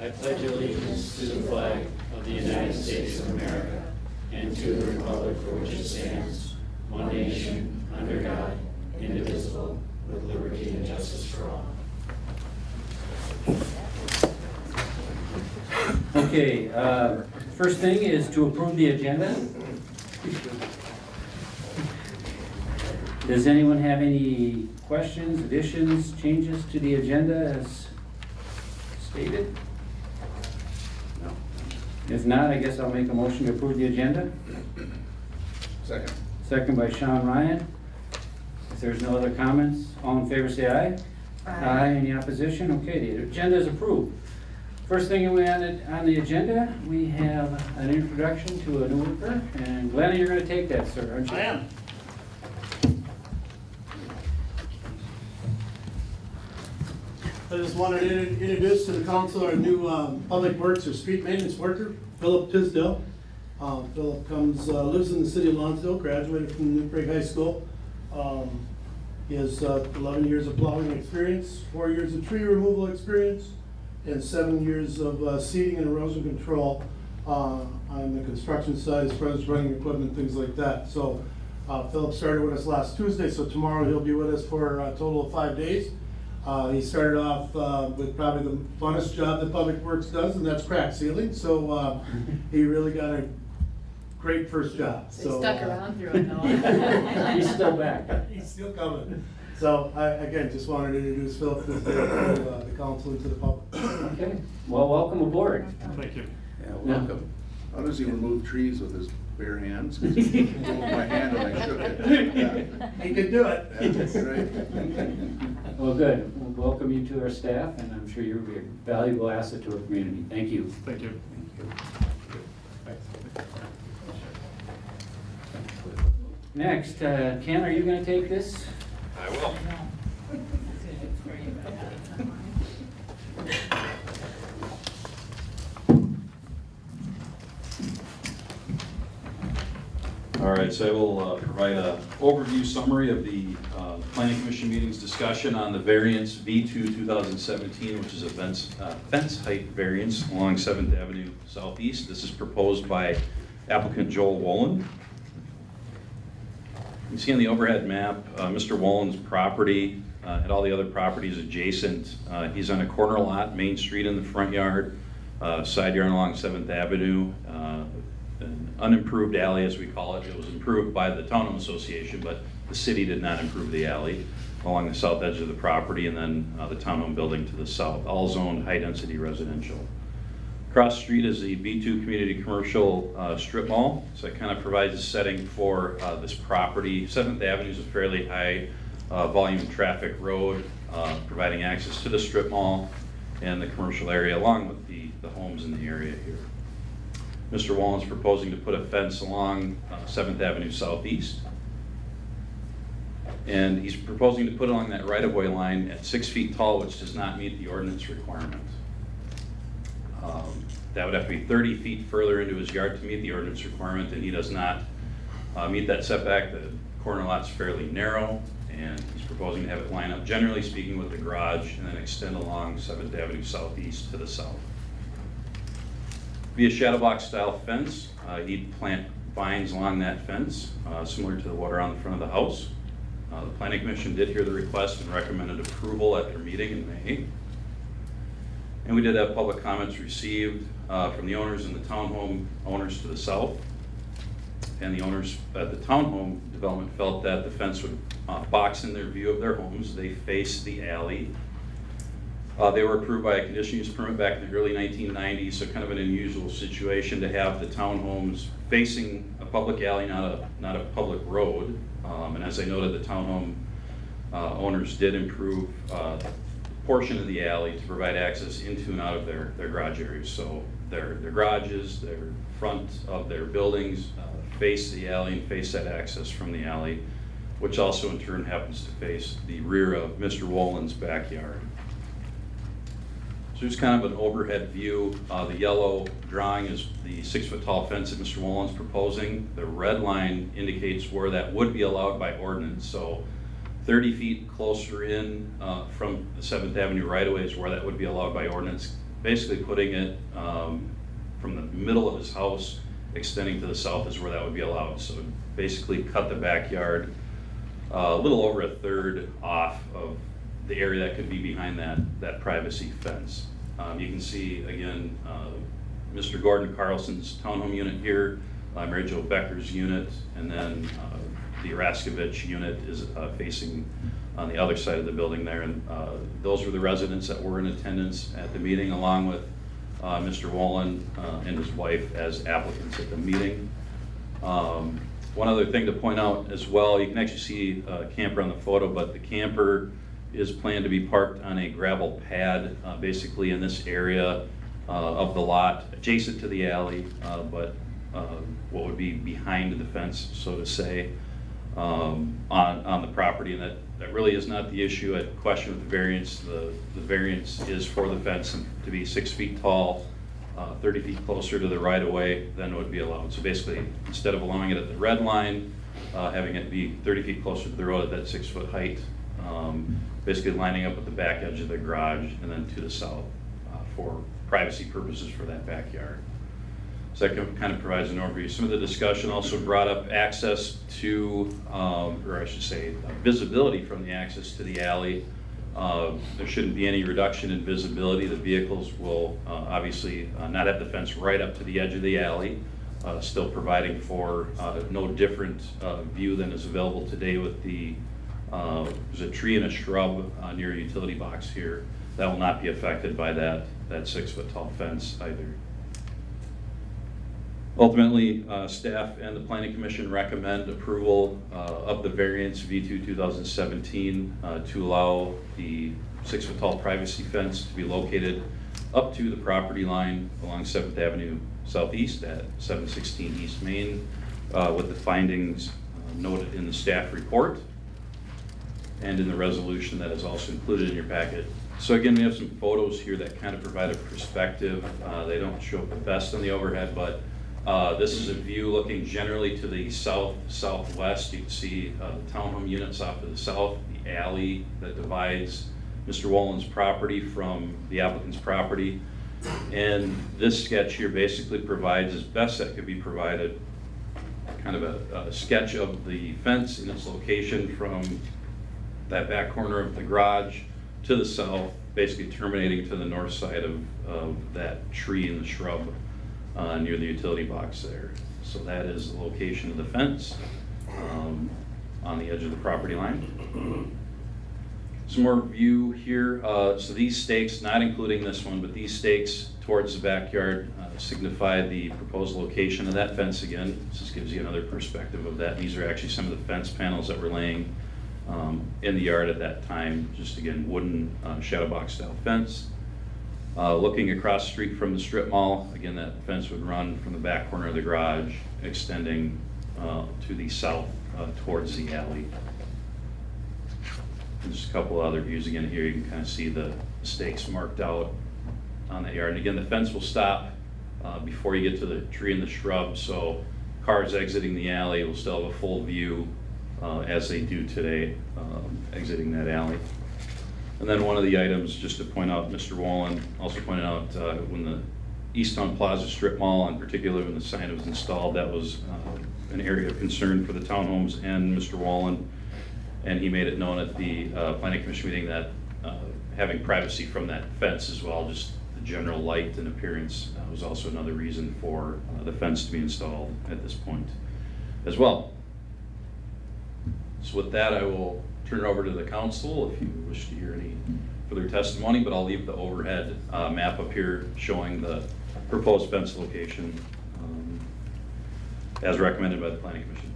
I pledge allegiance to the flag of the United States of America and to the republic for which it stands, one nation, under God, indivisible, with liberty and justice for all. Okay, first thing is to approve the agenda. Does anyone have any questions, additions, changes to the agenda as stated? No. If not, I guess I'll make a motion to approve the agenda. Second. Second by Sean Ryan. If there's no other comments, all in favor say aye. Aye. Any opposition? Okay, the agenda is approved. First thing on the agenda, we have an introduction to a new worker, and Glenn, you're going to take that, sir, aren't you? I am. I just wanted to introduce to the council our new public works or street maintenance worker, Philip Tisdel. Philip lives in the city of Lonsdale, graduated from New Prague High School. He has 11 years of plowing experience, 4 years of tree removal experience, and 7 years of seeding and erosion control on the construction side as far as running equipment, things like that. So Philip started with us last Tuesday, so tomorrow he'll be with us for a total of 5 days. He started off with probably the funnest job that Public Works does, and that's crack sealing. So he really got a great first job. So stuck around through it though. He's still back. He's still coming. So I, again, just wanted to introduce Philip to the council and to the public. Okay, well, welcome aboard. Thank you. Yeah, welcome. How does he remove trees with his bare hands? 'Cause he moved my hand and I shook it. Yeah. He can do it. That's right. Well, good. We'll welcome you to our staff, and I'm sure you'll be a valuable asset to our community. Thank you. Thank you. Next, Ken, are you going to take this? I will. All right, so I will provide an overview summary of the Planning Commission meeting's discussion on the variance V2 2017, which is a fence height variance along 7th Avenue Southeast. This is proposed by applicant Joel Wollin. You can see on the overhead map, Mr. Wollin's property and all the other properties adjacent. He's on a corner lot, Main Street in the front yard, side yard along 7th Avenue, an unimproved alley as we call it. It was improved by the Townhome Association, but the city did not improve the alley along the south edge of the property, and then the townhome building to the south, all zoned high-density residential. Across the street is the B2 Community Commercial Strip Mall, so it kind of provides a setting for this property. 7th Avenue is a fairly high volume traffic road, providing access to the strip mall and the commercial area, along with the homes in the area here. Mr. Wollin's proposing to put a fence along 7th Avenue Southeast, and he's proposing to put it along that right-of-way line at 6 feet tall, which does not meet the ordinance requirement. That would have to be 30 feet further into his yard to meet the ordinance requirement, and he does not meet that setback. The corner lot's fairly narrow, and he's proposing to have it line up, generally speaking, with the garage, and then extend along 7th Avenue Southeast to the south. Be a shadow box style fence. He'd plant vines along that fence, similar to the one around the front of the house. The Planning Commission did hear the request and recommended approval at their meeting in May. And we did have public comments received from the owners and the townhome owners to the south. And the owners at the townhome development felt that the fence would box in their view of their homes. They face the alley. They were approved by a conditional use permit back in the early 1990s, so kind of an unusual situation to have the townhomes facing a public alley, not a public road. And as I noted, the townhome owners did improve portion of the alley to provide access into and out of their garage areas. So their garages, their front of their buildings face the alley and face that access from the alley, which also in turn happens to face the rear of Mr. Wollin's backyard. So here's kind of an overhead view. The yellow drawing is the 6-foot tall fence that Mr. Wollin's proposing. The red line indicates where that would be allowed by ordinance. So 30 feet closer in from the 7th Avenue right-of-way is where that would be allowed by ordinance. basically putting it from the middle of his house, extending to the south is where that would be allowed. So basically cut the backyard a little over a third off of the area that could be behind that privacy fence. You can see, again, Mr. Gordon Carlson's townhome unit here, Mary Jo Becker's unit, and then the Raskovich unit is facing on the other side of the building there. And those were the residents that were in attendance at the meeting, along with Mr. Wollin and his wife as applicants at the meeting. One other thing to point out as well, you can actually see a camper on the photo, but the camper is planned to be parked on a gravel pad, basically in this area of the lot, adjacent to the alley, but what would be behind the fence, so to say, on the property. And that really is not the issue at question with the variance. The variance is for the fence to be 6 feet tall, 30 feet closer to the right-of-way than would be allowed. So basically, instead of allowing it at the red line, having it be 30 feet closer to the road at that 6-foot height, basically lining up with the back edge of the garage and then to the south for privacy purposes for that backyard. So that kind of provides an overview. Some of the discussion also brought up access to, or I should say, visibility from the access to the alley. There shouldn't be any reduction in visibility. The vehicles will obviously not have the fence right up to the edge of the alley, still providing for no different view than is available today with the, there's a tree and a shrub near a utility box here. That will not be affected by that 6-foot tall fence either. Ultimately, staff and the Planning Commission recommend approval of the variance V2 2017 to allow the 6-foot tall privacy fence to be located up to the property line along 7th Avenue Southeast at 716 East Main, with the findings noted in the staff report and in the resolution that is also included in your packet. So again, we have some photos here that kind of provide a perspective. They don't show up the best on the overhead, but this is a view looking generally to the southwest. You can see the townhome units off to the south, the alley that divides Mr. Wollin's property from the applicant's property. And this sketch here basically provides, as best that could be provided, kind of a sketch of the fence and its location from that back corner of the garage to the south, basically terminating to the north side of that tree and the shrub near the utility box there. So that is the location of the fence on the edge of the property line. Some more view here. So these stakes, not including this one, but these stakes towards the backyard signify the proposed location of that fence again. This just gives you another perspective of that. These are actually some of the fence panels that were laying in the yard at that time. Just again, wooden shadow box style fence. Looking across the street from the strip mall, again, that fence would run from the back corner of the garage, extending to the south towards the alley. And just a couple other views again here. You can kind of see the stakes marked out on that yard. And again, the fence will stop before you get to the tree and the shrub, so cars exiting the alley will still have a full view as they do today, exiting that alley. And then one of the items, just to point out, Mr. Wollin also pointed out when the Eastland Plaza Strip Mall, in particular when the sign was installed, that was an area of concern for the townhomes and Mr. Wollin. And he made it known at the Planning Commission meeting that having privacy from that fence as well, just the general light and appearance, was also another reason for the fence to be installed at this point as well. So with that, I will turn it over to the council if you wish to hear any further testimony, but I'll leave the overhead map up here showing the proposed fence location as recommended by the Planning Commission.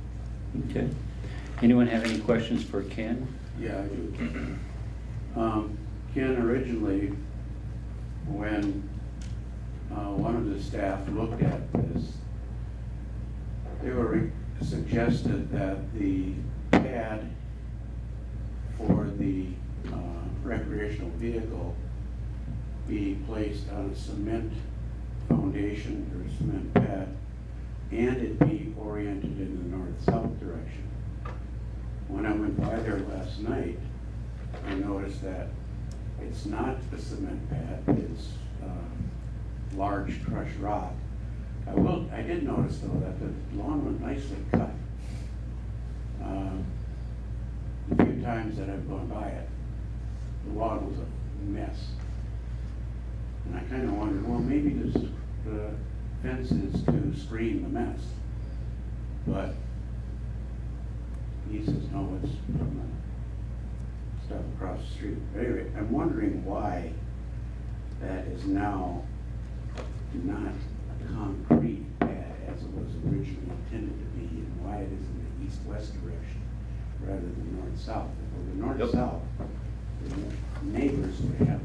Okay. Anyone have any questions for Ken? Yeah, I do. Ken, originally, when one of the staff looked at this, they were suggested that the pad for the recreational vehicle be placed on a cement foundation or cement pad, and it be oriented in the north-south direction. When I went by there last night, I noticed that it's not a cement pad, it's large crushed rock. I did notice though that the lawn was nicely cut. The few times that I've gone by it, the lawn was a mess. And I kind of wondered, well, maybe the fence is to screen the mess. But he says, no, it's from the stuff across the street. But anyway, I'm wondering why that is now not a concrete pad as it was originally intended to be, and why it is in the east-west direction rather than north-south. If it were north-south, the neighbors would have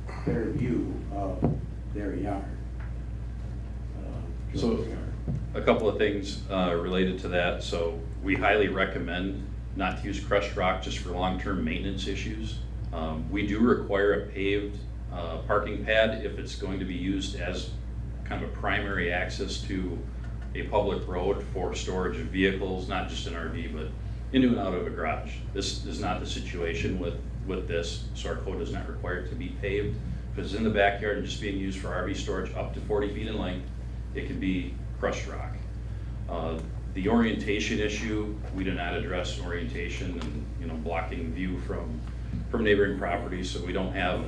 a better view of their yard. So, Joe's yard. a couple of things related to that. So we highly recommend not to use crushed rock just for long-term maintenance issues. We do require a paved parking pad if it's going to be used as kind of a primary access to a public road for storage of vehicles, not just an RV, but into and out of a garage. This is not the situation with this, so our code does not require it to be paved. If it's in the backyard and just being used for RV storage up to 40 feet in length, it can be crushed rock. The orientation issue, we do not address orientation and blocking view from neighboring properties, so we don't have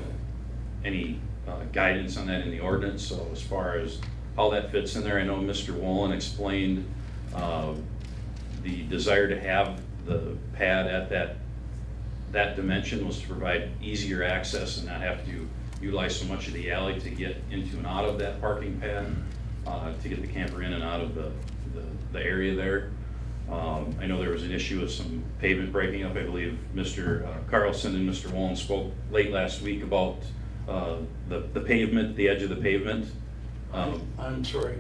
any guidance on that in the ordinance. So as far as how that fits in there, I know Mr. Wollin explained the desire to have the pad at that dimension was to provide easier access and not have to utilize so much of the alley to get into and out of that parking pad, to get the camper in and out of the area there. I know there was an issue with some pavement breaking up. I believe Mr. Carlson and Mr. Wollin spoke late last week about the pavement, the edge of the pavement. I'm sorry.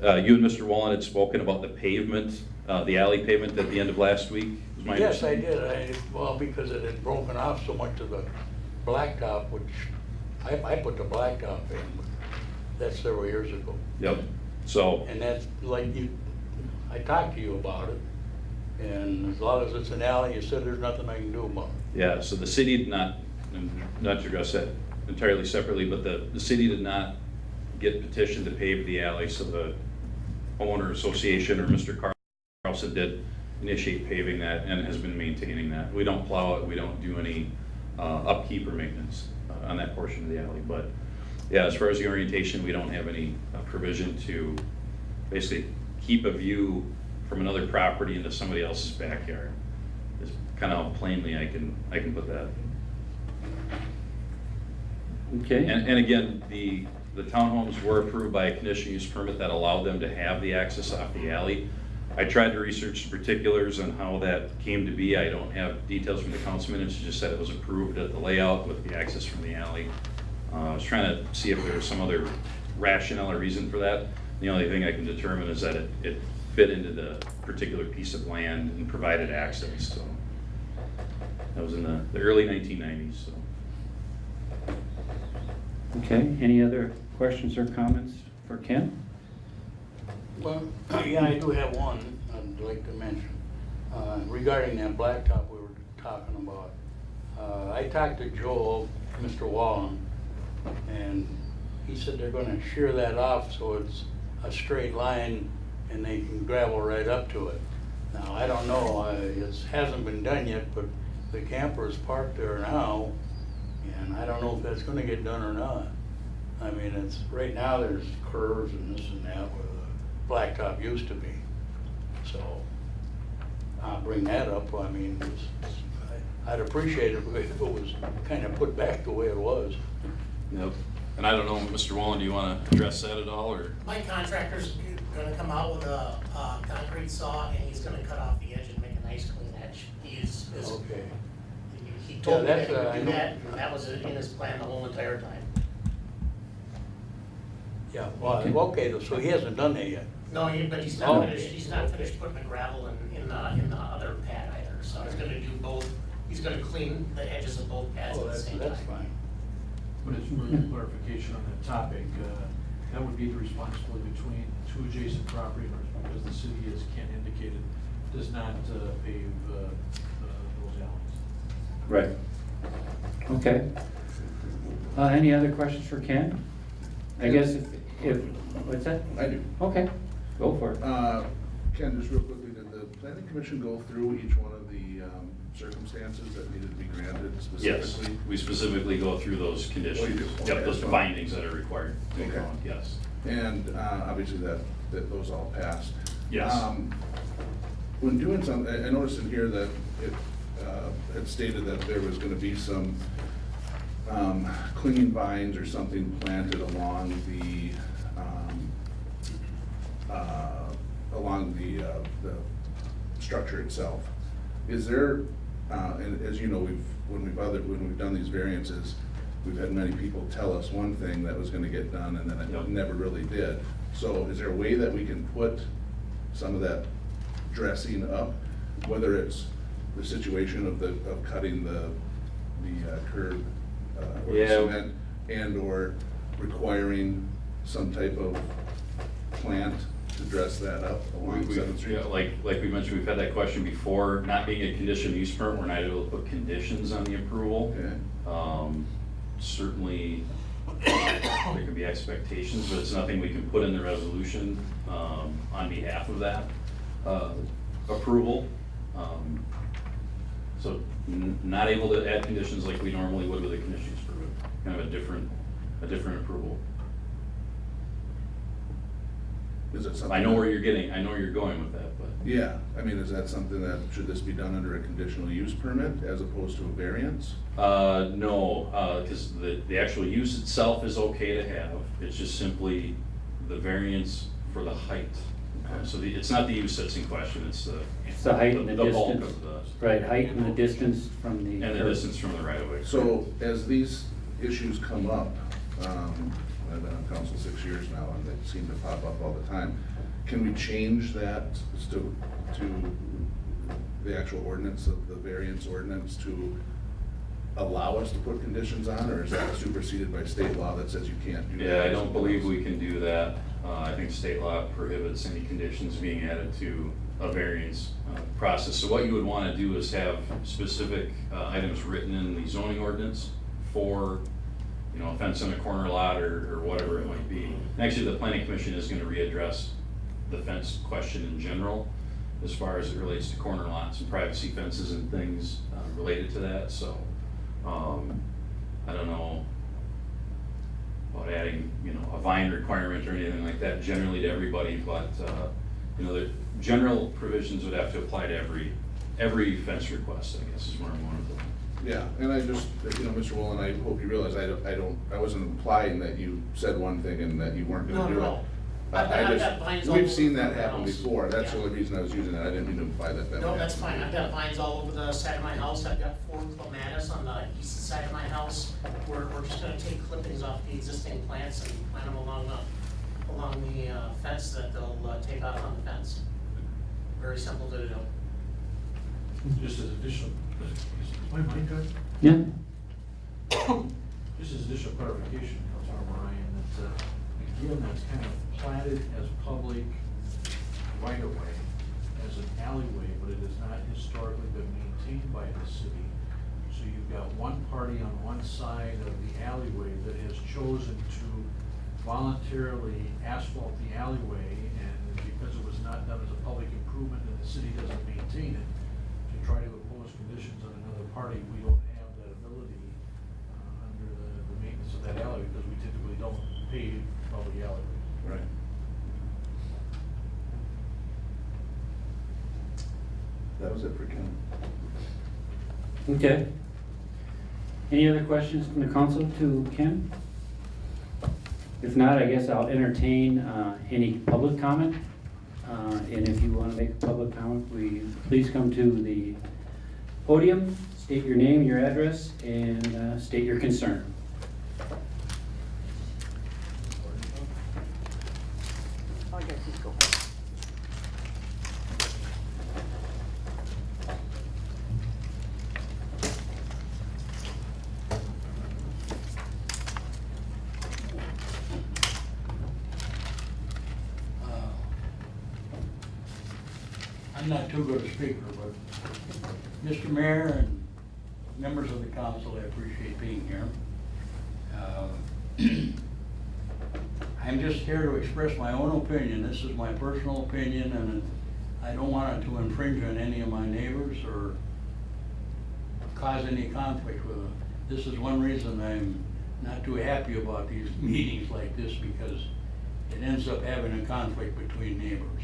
You and Mr. Wollin had spoken about the pavement, the alley pavement at the end of last week. was my Yes, I understanding. did. Well, because it had broken off so much of the blacktop, which I put the blacktop in, but that's several years ago. Yep. So, And that's like I talked to you about it, and as long as it's an alley, you said there's nothing I can do about it. yeah, so the city did not to address that entirely separately, but the city did not get petitioned to pave the alley, so the homeowner association or Mr. Carlson did initiate paving that and has been maintaining that. We don't plow it, we don't do any upkeep or maintenance on that portion of the alley. But yeah, as far as the orientation, we don't have any provision to basically keep a view from another property into somebody else's backyard. Is kind of how plainly I can put that. Okay. And again, the townhomes were approved by a conditional use permit that allowed them to have the access off the alley. I tried to research the particulars on how that came to be. I don't have details from the council minutes, it just said it was approved at the layout with the access from the alley. I was trying to see if there was some other rationale or reason for that. The only thing I can determine is that it fit into the particular piece of land and provided access, so. That was in the early 1990s, so. Okay, any other questions or comments for Ken? Well, yeah, I do have one I'd like to mention. Regarding that blacktop we were talking about. I talked to Joel, Mr. Wollin, and he said they're gonna shear that off so it's a straight line and they can gravel right up to it. Now, I don't know, it hasn't been done yet, but the camper is parked there now, and I don't know if that's gonna get done or not. I mean, it's, right now there's curves and this and that where the blacktop used to be. So, I'll bring that up. I mean, I'd appreciate it if it was kind of put back the way it was. Yep. And I don't know, Mr. Wollin, do you want to address that at all, or? My contractor's gonna come out with a concrete saw, and he's gonna cut off the edge and make a nice clean edge. He Okay. told me that that's, he would I do know. that, and that was in his plan the whole entire time. Yeah, well, okay, so he hasn't done that yet. No, but he's not finished, he's not finished putting the gravel in the other pad either, so he's gonna do both, he's gonna clean the edges of both pads Oh, at the same time. that's fine. But it's for clarification on that topic, that would be the responsibility between two adjacent property owners, because the city, as Ken indicated, does not pave those alleys. Right. Okay. Any other questions for Ken? I guess if, what's that? I do. Okay, go for it. Ken, just real quickly, did the planning commission go through each one of the circumstances that needed to be granted Yes, specifically? we specifically go through those conditions. Oh, you do? Yep, Okay, those that's fine. findings that are required to be Okay. found, yes. And obviously that those all passed. Yes. When doing some, I noticed in here that it had stated that there was gonna be some clinging vines or something planted along the structure itself. Is there, and as you know, when we've done these variances, we've had many people tell us one thing that was gonna get done and then Yep. it never really did. So is there a way that we can put some of that dressing up, whether it's the situation of cutting the curb or the Yeah. cement, and or requiring some type of plant to dress that up along Seventh Street? Yeah, like we mentioned, we've had that question before, not being a conditional use permit, we're not able to put conditions on the approval. Okay. Certainly, there can be expectations, but it's nothing we can put in the resolution on behalf of that approval. So not able to add conditions like we normally would with a conditional use permit, kind of a different approval. Is it something? I know where you're going with that, but. Yeah, I mean, is that something that, should this be done under a conditional use permit as opposed to a variance? No, because the actual use itself is okay to have, it's just simply the variance for the height. So it's not the use that's in question, it's the height and the bulk distance. of the. Right, height and the distance from the. And the curb. distance from the right of way. So as these issues come up, I've been on council 6 years now and they seem to pop up all the time. Can we change that to the actual ordinance of the variance ordinance to allow us to put conditions on, or is that superseded by state law that says you can't do that? Yeah, I don't believe we can do that. I think state law prohibits any conditions being added to a variance process. So what you would want to do is have specific items written in the zoning ordinance for, you know, a fence in a corner lot or whatever it might be. And actually, the planning commission is going to readdress the fence question in general as far as it relates to corner lots and privacy fences and things related to that. So I don't know about adding, you know, a vine requirement or anything like that generally to everybody, but you know, the general provisions would have to apply to every fence request, I guess, is where I'm going with that. Yeah, and I just, you know, Mr. Wollin, I hope you realize I wasn't implying that you said one thing and that you weren't gonna do it. No. I've got vines all We've seen over that my happen house. before, that's the Yeah. only reason I was using that, I didn't mean to imply that. No, that's fine, I've got vines all over the side of my house, I've got 4 clematis on the east side of my house. We're just gonna take clippings off the existing plants and plant them along the fence that they'll take off on the fence. Very simple to do. Just as additional, is my mic good? Yeah, Just as additional clarification, Councilor Ryan, that, again, that's kind of platted as public right-of-way, as an alleyway, but it has not historically been maintained by the city. So you've got one party on one side of the alleyway that has chosen to voluntarily asphalt the alleyway, and because it was not done as a public improvement and the city doesn't maintain it, to try to impose conditions on another party, we don't have that ability under the maintenance of that alley, because we typically don't pave public alleyways. Right. That was it for Ken. okay. Any other questions from the council to Ken? If not, I guess I'll entertain any public comment. And if you want to make a public comment, please come to the podium, state your name, your address, and state your concern. I'm not too good a speaker, but Mr. Mayor and members of the council, I appreciate being here. I'm just here to express my own opinion. This is my personal opinion, and I don't want it to infringe on any of my neighbors or cause any conflict with them. This is one reason I'm not too happy about these meetings like this, because it ends up having a conflict between neighbors.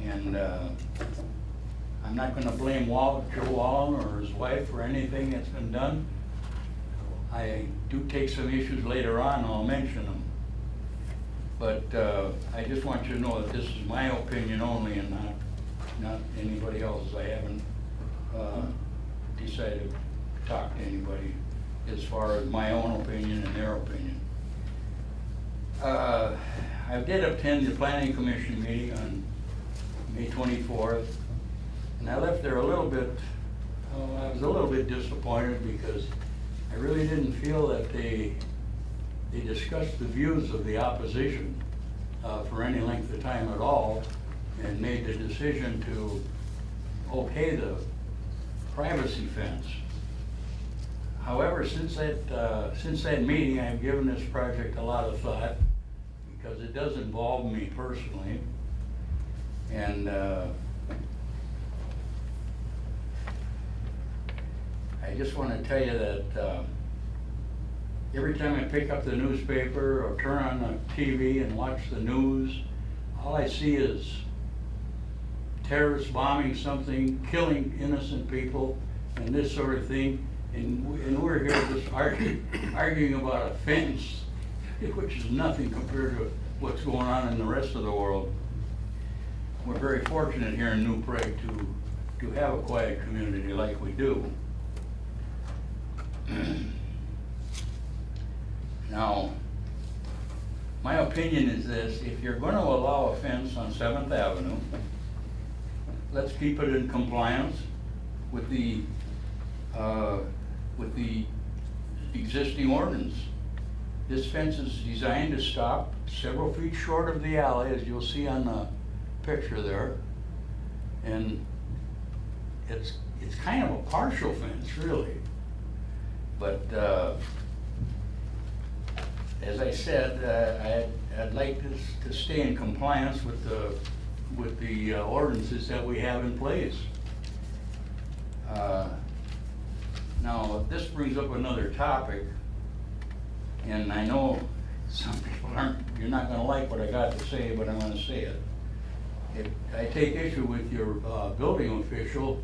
And I'm not gonna blame Joe Wollin or his wife for anything that's been done. I do take some issues later on, I'll mention them. But I just want you to know that this is my opinion only and not anybody else's. I haven't decided to talk to anybody as far as my own opinion and their opinion. I did attend the planning commission meeting on May 24th, and I left there a little bit, I was a little bit disappointed because I really didn't feel that they discussed the views of the opposition for any length of time at all, and made the decision to okay the privacy fence. However, since that meeting, I've given this project a lot of thought, because it does involve me personally. And I just want to tell you that every time I pick up the newspaper or turn on the TV and watch the news, all I see is terrorists bombing something, killing innocent people, and this sort of thing. And we're here just arguing about a fence, which is nothing compared to what's going on in the rest of the world. We're very fortunate here in New Prague to have a quiet community like we do. Now, my opinion is this: if you're going to allow a fence on 7th Avenue, let's keep it in compliance with the existing ordinance. This fence is designed to stop several feet short of the alley, as you'll see on the picture there. And it's kind of a partial fence, really. But as I said, I'd like this to stay in compliance with the ordinances that we have in place. Now, this brings up another topic, and I know some people you're not gonna like what I got to say, but I'm gonna say it. I take issue with your building official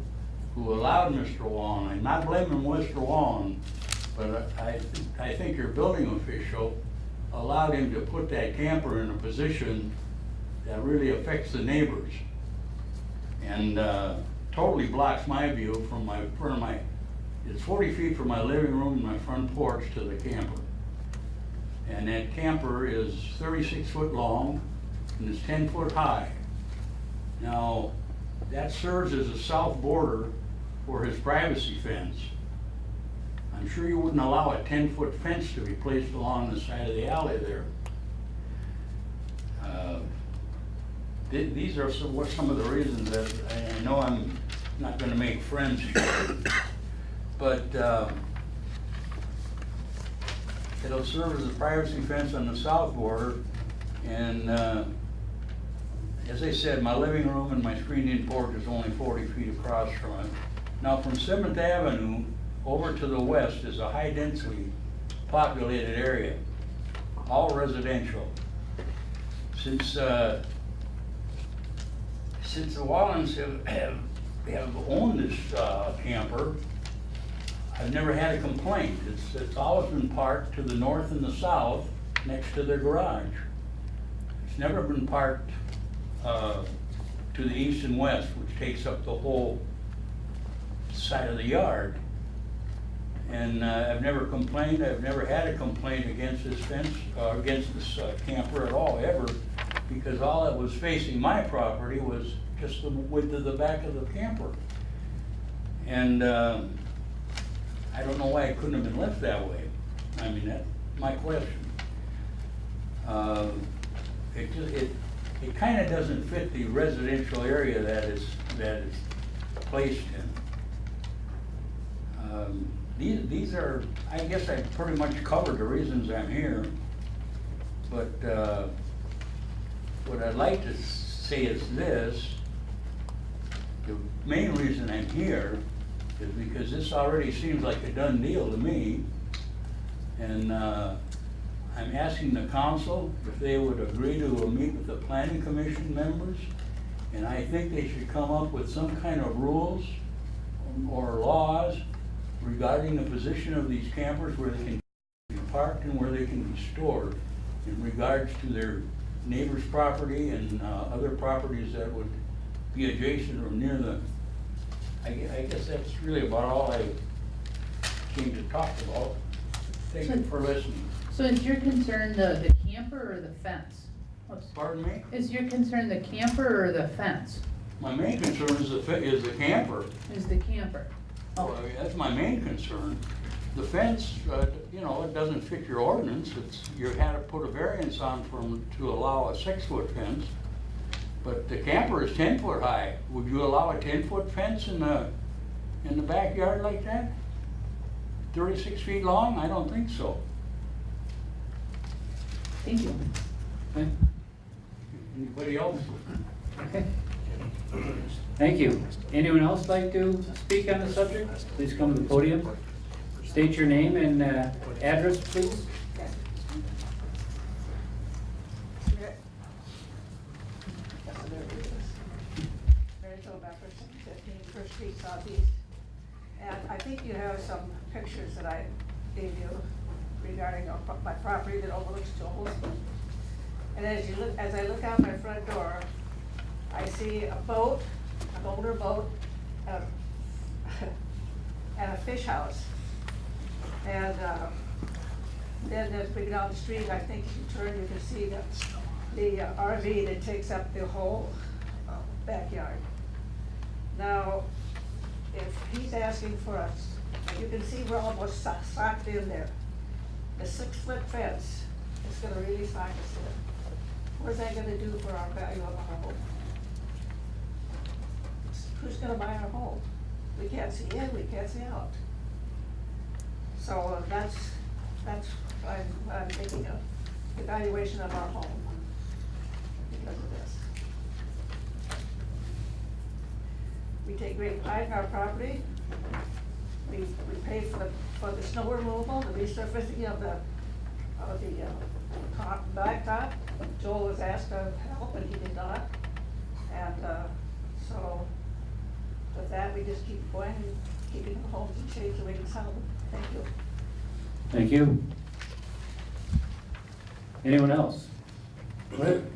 who allowed Mr. Wollin. I'm not blaming Mr. Wollin, but I think your building official allowed him to put that camper in a position that really affects the neighbors, and totally blocks my view from it's 40 feet from my living room and my front porch to the camper. And that camper is 36 foot long and is 10 foot high. Now, that serves as a south border for his privacy fence. I'm sure you wouldn't allow a 10-foot fence to be placed along the side of the alley there. These are some of the reasons that I know I'm not going to make friends here, but it'll serve as a privacy fence on the south border. And as I said, my living room and my screened-in porch is only 40 feet across from it. Now, from 7th Avenue over to the west is a high-densely populated area, all residential. Since the Wollins have owned this camper, I've never had a complaint. It's always been parked to the north and the south next to their garage. It's never been parked to the east and west, which takes up the whole side of the yard. And I've never complained. I've never had a complaint against this fence, against this camper at all, ever, because all that was facing my property was just the width of the back of the camper. And I don't know why it couldn't have been left that way. I mean, that's my question. It kind of doesn't fit the residential area that is placed in. These are, I guess I pretty much covered the reasons I'm here. But what I'd like to say is this: the main reason I'm here is because this already seems like a done deal to me. And I'm asking the council if they would agree to meet with the planning commission members. And I think they should come up with some kind of rules or laws regarding the position of these campers, where they can be parked and where they can be stored, in regards to their neighbor's property and other properties that would be adjacent or near the, I guess that's really about all I came to talk about. Thank you for listening. So is your concern the camper or the fence? Oops. Pardon me? Is your concern the camper or the fence? My main concern is the camper. Is the camper? Well, Oh, that's my main concern. The fence, you know, it doesn't fit your ordinance. You had to put a variance on to allow a 6-foot fence. But the camper is 10 foot high. Would you allow a 10-foot fence in the backyard like that? 36 feet long? I don't think so. thank you. Okay. Anybody else? Okay. Thank you. Anyone else like to speak on the subject? Please come to the podium. State your name and address, please. First Street Southeast. And I think you have some pictures that I gave you regarding my property that overlooks Joel's. And as I look out my front door, I see a boat, an older boat, and a fish house. And then as we go down the street, I think if you turn, you can see the RV that takes up the whole backyard. Now, if he's asking for us, you can see we're almost socked in there. The 6-foot fence is gonna really sock us in. What's that gonna do for our value of our home? Who's gonna buy our home? We can't see in, we can't see out. So that's I'm making a evaluation of our home because of this. We take great pride in our property. We pay for the snow removal, the resurfacing of the blacktop. Joel was asked to help and he did not. And so with that, we just keep going and keeping the homes in shape so we can sell them. Thank you. Thank you. Anyone else? Go ahead.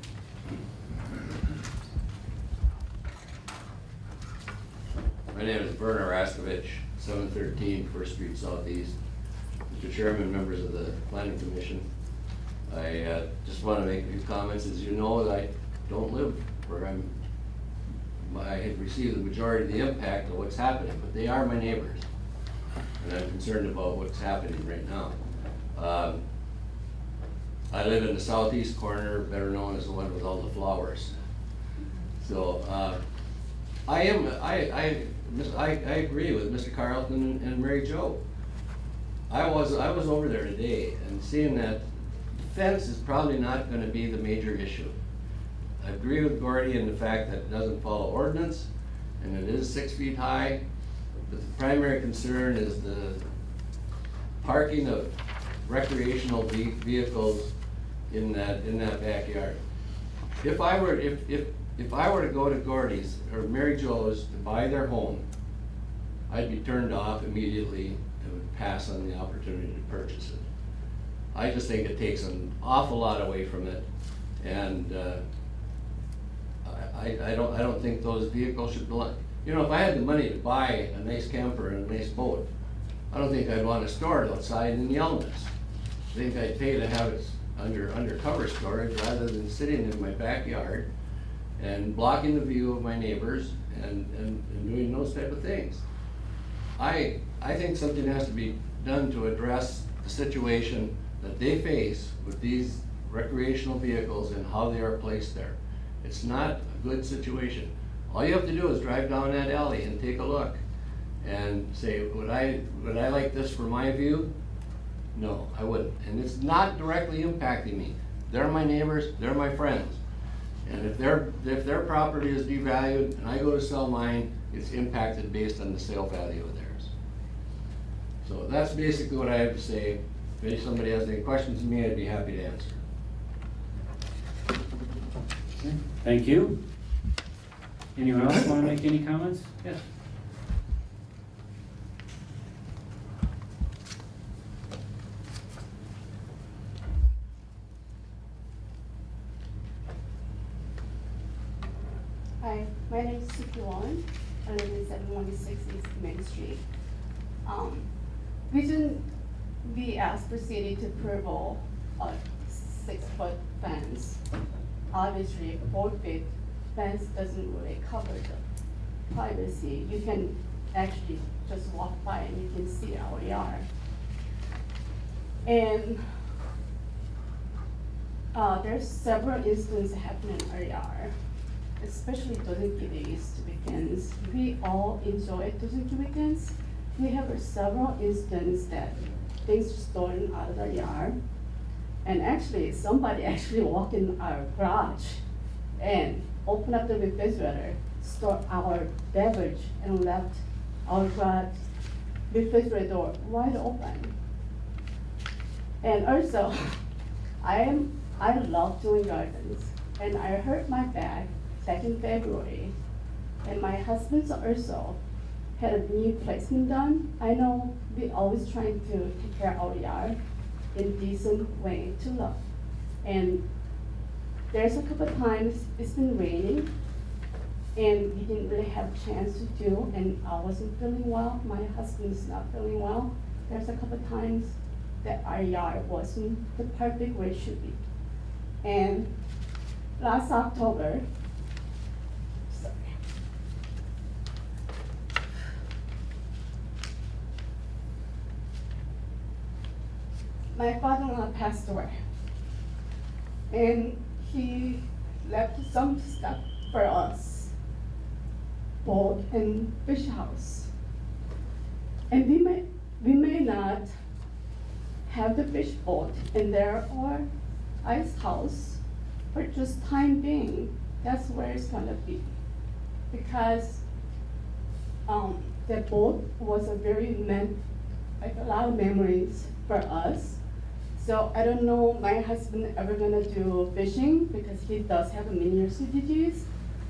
My name is Werner Raskovich, 713 First Street Southeast. Mr. Chairman, members of the Planning Commission, I just want to make a few comments. As you know, I don't live where I have received the majority of the impact of what's happening, but they are my neighbors, and I'm concerned about what's happening right now. I live in the southeast corner, better known as the one with all the flowers. So I agree with Mr. Carlton and Mary Jo. I was over there today and seeing that the fence is probably not going to be the major issue. I agree with Gordy in the fact that it doesn't follow ordinance and it is 6 feet high, but the primary concern is the parking of recreational vehicles in that backyard. If I were to go to Gordy's or Mary Jo's to buy their home, I'd be turned off immediately and would pass on the opportunity to purchase it. I just think it takes an awful lot away from it, and I don't think those vehicles should belong. You know, if I had the money to buy a nice camper and a nice boat, I don't think I'd want to store it outside in the elements. I think I'd pay to have it under cover storage rather than sitting in my backyard and blocking the view of my neighbors and doing those type of things. I think something has to be done to address the situation that they face with these recreational vehicles and how they are placed there. It's not a good situation. All you have to do is drive down that alley and take a look and say, would I like this for my view? No, I wouldn't. And it's not directly impacting me. They're my neighbors, they're my friends. And if their property is devalued and I go to sell mine, it's impacted based on the sale value of theirs. So that's basically what I have to say. If somebody has any questions of me, I'd be happy to answer. Thank you. Anyone else want to make any comments? Yes. Hi, my name is Wollin. I live in 716 East Main Street. We asked the city to approve a 6-foot fence. Obviously, 4-foot fence doesn't really cover the privacy. You can actually just walk by and you can see our yard. And there's several instances happening in our yard, especially during Easter weekends. We all enjoy during weekends. We have several instances that things stolen out of the yard. And actually, somebody actually walked in our garage and opened up the refrigerator, stored our beverage, and left our garage refrigerator door wide open. And also, I love doing gardens, and I hurt my back in February, and my husband also had a knee replacement done. I know we always trying to take care of our yard in decent way to love. And there's a couple of times it's been raining and we didn't really have a chance to do, and I wasn't feeling well, my husband's not feeling well. There's a couple of times that our yard wasn't the perfect way it should be. And last October, my father-in-law passed away, and he left some stuff for us, boat and fish house. And we may not have the fish boat in there or ice house, for just time being, that's where it's gonna be. Because the boat was like a lot of memories for us. So I don't know my husband ever gonna do fishing because he does have a mini disease.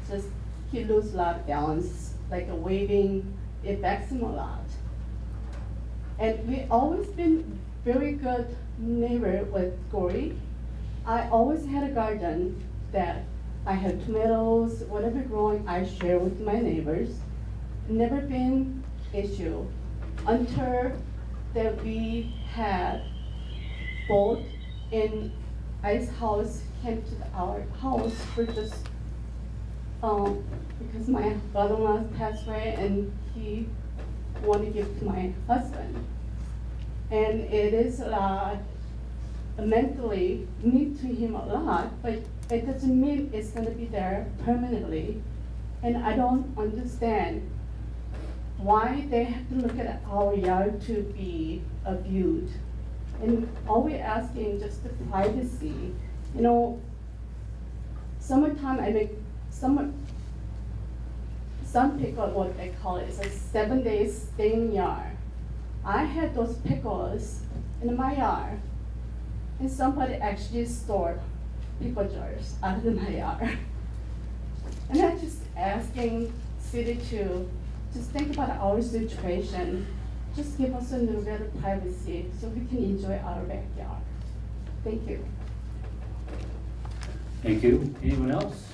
Just he loses a lot of balance, like a waving, it affects him a lot. And we always been very good neighbor with Gory. I always had a garden that I had tomatoes, whatever growing, I share with my neighbors. Never been issue until that we had boat in ice house came to our house for just because my brother-in-law passed away and he wanted to give to my husband. And it is a lot, mentally mean to him a lot, but it doesn't mean it's gonna be there permanently. And I don't understand why they have to look at our yard to be abused. And all we're asking just the privacy. You know, summertime I make sun pickle, what they call it, it's a 7 days staying yard. I had those pickles in my yard, and somebody actually stored pickle jars out of my yard. And I'm just asking city to just think about our situation. Just give us a little bit of privacy so we can enjoy our backyard. Thank you. Thank you. Anyone else?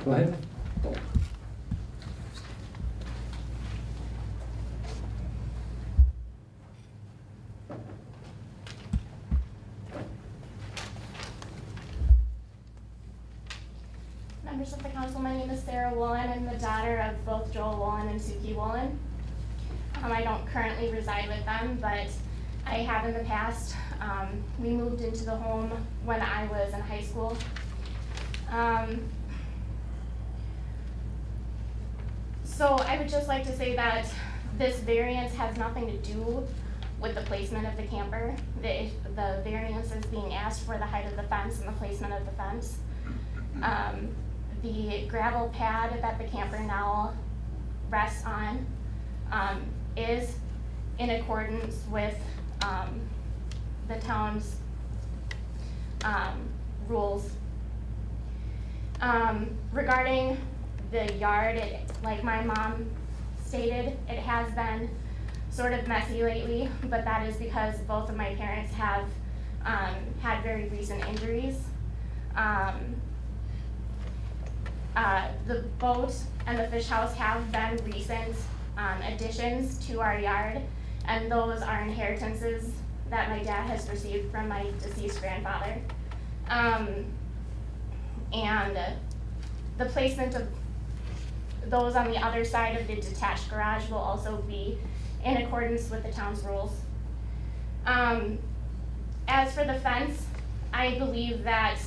Go ahead. Members of the council, my name is Sarah Wollin. I'm the daughter of both Joel Wollin and Suki Wollin. I don't currently reside with them, but I have in the past. We moved into the home when I was in high school. So I would just like to say that this variance has nothing to do with the placement of the camper. The variance is being asked for the height of the fence and the placement of the fence. The gravel pad that the camper now rests on is in accordance with the town's rules. Regarding the yard, like my mom stated, it has been sort of messy lately, but that is because both of my parents have had very recent injuries. The boat and the fish house have been recent additions to our yard, and those are inheritances that my dad has received from my deceased grandfather. And the placement of those on the other side of the detached garage will also be in accordance with the town's rules. As for the fence, I believe that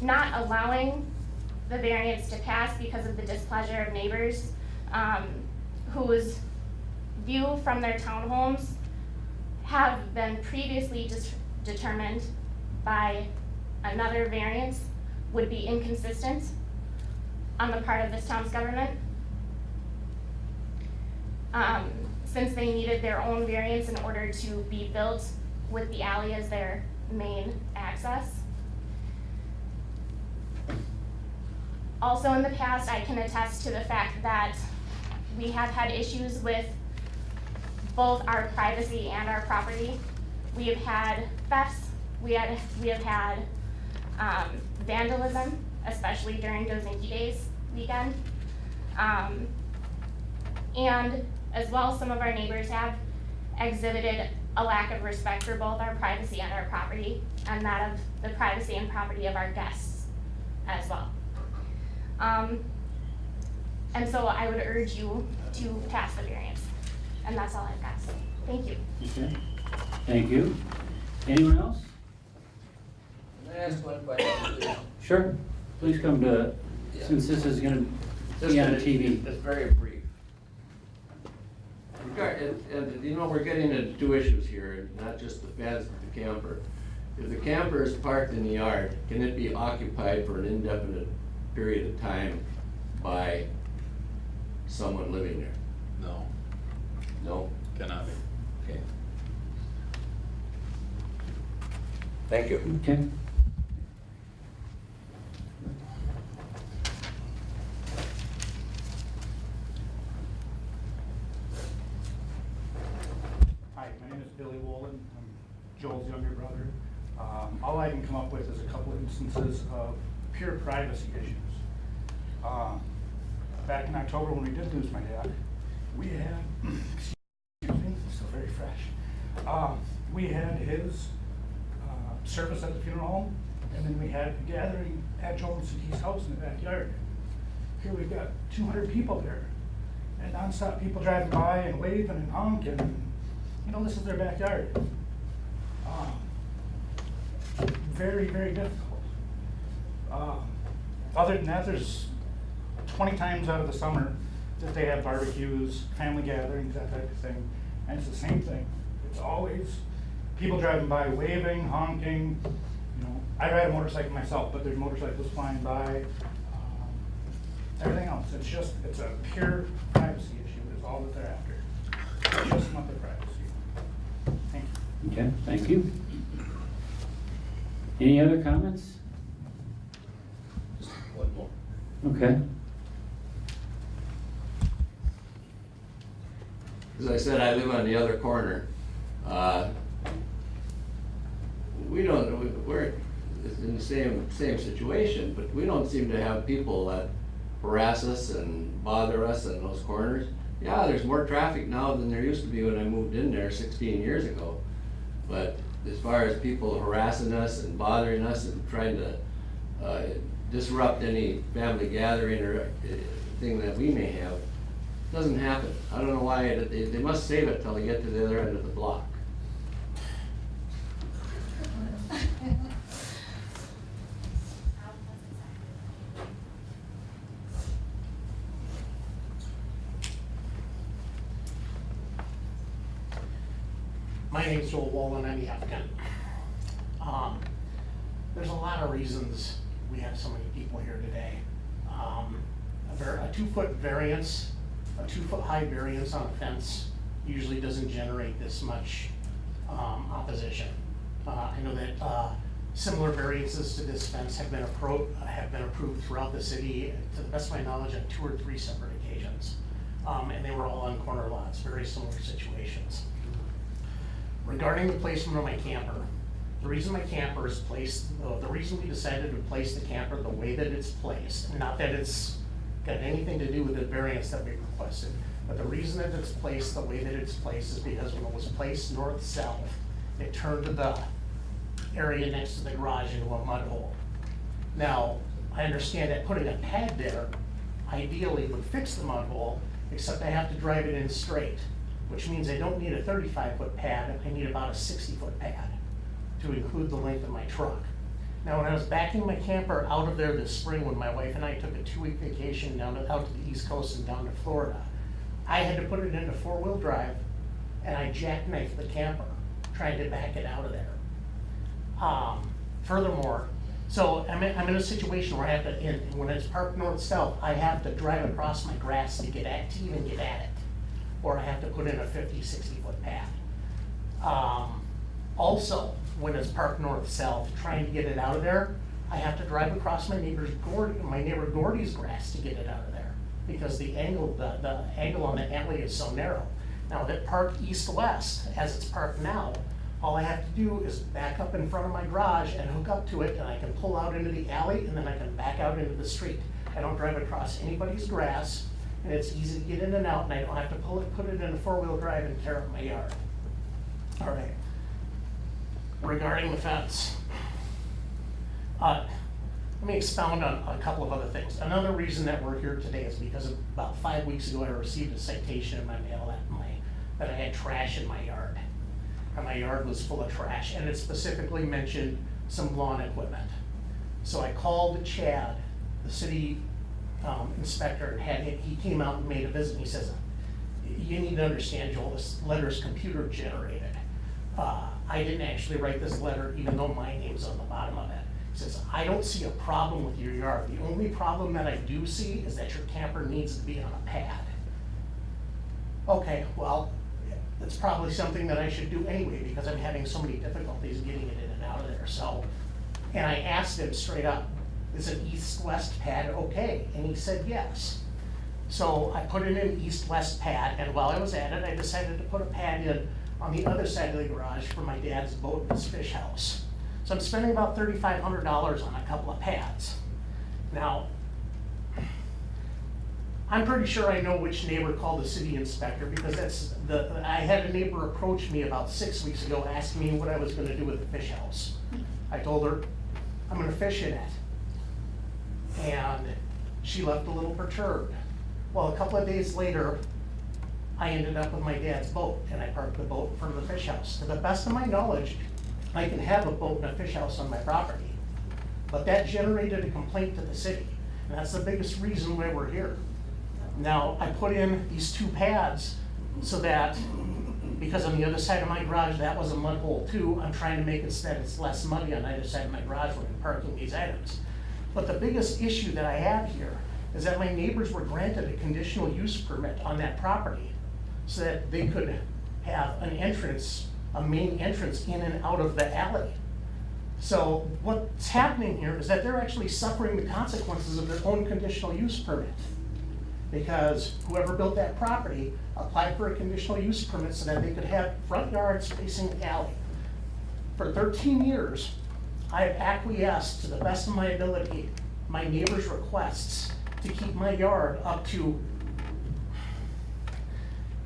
not allowing the variance to pass because of the displeasure of neighbors whose view from their townhomes have been previously determined by another variance would be inconsistent on the part of this town's government. Since they needed their own variance in order to be built with the alley as their main access. Also in the past, I can attest to the fact that we have had issues with both our privacy and our property. We have had thefts, we have had vandalism, especially during Dozinki Days weekend. And as well, some of our neighbors have exhibited a lack of respect for both our privacy and our property, and that of the privacy and property of our guests as well. And so I would urge you to pass the variance, and that's all I've got to say. Thank you. Okay, thank you. Anyone else? Can I ask one question, please? Sure, please come to, since this is gonna be on TV. It's very brief. And you know, we're getting into two issues here, not just the fence, but the camper. If the camper is parked in the yard, can it be occupied for an indefinite period of time by someone living there? No, No? cannot be. Okay. Thank you. Okay. Hi, my name is Billy Wollin. I'm Joel's younger brother. All I can come up with is a couple of instances of pure privacy issues. Back in October when we did lose my dad, we had, excuse me, still very fresh. We had his service at the funeral home, and then we had a gathering at Joel and Suki's house in the backyard. Here we've got 200 people there, and nonstop people driving by and waving and honking, and you know, this is their backyard. Very, very difficult. Other than that, there's 20 times out of the summer that they have barbecues, family gatherings, that type of thing, and it's the same thing. It's always people driving by, waving, honking. You know, I ride a motorcycle myself, but there's motorcycles flying by. Everything else, it's a pure privacy issue is all that they're after. Just not their privacy. Thank you. Okay, thank you. Any other comments? Just one more. Okay. As I said, I live on the other corner. We're in the same situation, but we don't seem to have people that harass us and bother us in those corners. Yeah, there's more traffic now than there used to be when I moved in there 16 years ago. But as far as people harassing us and bothering us and trying to disrupt any family gathering or thing that we may have, doesn't happen. I don't know why, they must save it till they get to the other end of the block. My name's Joel Wollin, I'm the applicant. There's a lot of reasons we have so many people here today. A 2-foot variance, a 2-foot high variance on a fence usually doesn't generate this much opposition. I know that similar variances to this fence have been approved throughout the city, to the best of my knowledge, on 2 or 3 separate occasions. And they were all on corner lots, very similar situations. Regarding the placement of my camper, the reason my camper is placed, the reason we decided to place the camper the way that it's placed, not that it's got anything to do with the variance that we requested, but the reason that it's placed the way that it's placed is because when it was placed north-south, it turned the area next to the garage into a mud hole. Now, I understand that putting a pad there ideally would fix the mud hole, except I have to drive it in straight, which means I don't need a 35-foot pad, I need about a 60-foot pad to include the length of my truck. Now, when I was backing my camper out of there this spring, when my wife and I took a 2-week vacation out to the East Coast and down to Florida, I had to put it into 4-wheel drive, and I jackknifed the camper trying to back it out of there. Furthermore, so I'm in a situation where I have to, when it's parked north-south, I have to drive across my grass to even get at it, or I have to put in a 50-60-foot pad. Also, when it's parked north-south, trying to get it out of there, I have to drive across my neighbor Gordy's grass to get it out of there, because the angle on the alley is so narrow. Now, if it parked east-west, as it's parked now, all I have to do is back up in front of my garage and hook up to it, and I can pull out into the alley, and then I can back out into the street. I don't drive across anybody's grass, and it's easy to get in and out, and I don't have to put it in a 4-wheel drive and tear up my yard. All right. Regarding the fence, let me expound on a couple of other things. Another reason that we're here today is because about 5 weeks ago, I received a citation in my mail that I had trash in my yard. And my yard was full of trash, and it specifically mentioned some lawn equipment. So I called Chad, the city inspector, and he came out and made a visit, and he says, you need to understand, Joel, this letter is computer generated. I didn't actually write this letter, even though my name's on the bottom of it. He says, I don't see a problem with your yard. The only problem that I do see is that your camper needs to be on a pad. Okay, well, that's probably something that I should do anyway, because I'm having so many difficulties getting it in and out of there. So, and I asked him straight up, is an east-west pad okay? And he said yes. So I put in an east-west pad, and while I was at it, I decided to put a pad in on the other side of the garage for my dad's boat and his fish house. So I'm spending about $3,500 on a couple of pads. Now, I'm pretty sure I know which neighbor called the city inspector, because I had a neighbor approach me about 6 weeks ago asking me what I was gonna do with the fish house. I told her, I'm gonna fish in it. And she left a little perturbed. Well, a couple of days later, I ended up with my dad's boat, and I parked the boat in front of the fish house. To the best of my knowledge, I can have a boat and a fish house on my property, but that generated a complaint to the city, and that's the biggest reason why we're here. Now, I put in these 2 pads so that, because on the other side of my garage, that was a mud hole too, I'm trying to make it so that it's less muddy on either side of my garage when I'm parking these items. But the biggest issue that I have here is that my neighbors were granted a conditional use permit on that property so that they could have an entrance, a main entrance in and out of the alley. So what's happening here is that they're actually suffering the consequences of their own conditional use permit, because whoever built that property applied for a conditional use permit so that they could have front yards facing the alley. For 13 years, I have acquiesced to the best of my ability my neighbors' requests to keep my yard up to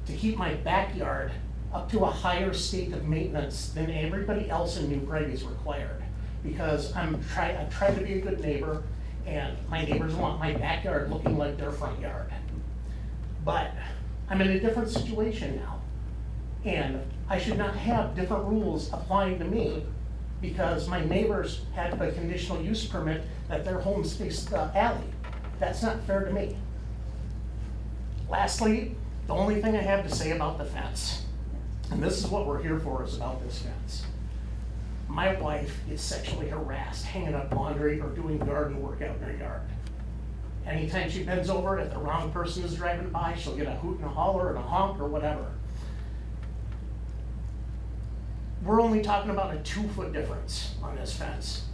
keep my backyard up to a higher state of maintenance than everybody else in New Prague is required. Because I'm trying to be a good neighbor, and my neighbors want my backyard looking like their front yard. But I'm in a different situation now, and I should not have different rules applying to me because my neighbors had a conditional use permit that their homes face the alley. That's not fair to me. Lastly, the only thing I have to say about the fence And this is what we're here for, is about this fence. My wife is sexually harassed hanging up laundry or doing garden work out in her yard. Anytime she bends over, if the wrong person is driving by, she'll get a hoot and a holler and a honk or whatever. We're only talking about a 2-foot difference on this fence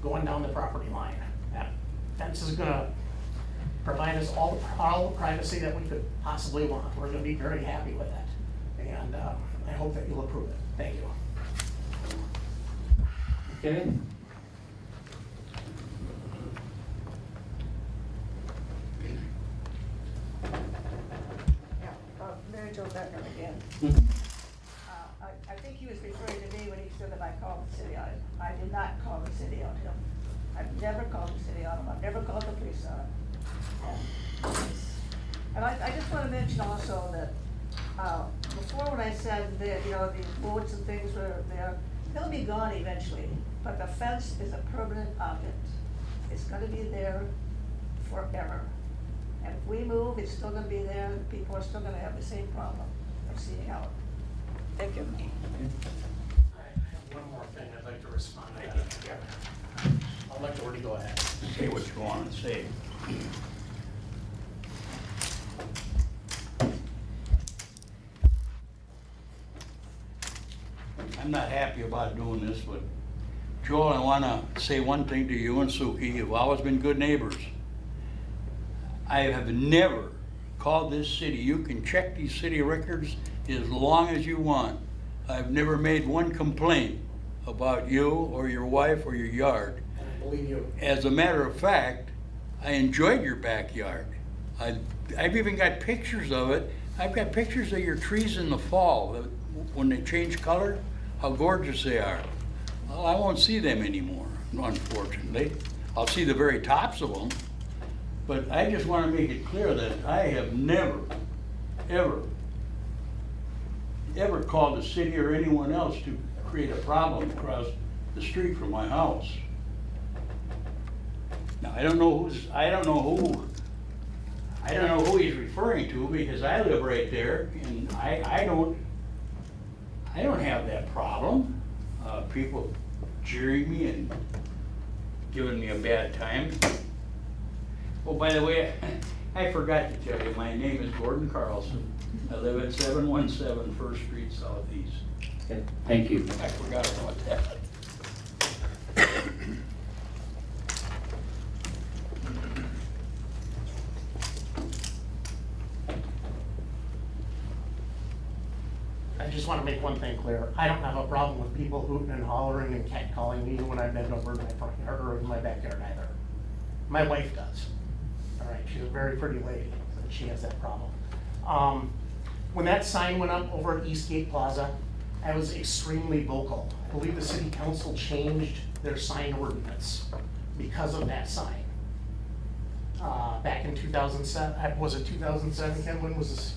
going down the property line. That fence is gonna provide us all the privacy that we could possibly want. We're gonna be very happy with it. And I hope that you'll approve it. Thank you. Okay. Mary Jo Bettner again. I think he was referring to me when he said that I called the city on him. I did not call the city on him. I've never called the city on him. I've never called the police on him. And I just want to mention also that before when I said that, you know, the boards and things were there, they'll be gone eventually, but the fence is a permanent object. It's gonna be there forever. And if we move, it's still gonna be there, people are still gonna have the same problem of seeing how. Thank you. I have one more thing I'd like to respond to. I'll let Gordy go ahead. Say what you want to say. I'm not happy about doing this, but Joel, I want to say one thing to you and Suki. You've always been good neighbors. I have never called this city. You can check these city records as long as you want. I've never made one complaint about you or your wife or your yard. And I believe you. As a matter of fact, I enjoyed your backyard. I've even got pictures of it. I've got pictures of your trees in the fall, when they change color, how gorgeous they are. Well, I won't see them anymore, unfortunately. I'll see the very tops of them. But I just want to make it clear that I have never, ever called the city or anyone else to create a problem across the street from my house. Now, I don't know who he's referring to, because I live right there, and I don't have that problem. People jeering me and giving me a bad time. Oh, by the way, I forgot to tell you, my name is Gordon Carlson. I live at 717 First Street Southeast. Okay, thank you. I forgot about that. I just want to make one thing clear. I don't have a problem with people hooting and hollering and catcalling me when I bend over in my front yard or in my backyard either. My wife does. All right, she's a very pretty lady, and she has that problem. When that sign went up over at Eastgate Plaza, I was extremely vocal. I believe the city council changed their sign ordinance because of that sign. Back in 2007, was it 2007, Ken? When was this?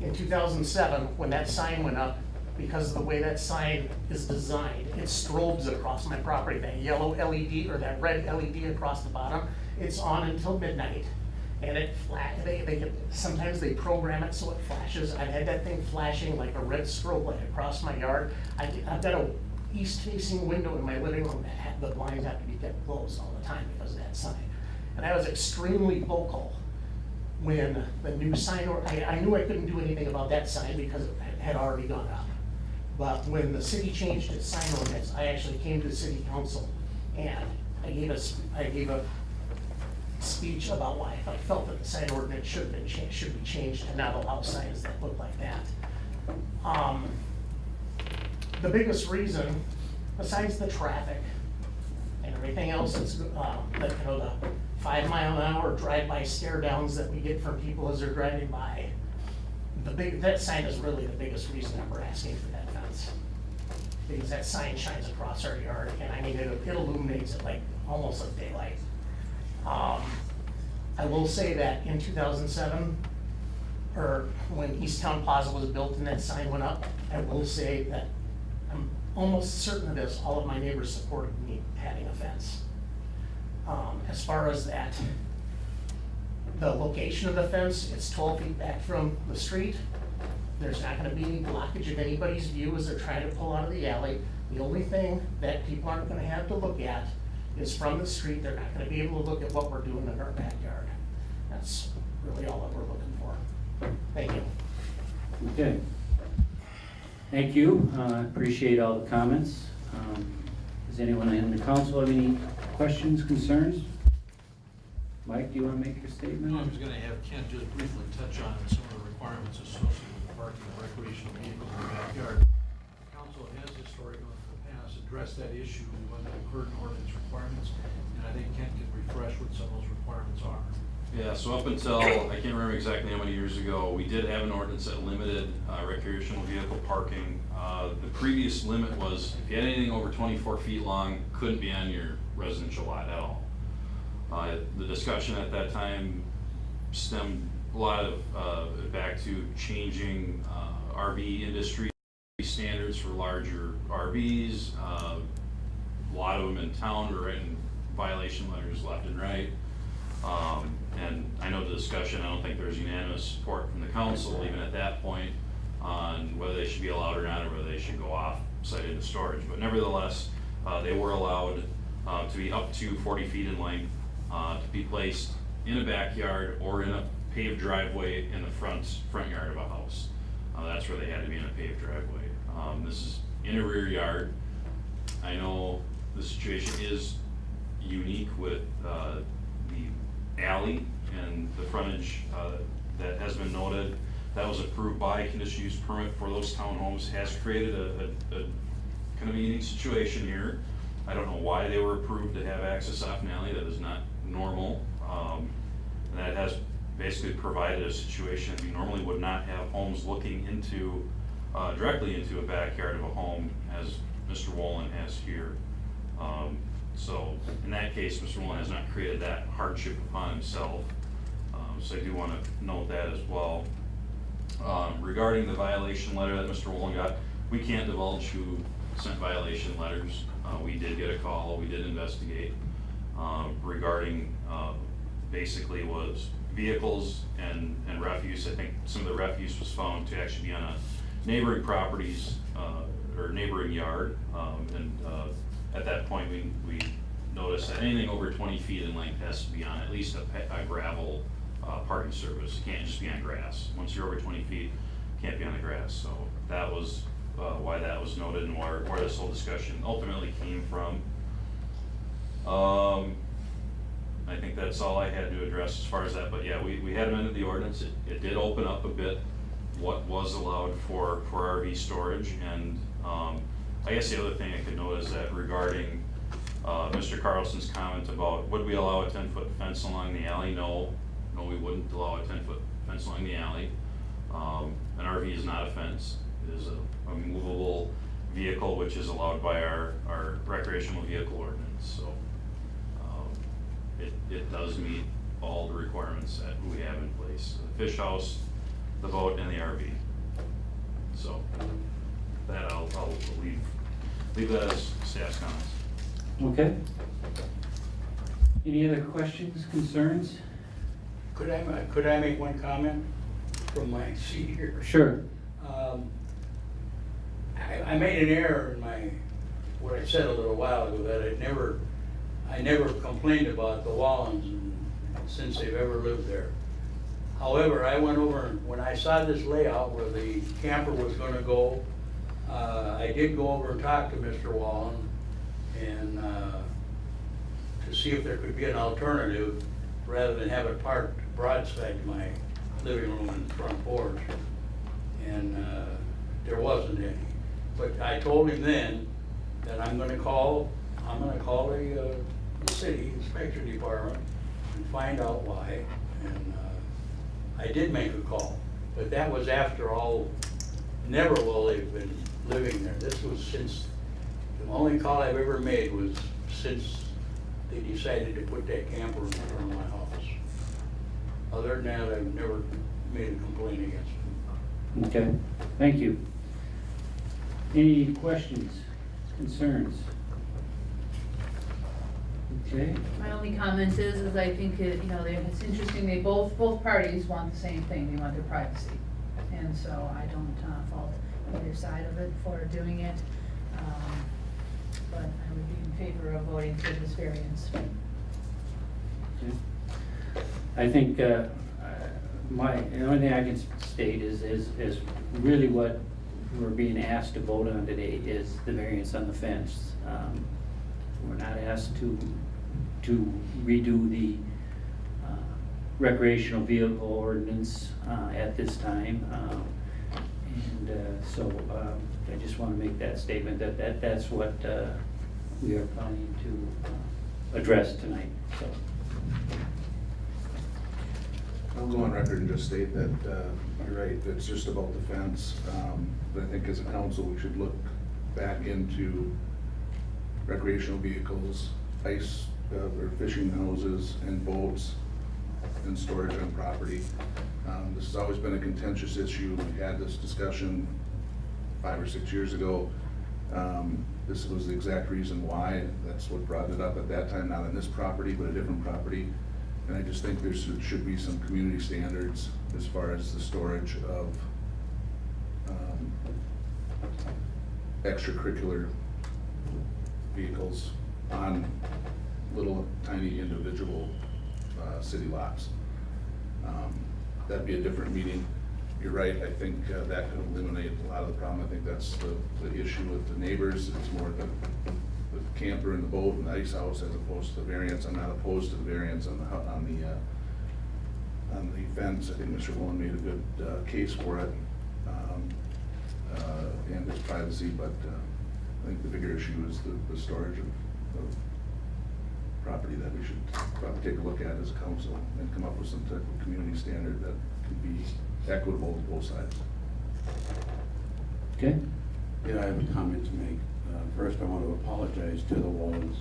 In 2007, when that sign went up, because of the way that sign is designed, it strobes across my property. That yellow LED or that red LED across the bottom, it's on until midnight. And it sometimes they program it so it flashes. I've had that thing flashing like a red strobe light across my yard. I've got a east-facing window in my living room that the blinds have to be kept closed all the time because of that sign. And I was extremely vocal when the new sign, I knew I couldn't do anything about that sign because it had already gone up. But when the city changed its sign ordinance, I actually came to the city council and I gave a speech about why I felt that the sign ordinance should be changed to not allow signs that look like that. The biggest reason, besides the traffic and everything else that's, the 5-mile-an-hour drive-by stare downs that we get from people as they're driving by, that sign is really the biggest reason that we're asking for that fence. Because that sign shines across our yard, and I mean, it illuminates it like almost like daylight. I will say that in 2007, or when Easttown Plaza was built and that sign went up, I will say that I'm almost certain of this, all of my neighbors supported me having a fence. As far as that, the location of the fence, it's 12 feet back from the street. There's not gonna be any blockage of anybody's view as they're trying to pull out of the alley. The only thing that people aren't gonna have to look at is from the street. They're not gonna be able to look at what we're doing in our backyard. That's really all that we're looking for. Thank you. Okay. Thank you. Appreciate all the comments. Does anyone in the council have any questions, concerns? Mike, do you want to make your statement? No, I was gonna have Ken just briefly touch on some of the requirements associated with parking of recreational vehicles in the backyard. The council has historically in the past addressed that issue under the current ordinance requirements, and I think Ken can refresh what some of those requirements are. Yeah, so up until, I can't remember exactly how many years ago, we did have an ordinance that limited recreational vehicle parking. The previous limit was if you had anything over 24 feet long, couldn't be on your residential lot at all. The discussion at that time stemmed a lot of back to changing RV industry standards for larger RVs. A lot of them in town were writing violation letters left and right. And I know the discussion, I don't think there's unanimous support from the council, even at that point, on whether they should be allowed or not, or whether they should go off-site into storage. But nevertheless, they were allowed to be up to 40 feet in length, to be placed in a backyard or in a paved driveway in the front yard of a house. That's where they had to be, in a paved driveway. This is in a rear yard. I know the situation is unique with the alley and the frontage that has been noted. That was approved by conditional use permit for those townhomes, has created a kind of a unique situation here. I don't know why they were approved to have access off an alley. That is not normal. And that has basically provided a situation that we normally would not have homes looking into, directly into a backyard of a home, as Mr. Wollin has here. So in that case, Mr. Wollin has not created that hardship upon himself. So I do want to note that as well. Regarding the violation letter that Mr. Wollin got, we can't divulge who sent violation letters. We did get a call, we did investigate regarding basically was vehicles and refuse. I think some of the refuse was found to actually be on a neighboring properties or neighboring yard. At that point, we noticed that anything over 20 feet in length has to be on at least a gravel parking surface. It can't just be on grass. Once you're over 20 feet, it can't be on the grass. So that was why that was noted and where this whole discussion ultimately came from. I think that's all I had to address as far as that. But yeah, we had amended the ordinance. It did open up a bit what was allowed for RV storage. And I guess the other thing I could note is that regarding Mr. Carlson's comment about would we allow a 10-foot fence along the alley? No, we wouldn't allow a 10-foot fence along the alley. An RV is not a fence. It is a movable vehicle, which is allowed by our recreational vehicle ordinance. So it does meet all the requirements that we have in place: the fish house, the boat, and the RV. So that I'll leave that as staff's comments. Okay. Any other questions, concerns? Could I make one comment from my seat here? Sure. I made an error in what I said a little while ago, that I never complained about the Wollins since they've ever lived there. However, I went over, and when I saw this layout where the camper was gonna go, I did go over and talk to Mr. Wollin and to see if there could be an alternative rather than have it parked broadside to my living room and front porch. And there wasn't any. But I told him then that I'm gonna call the city inspection department and find out why. And I did make a call, but that was after all, never will they've been living there. This was since, the only call I've ever made was since they decided to put that camper in front of my house. Other than that, I've never made a complaint against them. Okay, thank you. Any questions, concerns? Okay. My only comment is I think it's interesting, both parties want the same thing, they want their privacy. and so I don't fault either side of it for doing it. But I would be in favor of voting for this variance. Okay. I think, the only thing I can state is really what we're being asked to vote on today is the variance on the fence. We're not asked to redo the recreational vehicle ordinance at this time. So I just want to make that statement that's what we are planning to address tonight, so. I'll go on record and just state that, you're right, it's just about the fence. But I think as a council, we should look back into recreational vehicles, ice, or fishing houses and boats and storage on property. This has always been a contentious issue. We had this discussion 5 or 6 years ago. This was the exact reason why. That's what brought it up at that time, not on this property, but a different property. And I just think there should be some community standards as far as the storage of extracurricular vehicles on little tiny individual city lots. That'd be a different meeting. You're right, I think that could eliminate a lot of the problem. I think that's the issue with the neighbors. It's more the camper and the boat and the ice house as opposed to the variance. I'm not opposed to the variance on the fence. I think Mr. Wollin made a good case for it, and his privacy, but I think the bigger issue is the storage of property that we should probably take a look at as a council and come up with some type of community standard that can be equitable to both sides. Okay? Yeah, I have a comment to make. First, I want to apologize to the Wollins.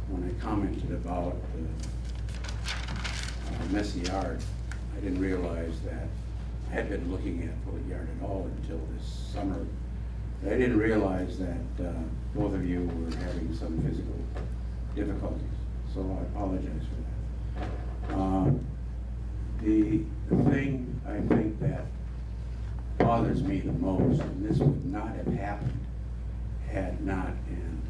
When I commented about the messy yard, I didn't realize that I had been looking at the yard at all until this summer. I didn't realize that both of you were having some physical difficulties, so I apologize for that. The thing I think that bothers me the most, and this would not have happened had not, and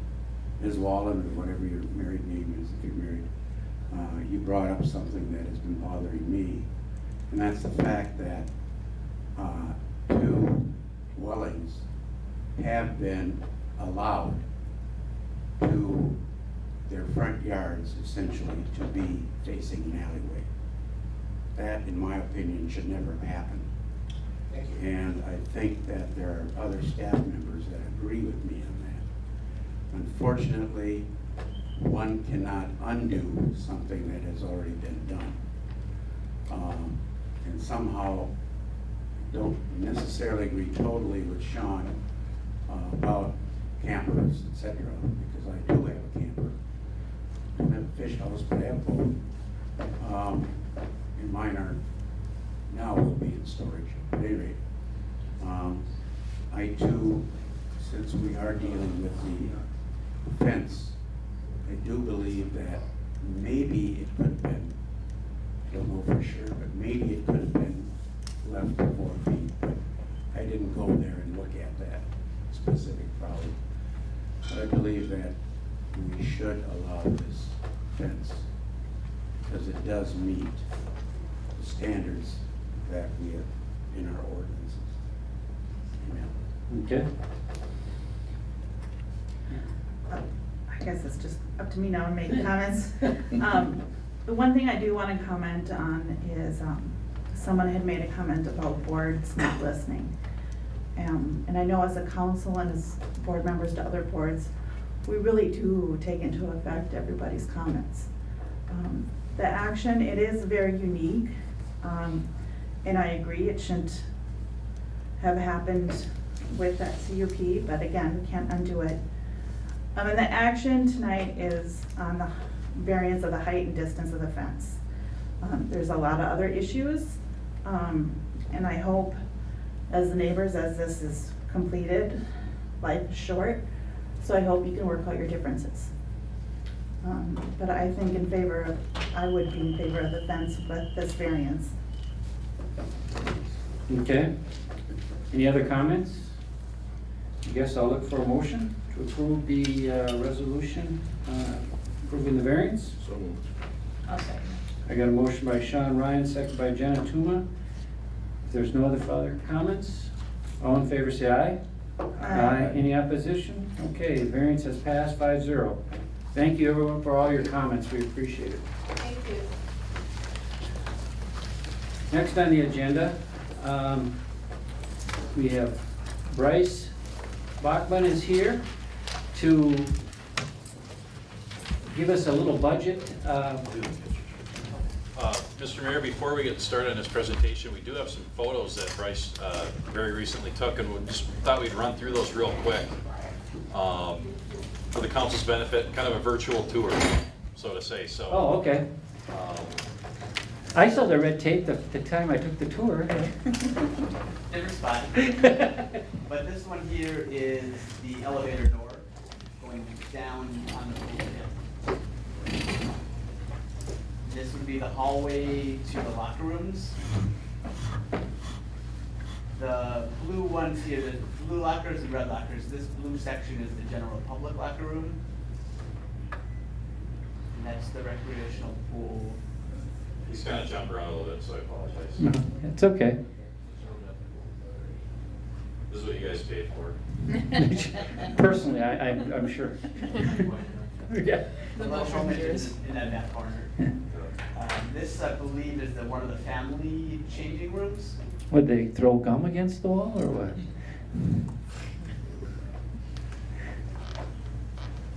Ms. Wollin, or whatever your married name is, if you're married, you brought up something that has been bothering me, and that's the fact that 2 dwellings have been allowed to their front yards essentially to be facing an alleyway. That, in my opinion, should never have happened. Thank you. And I think that there are other staff members that agree with me on that. Unfortunately, one cannot undo something that has already been done. And somehow, don't necessarily agree totally with Sean about campers, etc., because I do have a camper. I don't have a fish house, but I have a boat. And mine are now will be in storage. At any rate, I too, since we are dealing with the fence, I do believe that maybe it could have been, I don't know for sure, but maybe it could have been left to 4 feet, but I didn't go there and look at that specific problem. But I believe that we should allow this fence because it does meet the standards that we have in our ordinances. Amen. Okay? I guess it's just up to me now to make comments. The one thing I do want to comment on is someone had made a comment about boards not listening. And I know as a council and as board members to other boards, we really do take into effect everybody's comments. The action, it is very unique, and I agree it shouldn't have happened with that CUP, but again, we can't undo it. And the action tonight is on the variance of the height and distance of the fence. There's a lot of other issues, and I hope as the neighbors, as this is completed, life is short, so I hope you can work out your differences. But I think I would be in favor of the fence with this variance. Okay. Any other comments? I guess I'll look for a motion to approve the resolution approving the variance. So moved. I'll second I got a motion by Sean Ryan, second by Jenna Tuma. If there's no other further comments, all in favor say aye. Aye. Any opposition? Okay, the variance has passed 5-0. Thank you everyone for all your comments, we appreciate it. Thank you. Next on the agenda, we have Bryce Bachman is here to give us a little budget. Mr. Mayor, before we get started on this presentation, we do have some photos that Bryce very recently took, and we just thought we'd run through those real quick for the council's benefit, kind of a virtual tour, so to say. So. Oh, okay. I saw the red tape the time I took the tour. Different spot. But this one here is the elevator door going down on the pool pit. This would be the hallway to the locker rooms. The blue ones here, the blue lockers and red lockers, this blue section is the general public locker room. And that's the recreational pool. He's kind of jumped around a little bit, so I apologize. No, it's okay. This is what you guys paid for. Personally, I'm sure. Yeah. The mushroom is in that back corner. This, I believe, is one of the family changing rooms. Would they throw gum against the wall or what?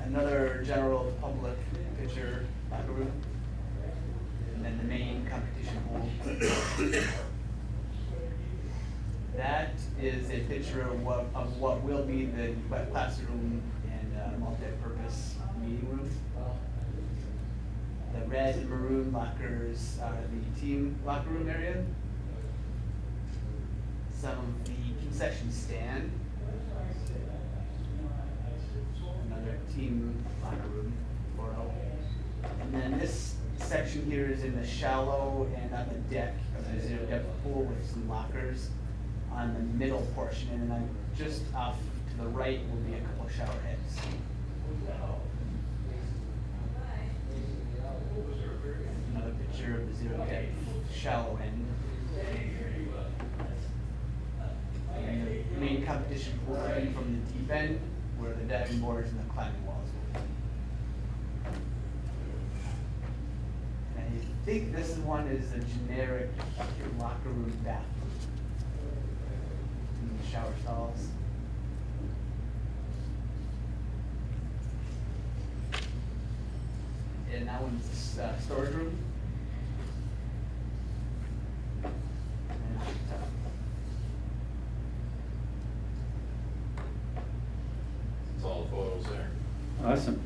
Another general public picture locker room. And then the main competition pool. That is a picture of what will be the wet classroom and multi-purpose meeting room. The red and maroon lockers are the team locker room area. Some of the concession stand. Another team locker room. And then this section here is in the shallow and on the deck of the zero depth pool with some lockers on the middle portion, and then just off to the right will be a couple shower heads. Another picture of the zero depth shallow end. And the main competition pool coming from the deep end, where the diving boards and the climbing walls will be. I think this one is a generic locker room bathroom. And the shower stalls. And that one's the storage room. And That's all the photos there. Awesome.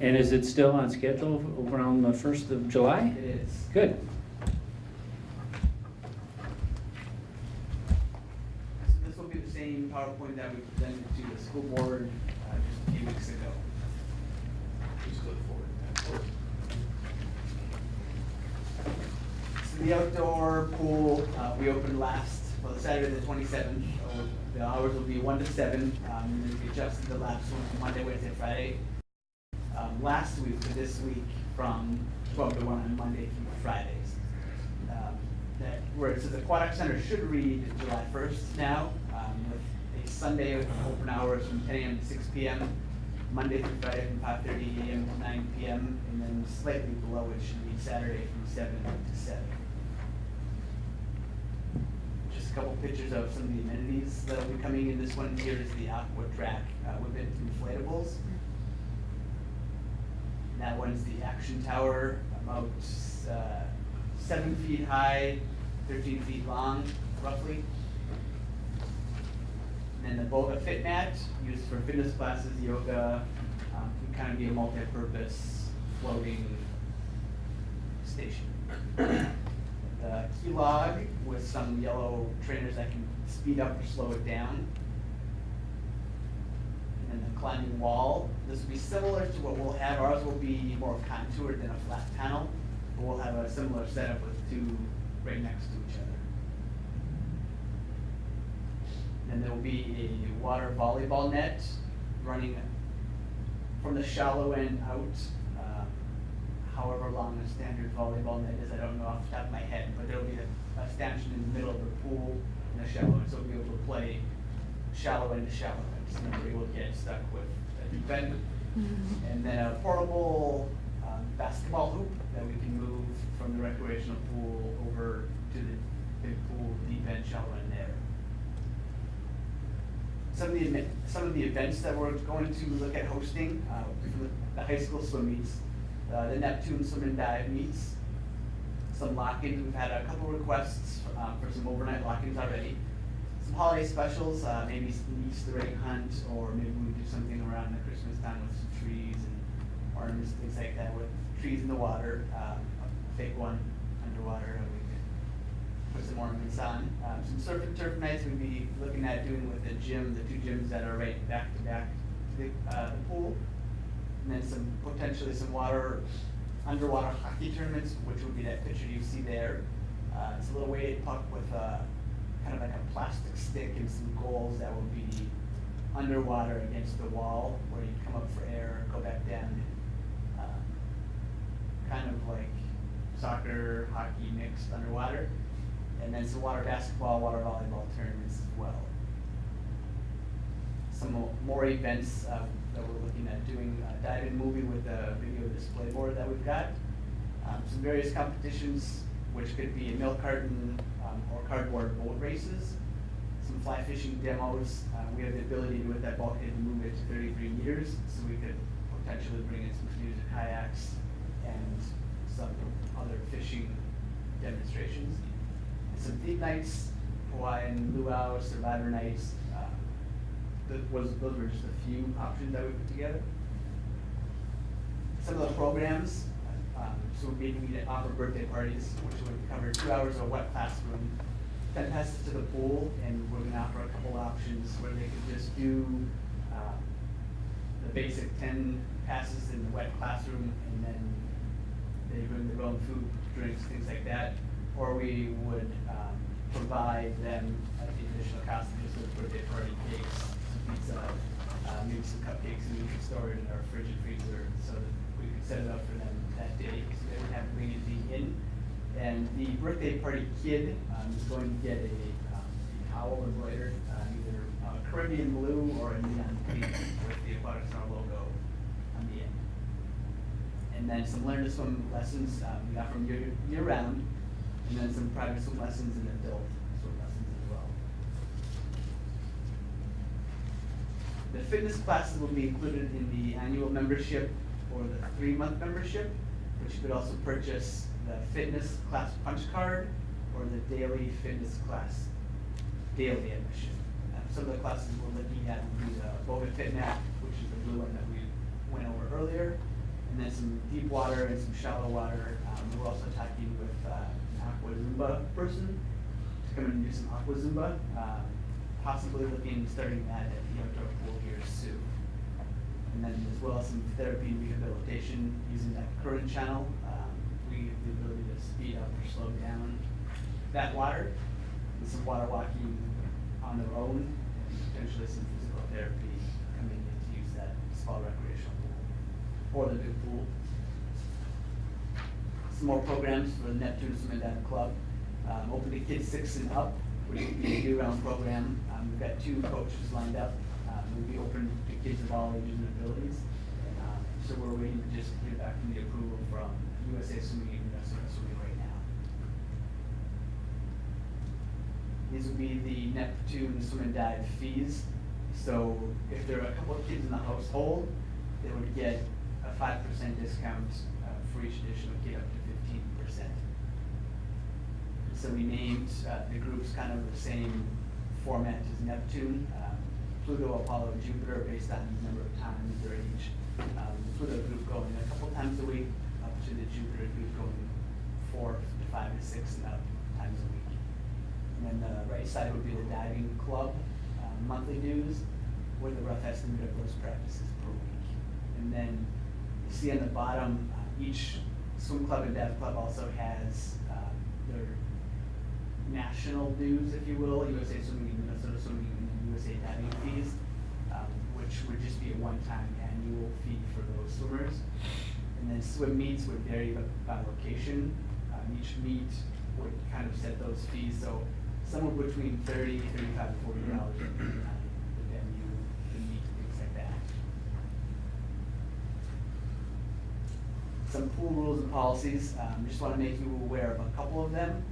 And is it still on schedule around the 1st of July? it is. Good. So this will be the same PowerPoint that we presented to the school board just a few weeks ago. Just look forward. So the outdoor pool, we opened Saturday the 27th. So the hours will be 1 to 7. And we adjusted the laps from Monday, Wednesday, Friday. Last week to this week from 12 to 1 on Monday through Fridays. Where it says the Aquatics Center should read July 1st now, with a Sunday open hours from 10 a.m. to 6 p.m., Monday through Friday from 5:30 a.m. to 9 p.m., and then slightly below it should be Saturday from 7 to 7. Just a couple pictures of some of the amenities that will be coming in. This one here is the Aqua Track with inflatables. That one's the action tower, about 7 feet high, 13 feet long, roughly. And then the Boga Fit Mat, used for fitness classes, yoga, can kind of be a multi-purpose floating station. The key log with some yellow trainers that can speed up or slow it down. And the climbing wall, this will be similar to what we'll have. Ours will be more contoured than a flat panel, but we'll have a similar setup with two right next to each other. then there will be a water volleyball net running from the shallow end out, however long a standard volleyball net is, I don't know off the top of my head, but there'll be a stanchion in the middle of the pool in the shallow end, so we'll be able to play shallow end to shallow end, so nobody will get stuck with a deep end. And then a portable basketball hoop that we can move from the recreational pool over to the big pool, deep end, shallow end there. Some of the events that we're going to look at hosting, the high school swim meets, the Neptune swim and dive meets, some lock-ins. We've had a couple requests for some overnight lock-ins already. Some holiday specials, maybe some Easter egg hunt, or maybe we do something around the Christmas time with some trees and ornaments, things like that, with trees in the water, a fake one underwater that we could put some ornaments on. Some surf and turf nights we'd be looking at doing with the gym, the two gyms that are right back to back to the pool. And then potentially some underwater hockey tournaments, which would be that picture you see there. It's a little weighted puck with kind of like a plastic stick and some goals that will be underwater against the wall, where you come up for air, go back down. Kind of like soccer, hockey mixed underwater. And then some water basketball, water volleyball tournaments as well. Some more events that we're looking at doing, dive-in movie with the video display board that we've got. Some various competitions, which could be a milk carton or cardboard boat races. Some fly fishing demos. We have the ability to, with that bulkhead, to move it to 33 meters, so we could potentially bring in some canoes and kayaks and some other fishing demonstrations. Some theme nights, Hawaiian luau, survivor nights. Those were just a few options that we put together. Some of the programs, so maybe we offer birthday parties, which would cover 2 hours of a wet classroom, 10 passes to the pool, and we're going to offer a couple options where they could just do the basic 10 passes in the wet classroom, and then they bring their own food, drinks, things like that. Or we would provide them at the additional cost of just a birthday party, cakes, some pizza, maybe some cupcakes, and we could store it in our fridge and freezer so that we could set it up for them that day, so they wouldn't have to bring anything in. And the birthday party kid is going to get a towel embroidered, either Caribbean blue or a neon pink with the Aquatics logo on the end. And then some learn to swim lessons we offer them year round, and then some private swim lessons and adult swim lessons as well. The fitness classes will be included in the annual membership or the 3-month membership, which you could also purchase the fitness class punch card or the daily fitness class daily admission. Some of the classes we're looking at will be the Boga FitNap, which is the blue one that we went over earlier, and then some deep water and some shallow water. We're also talking with an Aqua Zumba person to come in and do some Aqua Zumba, possibly starting that at the outdoor pool here soon. And then as well as some therapy and rehabilitation using that current channel. We have the ability to speed up or slow down that water, and some water walking on their own, and potentially some physical therapy coming in to use that small recreational pool or the big pool. Some more programs for the Neptune Swim and Dive Club. Open to kids 6 and up, which will be a year-round program. We've got 2 coaches lined up. We'll be open to kids of all ages and abilities. So we're waiting to just hear back from the approval from USA Swimming and Minnesota Swimming right now. These will be the Neptune Swim and Dive fees. So if there are a couple of kids in the household, they would get a 5% discount for each additional kid up to 15%. So we named the groups kind of the same format as Neptune, Pluto, Apollo, and Jupiter, based on the number of times they're each. The Pluto group going a couple times a week, up to the Jupiter group going 4 to 5 to 6 and up times a week. And then the right side would be the diving club monthly dues, with a rough estimate of those practices per week. And then you see on the bottom, each swim club and dive club also has their national dues, if you will, USA Swimming and Minnesota Swimming and USA diving fees, which would just be a one-time annual fee for those swimmers. And then swim meets would vary by location. Each meet would kind of set those fees, so somewhere between $30, $35, to $40 depending on the venue, the meet, things like that. Some pool rules and policies, just want to make you aware of a couple of them.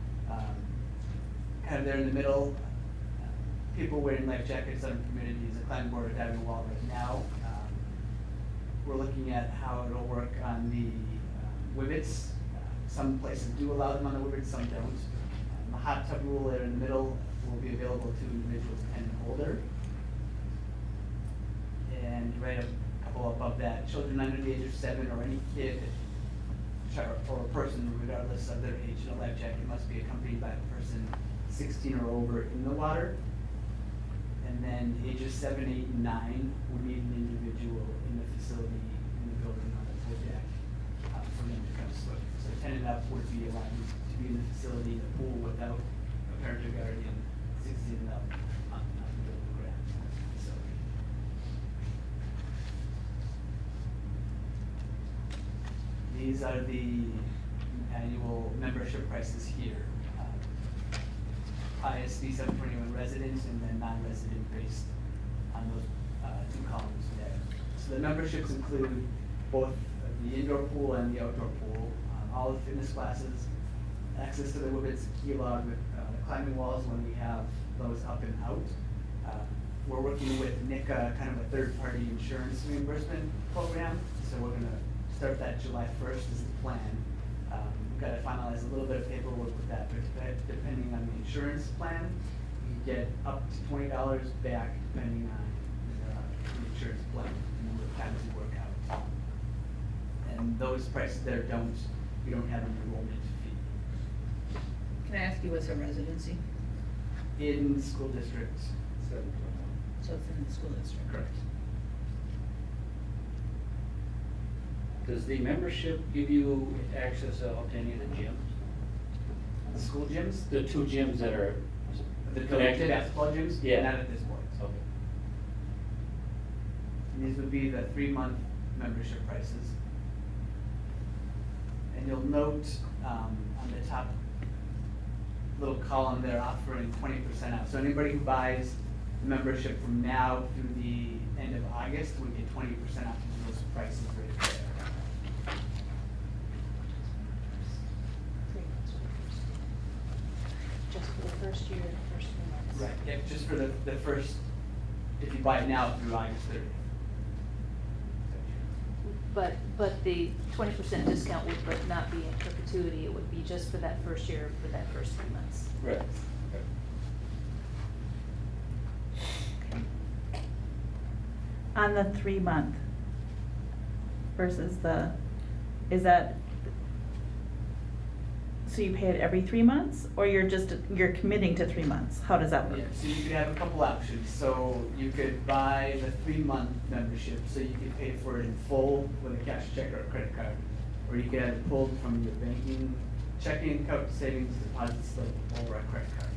Kind of there in the middle, people wearing life jackets are permitted to use a climbing board or diving wall right now. We're looking at how it'll work on the wivets. Some places do allow them on the wivets, some don't. The hot tub rule there in the middle will be available to individuals 10 and older. And right a couple above that, children under the age of 7 or any kid or a person regardless of their age in a life jacket must be accompanied by a person 16 or over in the water. And then ages 7, 8, and 9 would need an individual in the facility, in the building on the pool deck for them to come swim. So 10 and up would be allowed to be in the facility, in the pool without a parent or guardian, 16 and up on the building ground facility. These are the annual membership prices here. ISD 721 residents and then non-resident based on those two columns there. So the memberships include both the indoor pool and the outdoor pool, all the fitness classes, access to the wivets, key log, the climbing walls when we have those up and out. We're working with NICA, kind of a third-party insurance reimbursement program, so we're going to start that July 1st is the plan. We've got to finalize a little bit of paperwork with that, but depending on the insurance plan, you get up to $20 back depending on the insurance plan and the number of times you work out. And those prices there we don't have an enrollment fee. Can I ask you what's a residency? In school district. So it's in the school district? Correct. Does the membership give you access out to any of the gyms? The school gyms? The two gyms that are The connected? basketball gyms? Yeah. Not at this point. Okay. And these would be the 3-month membership prices. And you'll note on the top little column, they're offering 20% off. So anybody who buys the membership from now through the end of August would get 20% off of those prices right there. Just for the first year, the first 3 months? Right, yeah, just for the first, if you buy it now through August 30th. But the 20% discount would not be in perpetuity, it would be just for that first year, for that first 3 months. Right. On the 3-month versus is that, so you pay it every 3 months, or you're committing to 3 months? How does that work? Yeah, so you could have a couple options. So you could buy the 3-month membership, so you could pay for it in full with a cash check or a credit card. Or you could have it pulled from your banking, checking account, savings, deposit slip, or a credit card.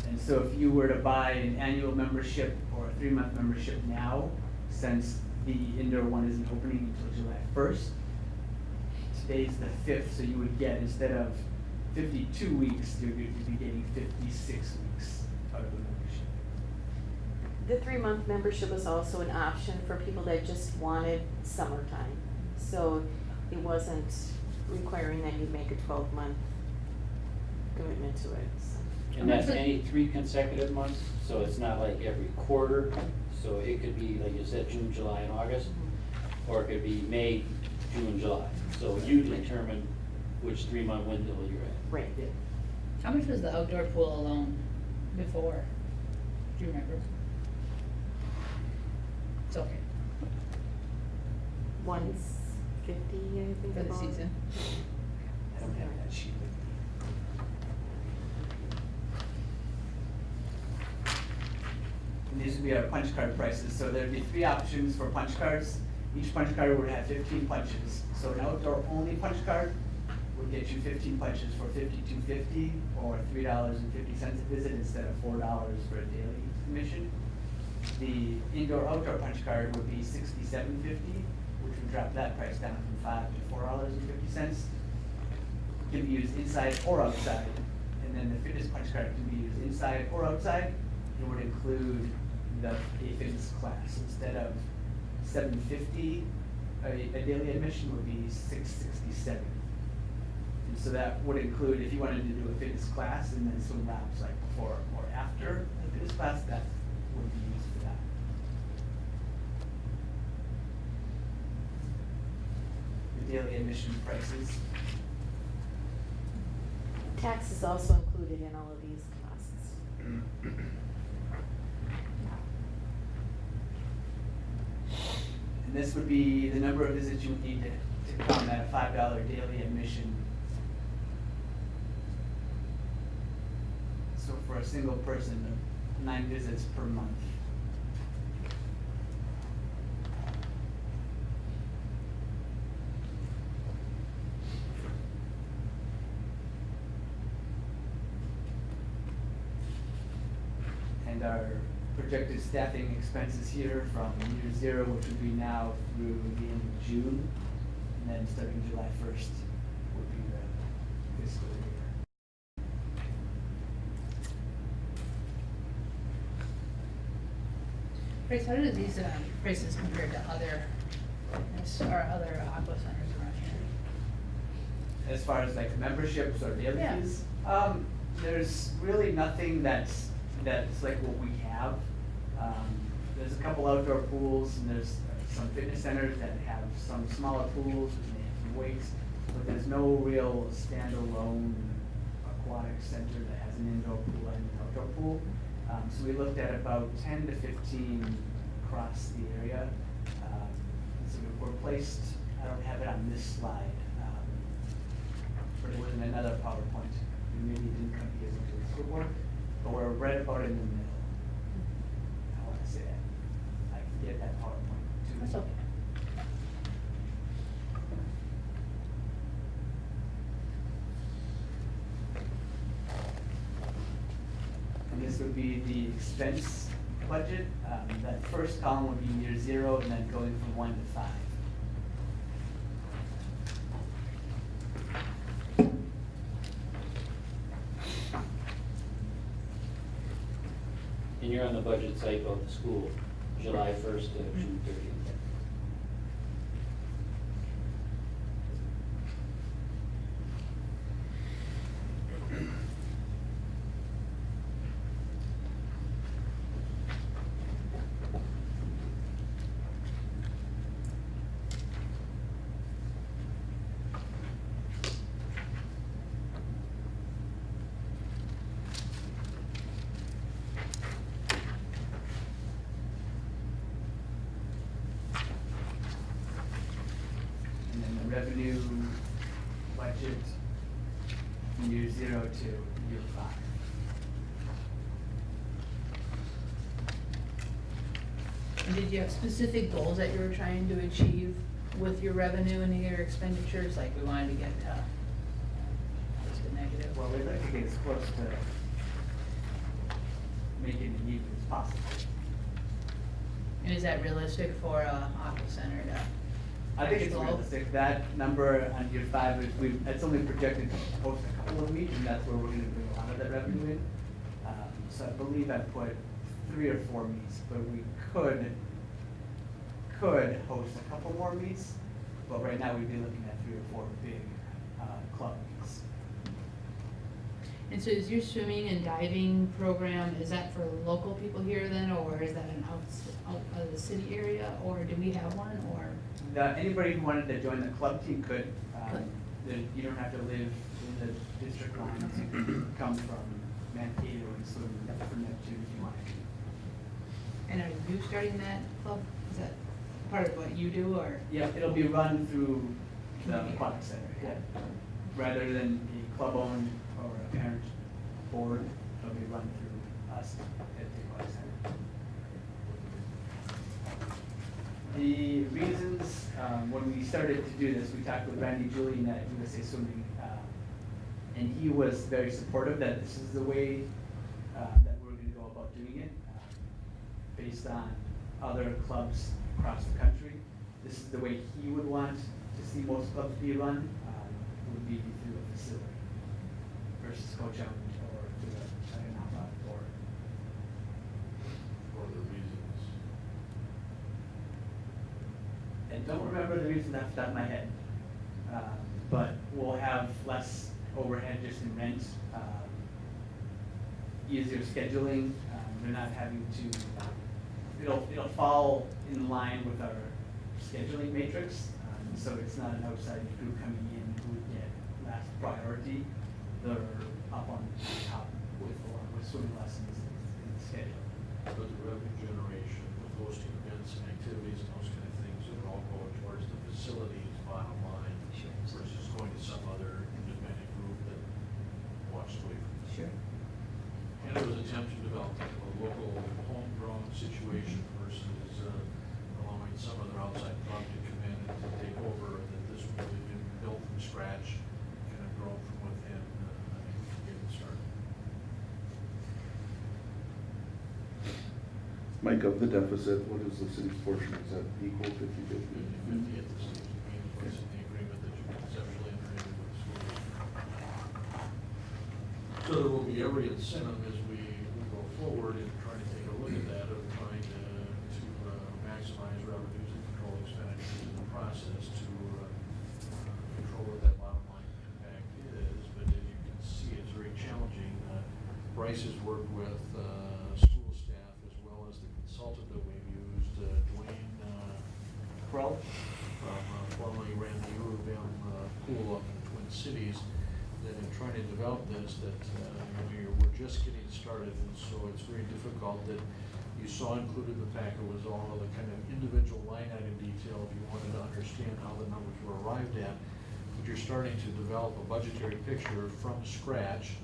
And so if you were to buy an annual membership or a 3-month membership now, since the indoor one isn't opening until July 1st, today's the 5th, so you would get, instead of 52 weeks, you'd be getting 56 weeks out of the membership. The 3-month membership was also an option for people that just wanted summertime. So it wasn't requiring that you make a 12-month commitment to it. So. And that's any 3 consecutive months, so it's not like every quarter, so it could be, like you said, June, July, and August, or it could be May, June, July. So you determine which 3-month window you're at. Right. Yeah. How much was the outdoor pool alone before? Do you remember? It's okay. 150, I think. For the about. season? I don't have that sheet with me. And these would be our punch card prices. So there'd be 3 options for punch cards. Each punch card would have 15 punches. So an outdoor only punch card would get you 15 punches for $52.50 or $3.50 a visit instead of $4 for a daily admission. The indoor-outdoor punch card would be $67.50, which would drop that price down from $5 to $4.50. Can be used inside or outside. And then the fitness punch card can be used inside or outside. It would include a fitness class. Instead of $7.50, a daily admission would be $6.67. And so that would include, if you wanted to do a fitness class and then swim laps like before or after the fitness class, that would be used for that. The daily admission prices. Tax is also included in all of these costs. And this would be the number of visits you would need to come at a $5 daily admission. So for a single person, 9 visits per month. And our projected staffing expenses here from year 0, which would be now through the end of June, and then starting July 1st would be the fiscal year. Grace, how do these prices compare to other fitness or other aqua centers around here? As far as like memberships or daily Yeah. fees, there's really nothing that's like what we have. There's a couple outdoor pools and there's some fitness centers that have some smaller pools and they have some weights, but there's no real standalone aquatic center that has an indoor pool and an outdoor pool. So we looked at about 10 to 15 across the area. So we're placed, I don't have it on this slide, but it was in another PowerPoint. We maybe didn't come here to do this footwork, but we're right about in the middle. I want to say that. I can get that PowerPoint too. That's okay. And this would be the expense budget. That first column would be year 0 and then going from 1 to 5. And you're on the budget cycle of the school, July 1st to June 30th. And then the revenue budget from year 0 to year 5. And did you have specific goals that you were trying to achieve with your revenue and your expenditures? Like we wanted to get just a negative? Well, we'd like to get as close to making it even as possible. And is that realistic for a aqua center to? I think it's actual- realistic. That number on year 5 is, it's only projected to host a couple of meets, and that's where we're gonna bring a lot of that revenue in. So I believe I put 3 or 4 meets, but we could host a couple more meets, but right now we'd be looking at 3 or 4 big, club meets. And so is your swimming and diving program, is that for local people here then, or is that an out of the city area, or do we have one, or? Anybody who wanted to join the club team could. You don't have to live in the district lines. You can come from Mankato and swim from Neptune if you want to. And are you starting that club? Is that part of what you do, or? Yeah, it'll be run through the Community. aquatic center, yeah. Rather than a club-owned or a parent board, it'll be run through us at the aquatic center. The reasons, when we started to do this, we talked with Randy Julian at USA Swimming And he was very supportive that this is the way that we're going to go about doing it, based on other clubs across the country. This is the way he would want to see most clubs be run, would be through a facility versus coach-owned or through a nonprofit board. For the reasons. And don't remember the reason off the top of my head, but we'll have less overhead just in rent, easier scheduling. We're not having to, it'll fall in line with our scheduling matrix. So it's not an outside group coming in who would get last priority. They're up on top with swimming lessons in the schedule. But the revenue generation with hosting events and activities and those kind of things would all go towards the facility's bottom line versus going to some other independent group that walks away from it. Sure. And it was an attempt to develop a local homegrown situation versus allowing some other outside club to come in and to take over, that this would really been built from scratch, kind of grown from within, and get it started. Mike, of the deficit, what is the city's portion? Is that equal 50/50? 50/50 at this stage, being what's in the agreement that you conceptually entered into with the school district. So there will be every incentive as we go forward in trying to take a look at that, of trying to maximize revenues and control expenditures in the process to control what that bottom line impact is. But as you can see, it's very challenging. Bryce has worked with school staff as well as the consultant that we've used, Dwayne Crow? formerly ran the U of M pool up in the Twin Cities, that in trying to develop this, that we're just getting started, and so it's very difficult. That you saw included in the packet was all of the kind of individual line item detail if you wanted to understand how the numbers were arrived at. But you're starting to develop a budgetary picture from scratch.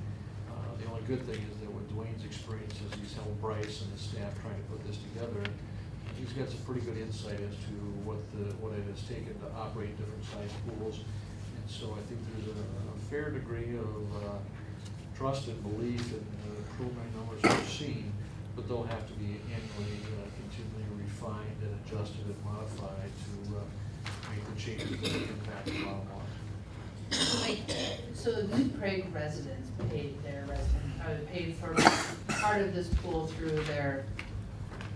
The only good thing is that with Dwayne's experience as he's helped Bryce and the staff trying to put this together, he's got some pretty good insight as to what it has taken to operate different size pools. And so I think there's a fair degree of trust and belief in the preliminary numbers we've seen, but they'll have to be annually continually refined and adjusted and modified to make the changes that impact the bottom line. So the New Prague residents paid paid for part of this pool through their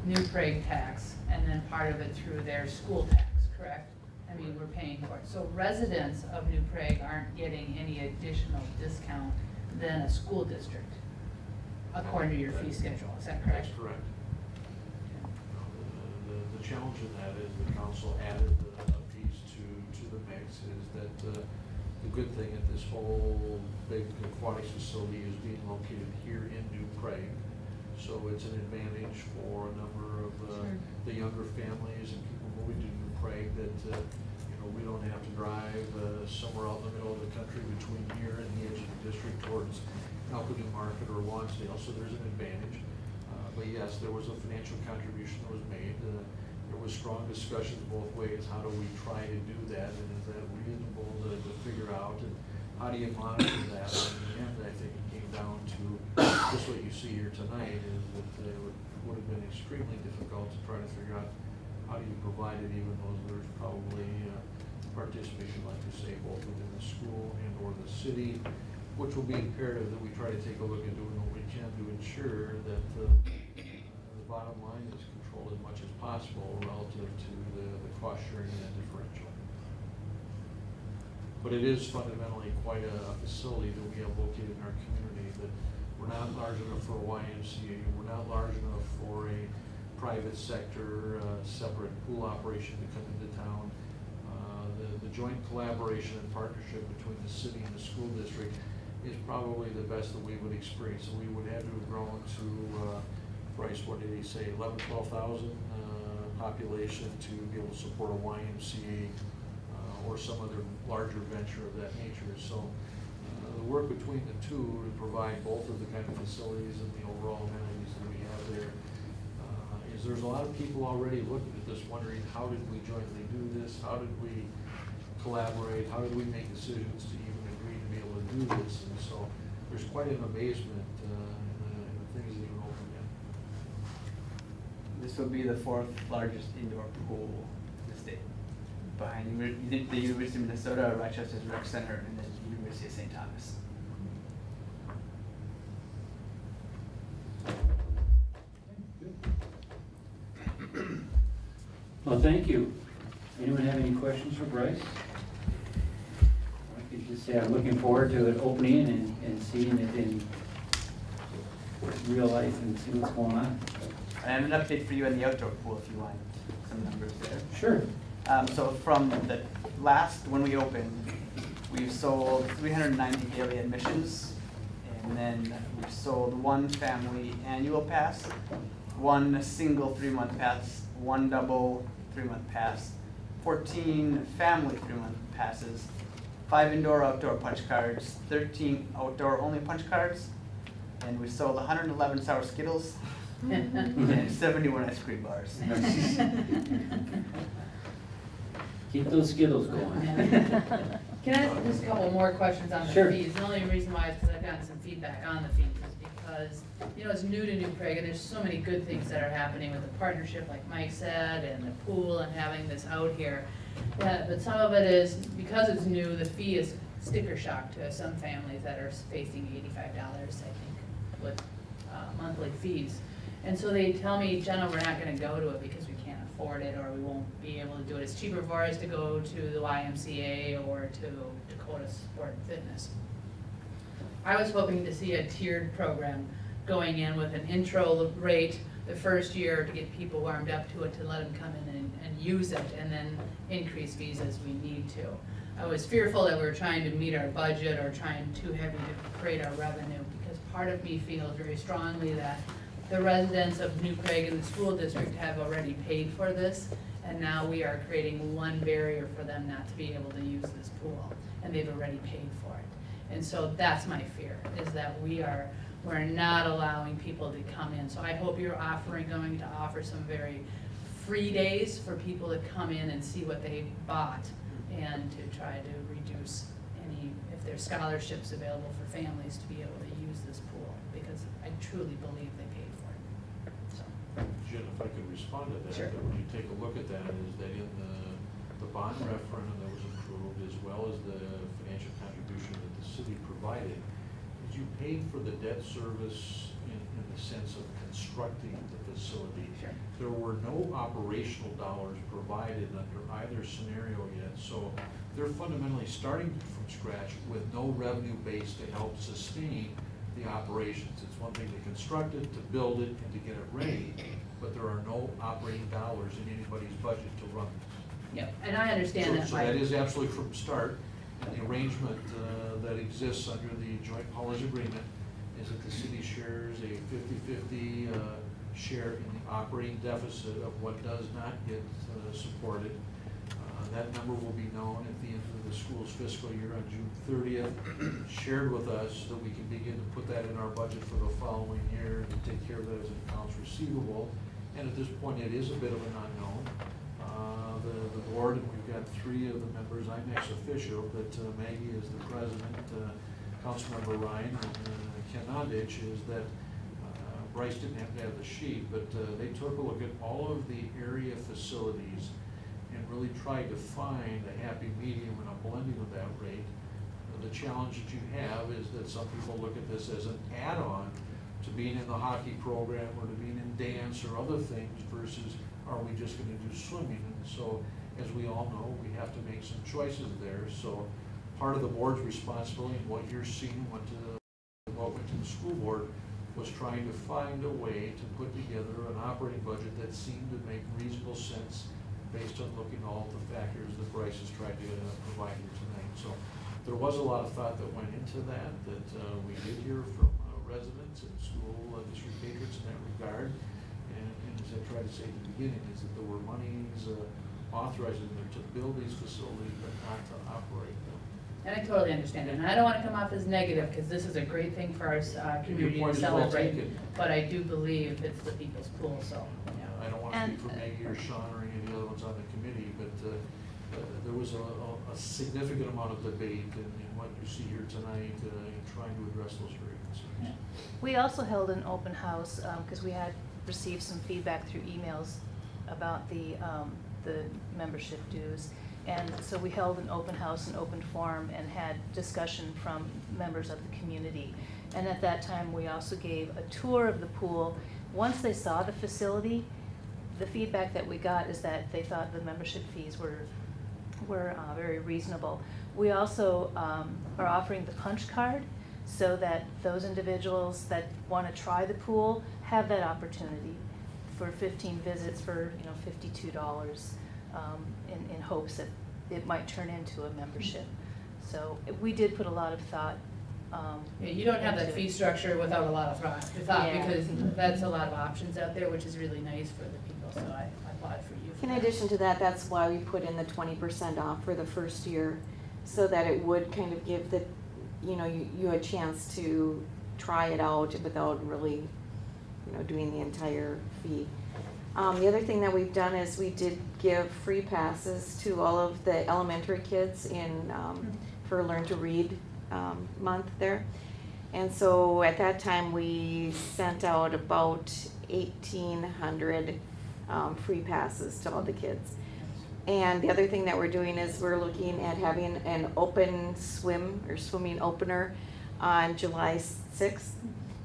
New Prague tax, and then part of it through their school tax, correct? I mean, we're paying for it. So residents of New Prague aren't getting any additional discount than a school district, according to your fee schedule, is that correct? That's correct. The challenge in that is the council added a piece to the mix, is that the good thing at this whole big aquatics facility is being located here in New Prague. So it's an advantage for a number of the younger families and people moving to New Prague, that we don't have to drive somewhere out in the middle of the country between here and the edge of the district towards Alpine Market or Lonsdale. So there's an advantage. But yes, there was a financial contribution that was made. There was strong discussions both ways. How do we try to do that, and is that reasonable to figure out, and how do you monitor that? And in the end, I think it came down to just what you see here tonight, is that it would have been extremely difficult to try to figure out how do you provide it, even though there's probably participation, like you say, both within the school and or the city, which will be imperative that we try to take a look at doing what we can to ensure that the bottom line is controlled as much as possible relative to the cost sharing and differential. But it is fundamentally quite a facility that we have located in our community, that we're not large enough for a YMCA, we're not large enough for a private sector, separate pool operation to come into town. The joint collaboration and partnership between the city and the school district is probably the best that we would experience. So we would have to have grown to, Bryce, what did he say, 11,000, 12,000 population to be able to support a YMCA or some other larger venture of that nature. So the work between the two to provide both of the kind of facilities and the overall amenities that we have there is there's a lot of people already looking at this wondering, how did we jointly do this? How did we collaborate? How did we make decisions to even agree to be able to do this, and so there's quite an amazement in the things that are open yet. This will be the 4th largest indoor pool in the state, behind the University of Minnesota, Rochester's Rec Center, and then the University of St. Thomas. Well, thank you. Anyone have any questions for Bryce? I could just say I'm looking forward to it opening and seeing it in real life and see what's going on. I have an update for you on the outdoor pool if you want some numbers there. Sure. So from the last, when we opened, we've sold 390 daily admissions, and then we've sold 1 family annual pass, 1 single 3-month pass, 1 double 3-month pass, 14 family 3-month passes, 5 indoor-outdoor punch cards, 13 outdoor-only punch cards, and we sold 111 sour Skittles and 71 ice cream bars. Keep those Skittles going. Can I ask just a couple more questions on the Sure. fees? The only reason why is because I've gotten some feedback on the fees is because, you know, it's new to New Prague, and there's so many good things that are happening with the partnership, like Mike said, and the pool and having this out here. Yeah, but some of it is, because it's new, the fee is sticker shock to some families that are facing $85, I think, with monthly fees. And so they tell me, Jenna, we're not gonna go to it because we can't afford it, or we won't be able to do it. It's cheaper for us to go to the YMCA or to Dakota Sport and Fitness. I was hoping to see a tiered program going in with an intro rate the first year to get people warmed up to it, to let them come in and use it, and then increase fees as we need to. I was fearful that we were trying to meet our budget or trying too heavy to create our revenue, because part of me feels very strongly that the residents of New Prague and the school district have already paid for this, and now we are creating one barrier for them not to be able to use this pool, and they've already paid for it. And so that's my fear, is that we're not allowing people to come in. So I hope you're going to offer some very free days for people to come in and see what they bought, and to try to reduce any, if there's scholarships available for families to be able to use this pool, because I truly believe they paid for it. So. Jen, if I could respond to that, Sure. that when you take a look at that, is that in the bond referendum that was approved, as well as the financial contribution that the city provided, is you paid for the debt service in the sense of constructing the facility. Sure. There were no operational dollars provided under either scenario yet, so they're fundamentally starting from scratch with no revenue base to help sustain the operations. It's one thing to construct it, to build it, and to get it ready, but there are no operating dollars in anybody's budget to run this. Yep, and I understand that. So that is absolutely from start, and the arrangement that exists under the joint powers agreement is that the city shares a 50-50 share in the operating deficit of what does not get supported. That number will be known at the end of the school's fiscal year on June 30th, shared with us so that we can begin to put that in our budget for the following year and take care of that as an accounts receivable. And at this point, it is a bit of an unknown. The board, and we've got 3 of the members, I'm ex officio, but Maggie is the president, Councilmember Ryan, and Ken Nodich, is that Bryce didn't have to have the sheet, but they took a look at all of the area facilities and really tried to find a happy medium and a blending of that rate. The challenge that you have is that some people look at this as an add-on to being in the hockey program or to being in dance or other things versus are we just going to do swimming? And so, as we all know, we have to make some choices there. So part of the board's responsibility and what you're seeing, what went to the school board, was trying to find a way to put together an operating budget that seemed to make reasonable sense based on looking at all the factors that Bryce has tried to provide here tonight. So there was a lot of thought that went into that we did hear from residents and school district patrons in that regard. And as I tried to say at the beginning, is that there were monies authorized in there to build these facilities, but not to operate them. And I totally understand it, and I don't want to come off as negative, because this is a great thing for our community to celebrate. But I do believe it's the people's pool, so. I don't want to speak for Maggie or Sean or any of the other ones on the committee, but there was a significant amount of debate in what you see here tonight in trying to address those very concerns. We also held an open house, because we had received some feedback through emails about the membership dues. And so we held an open house, an open forum, and had discussion from members of the community. And at that time, we also gave a tour of the pool. Once they saw the facility, the feedback that we got is that they thought the membership fees were very reasonable. We also are offering the punch card so that those individuals that want to try the pool have that opportunity for 15 visits for $52 in hopes that it might turn into a membership. So we did put a lot of thought. Yeah, you don't have that into fee it. structure without a lot of thought, Yeah. because that's a lot of options out there, which is really nice for the people, so I applaud for you. In addition to that, that's why we put in the 20% off for the first year, so that it would kind of give the, you a chance to try it out without really, doing the entire fee. The other thing that we've done is we did give free passes to all of the elementary kids for Learn to Read month there. And so at that time, we sent out about 1,800 free passes to all the kids. And the other thing that we're doing is we're looking at having an open swimming opener on July 6th.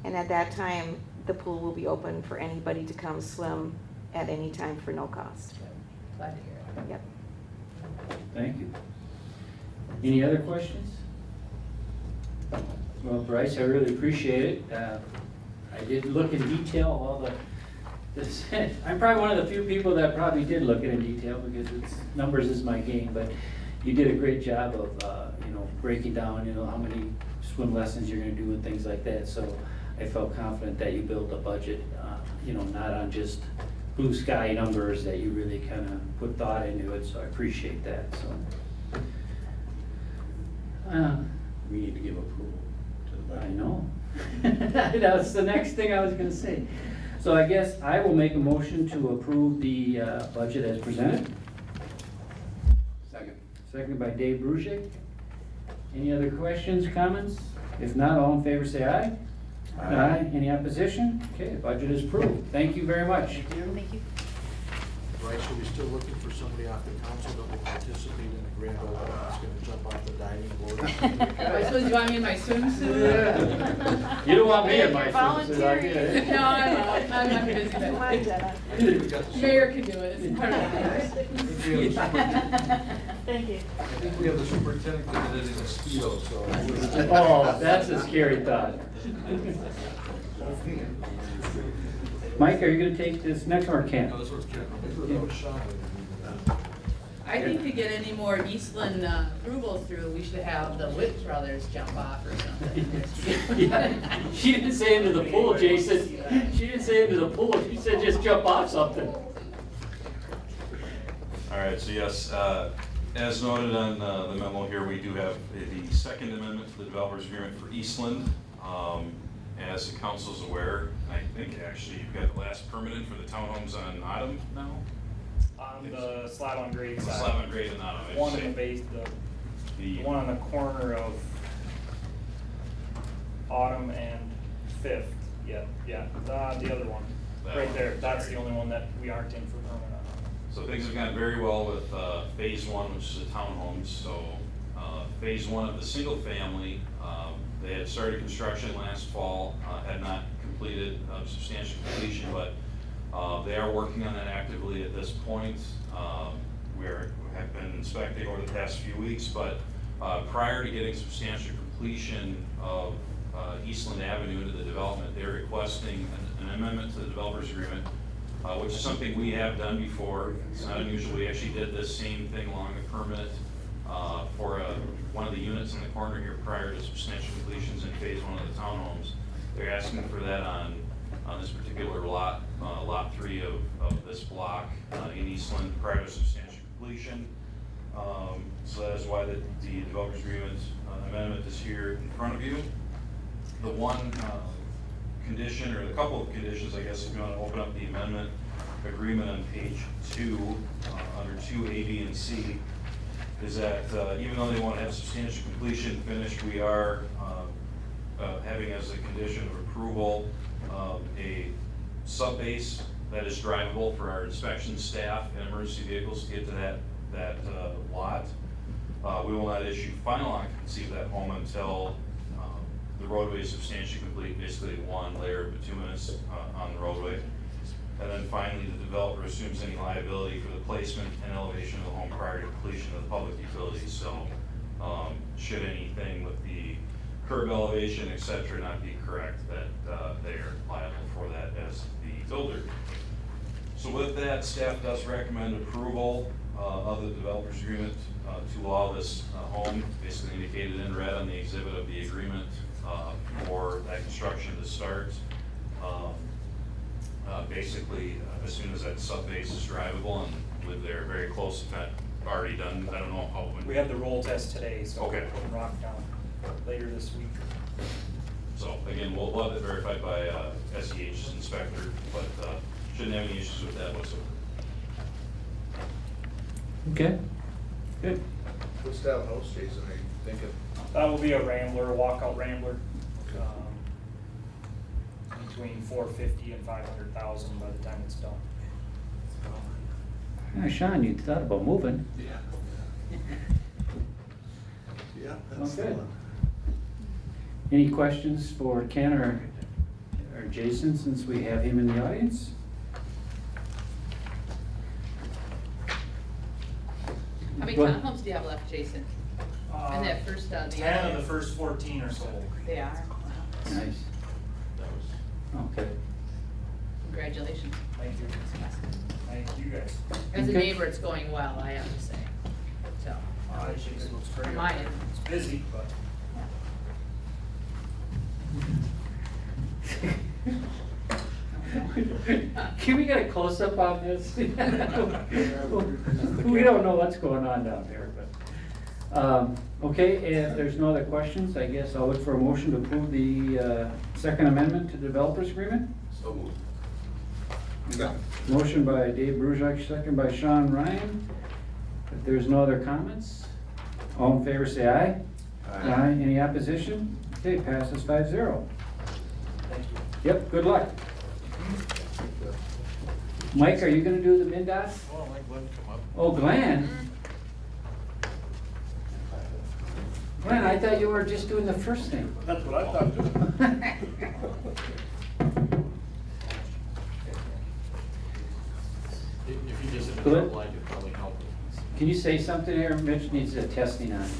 And at that time, the pool will be open for anybody to come swim at any time for no cost. Glad to hear it. Yep. Thank you. Any other questions? Well, Bryce, I really appreciate it. I did look in detail all this. I'm probably one of the few people that probably did look at it in detail because numbers is my game, but you did a great job of breaking down how many swim lessons you're going to do and things like that. So I felt confident that you built a budget, not on just blue sky numbers, that you really kind of put thought into it. So I appreciate that. So We need to give approval to the budget. I know. That's the next thing I was going to say. So I guess I will make a motion to approve the budget as presented. Second. Seconded by Dave Brusick. Any other questions, comments? If not, all in favor say aye. Aye. Any opposition? Okay, the budget is approved. Thank you very much. Thank you. Bryce, are we still looking for somebody off the council that will participate in the grand opening that's gonna jump off the diving board? I suppose you want me in my swimsuit? You don't want me in my You're swimsuit, I get it. No, I'm busy. Come on, Jenna. Mayor can do it, it's part of Thank you. I think we have the superintendent that is in a Speedo, so. Oh, that's a scary thought. Mike, are you gonna take this next one or can't? No, this one's Karen. Maybe we'll go to Sean. I think to get any more Eastland approvals through, we should have the Witt brothers jump off or something. Yeah. She didn't say into the pool, Jason. She didn't say into the pool. She said just jump off something. All right, so yes, as noted on the memo here, we do have the second amendment to the developers agreement for Eastland. As the council's aware, I think actually you've got the last permitted for the townhomes on Autumn now? On the slab on grade side. Slab on grade and Autumn. I One should in the say. base, the one on the corner of Autumn and Fifth. Yeah, the other one, That right one. there. That's the only one that we aren't in for permit on. So things have gone very well with phase one, which is the townhomes. So phase one of the single family, they had started construction last fall, had not completed substantial completion, but they are working on it actively at this point. We have been inspecting over the past few weeks, but prior to getting substantial completion of Eastland Avenue into the development, they're requesting an amendment to the developers agreement, which is something we have done before. It's not unusual. We actually did this same thing along the permit for one of the units in the corner here prior to substantial completions in phase one of the townhomes. They're asking for that on this particular lot, lot 3 of this block in Eastland prior to substantial completion. So that is why the developers agreement amendment is here in front of you. The one condition, or the couple of conditions, I guess, if you want to open up the amendment agreement on page 2, under 2A, B, and C, is that even though they want to have substantial completion finished, we are having as a condition of approval a sub-base that is drivable for our inspection staff and emergency vehicles to get to that lot. We will not issue final occupancy of that home until the roadway is substantially complete, basically one layer of bituminous on the roadway. And then finally, the developer assumes any liability for the placement and elevation of the home prior to completion of the public utilities. So should anything with the curb elevation, et cetera, not be correct, that they are liable for that as the builder. So with that, staff does recommend approval of the developer's agreement to allow this home, basically indicated in red on the exhibit of the agreement, for that construction to start. Basically, as soon as that sub-base is drivable and live there very close, if not already done, I don't know how. We have the roll test today, so okay. we'll rock down later this week. So again, we'll have it verified by SEH's inspector, but shouldn't have any issues with that whatsoever. Okay, good. What style of house, Jason, are you thinking? That will be a Rambler, walkout Rambler. Between 450 and 500,000 by the time it's done. Sean, you thought about moving. Yeah. Yeah, that's the Okay. one. Any questions for Ken or Jason, since we have him in the audience? How many Go- townhomes do you have left, Jason? And that first, the 10 of the first 14 or so. They are. Wow. Nice. Okay. Congratulations. Thank you. Thank you guys. As a Okay. neighbor, it's going well, I have to say. So. It looks great. On my end. It's busy, but. Can we get a close-up on this? We don't know what's going on down there, but, okay, if there's no other questions, I guess I'll look for a motion to approve the second amendment to the developers agreement. So moved. Motion by Dave Bruzak, second by Sean Ryan. If there's no other comments, all in favor say aye. Aye. Any opposition? Okay, passes 5-0. Thank you. Yep, good luck. Mike, are you gonna do the MNDOT? Well, let Glenn come up. Oh, Glenn? Glenn, I thought you were just doing the first thing. That's what I thought too. If he gets into Glenn? trouble, I could probably help him. Can you say something here? Mitch needs a testing on it.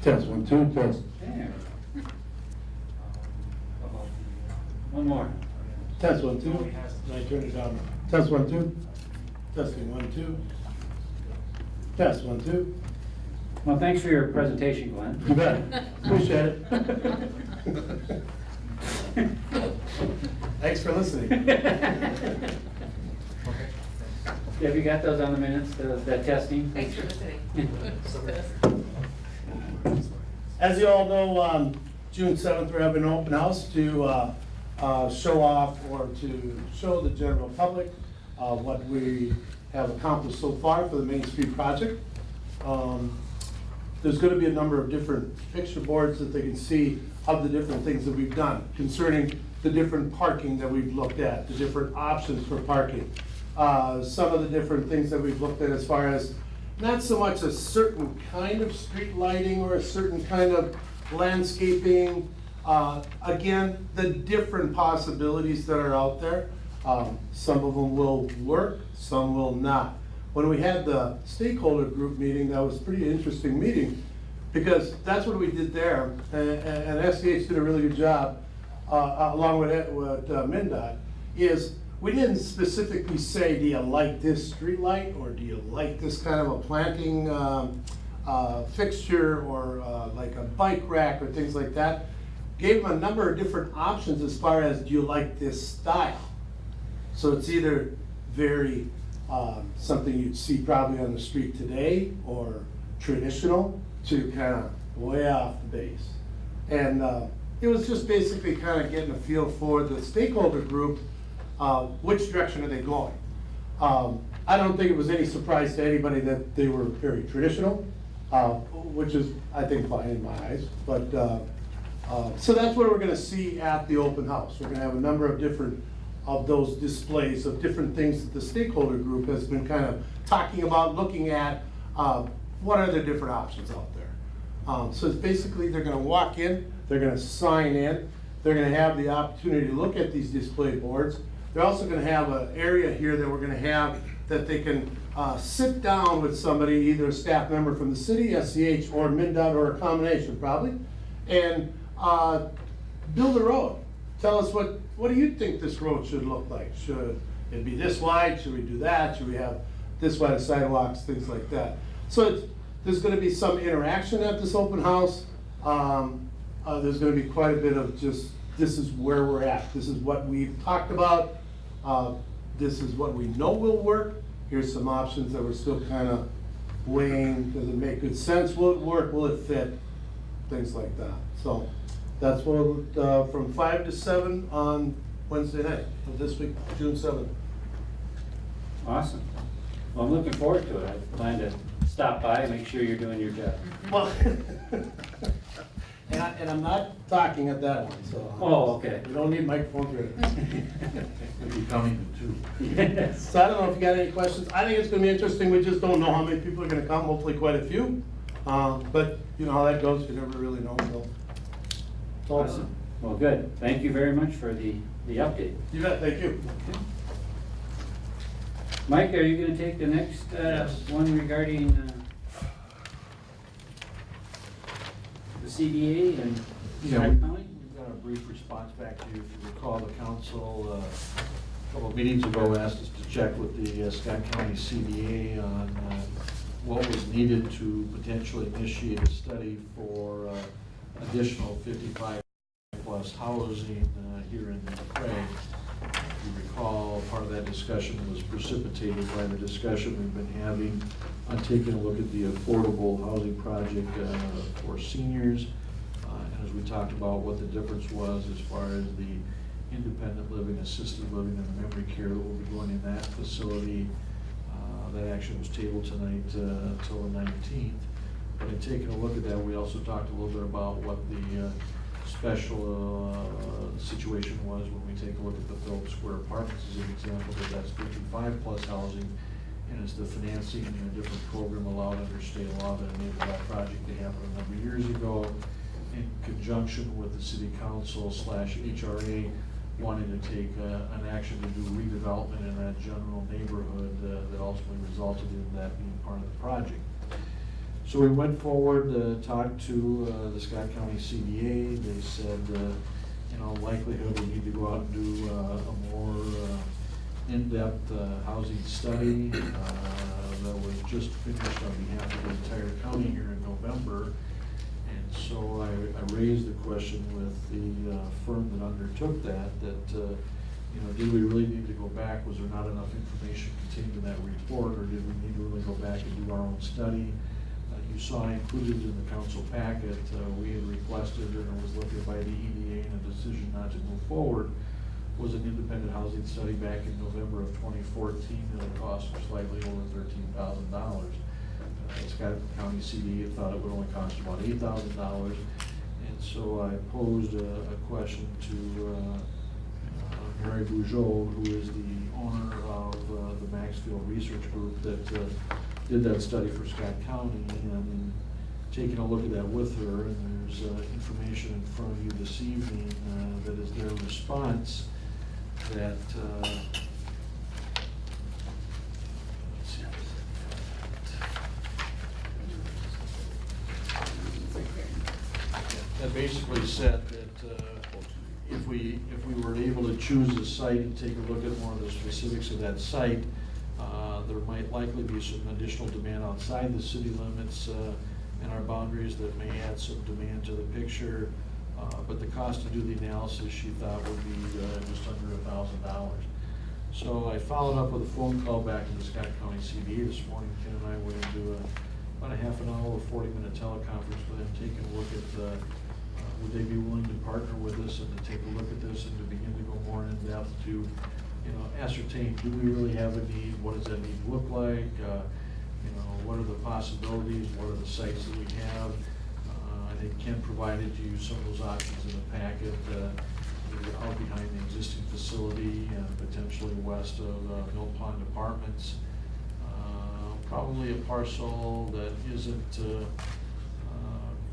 Test, 1, 2, test. There. One more. Test, 1, 2. And I turn it down. Test, 1, 2. Testing, 1, 2. Test, 1, 2. Well, thanks for your presentation, Glenn. You bet. Appreciate it. Thanks for listening. Have you got those on the minutes, that testing? Thanks for listening. As you all know, June 7th, we're having an open house to show off or to show the general public what we have accomplished so far for the Main Street project. There's going to be a number of different picture boards that they can see of the different things that we've done concerning the different parking that we've looked at, the different options for parking. Some of the different things that we've looked at as far as not so much a certain kind of street lighting or a certain kind of landscaping. Again, the different possibilities that are out there. Some of them will work, some will not. When we had the stakeholder group meeting, that was a pretty interesting meeting because that's what we did there. And SCH did a really good job along with MNDOT, is we didn't specifically say, do you like this street light or do you like this kind of a planting fixture or like a bike rack or things like that. Gave them a number of different options as far as, do you like this style? So it's either very something you'd see probably on the street today or traditional to kind of way off the base. And it was just basically kind of getting a feel for the stakeholder group, which direction are they going? I don't think it was any surprise to anybody that they were very traditional. which is, I think, fine in my eyes. But, so that's what we're gonna see at the open house. We're gonna have a number of different, of those displays of different things that the stakeholder group has been kind of talking about, looking at, what are the different options out there. So it's basically, they're gonna walk in, they're gonna sign in, they're gonna have the opportunity to look at these display boards. They're also gonna have an area here that we're gonna have that they can sit down with somebody, either a staff member from the city, SCH, or MNDOT, or a combination probably, and build a road. Tell us what do you think this road should look like? Should it be this wide? Should we do that? Should we have this wide of sidewalks, things like that? So there's gonna be some interaction at this open house. There's gonna be quite a bit of just, this is where we're at. This is what we've talked about. This is what we know will work. Here's some options that we're still kind of weighing. Does it make good sense? Will it work? Will it fit? Things like that. So that's what, from 5 to 7 on Wednesday night of this week, June 7th. Awesome. Well, I'm looking forward to it. I plan to stop by, make sure you're doing your job. Well, and I'm not talking at that one, so. Oh, okay. We don't need microphones here. We'll be coming too. Yes. So I don't know if you got any questions. I think it's gonna be interesting. We just don't know how many people are gonna come, hopefully quite a few. But you know how that goes, you never really know, so. Awesome. Well, good. Thank you very much for the update. You bet, thank you. Mike, are you gonna take the next one regarding the CDA and Stark County? We've got a brief response back to you. If you recall, the council, a couple of meetings ago, asked us to check with the Scott County CDA on what was needed to potentially initiate a study for additional 55+ housing here in Prague. If you recall, part of that discussion was precipitated by the discussion we've been having on taking a look at the affordable housing project for seniors. And as we talked about what the difference was as far as the independent living, assisted living, and the memory care that will be going in that facility. That action was tabled tonight until the 19th. But in taking a look at that, we also talked a little bit about what the special situation was when we take a look at the Phillips Square Apartments as an example, because that's 55+ housing, and it's the financing and a different program allowed under state law that enabled that project to happen a number of years ago, in conjunction with the city council / HRA wanting to take an action to do redevelopment in that general neighborhood that ultimately resulted in that being part of the project. So we went forward, talked to the Scott County CDA. They said, likelihood we need to go out and do a more in-depth housing study that was just finished on behalf of the entire county here in November. And so I raised the question with the firm that undertook that, did we really need to go back? Was there not enough information contained in that report, or did we need to really go back and do our own study? You saw included in the council packet, we had requested, and it was looked at by the EDA, and a decision not to move forward was an independent housing study back in November of 2014 that would cost slightly over $13,000. Scott County CDA thought it would only cost about $8,000, and so I posed a question to Mary Bougeau, who is the owner of the Maxfield Research Group that did that study for Scott County, and taking a look at that with her, and there's information in front of you this evening that is their response that that basically said that if we were able to choose a site and take a look at more of the specifics of that site, there might likely be some additional demand outside the city limits and our boundaries that may add some demand to the picture. But the cost to do the analysis, she thought, would be just under $1,000. So I followed up with a phone call back to the Scott County CDA this morning. Ken and I went into about a half an hour or 40-minute teleconference with them, taking a look at would they be willing to partner with us and to take a look at this and to begin to go more in depth to ascertain, do we really have a need? What does that need look like? What are the possibilities, what are the sites that we have. I think Ken provided you some of those options in the packet, either out behind the existing facility and potentially west of Mill Pond Apartments. Probably a parcel that isn't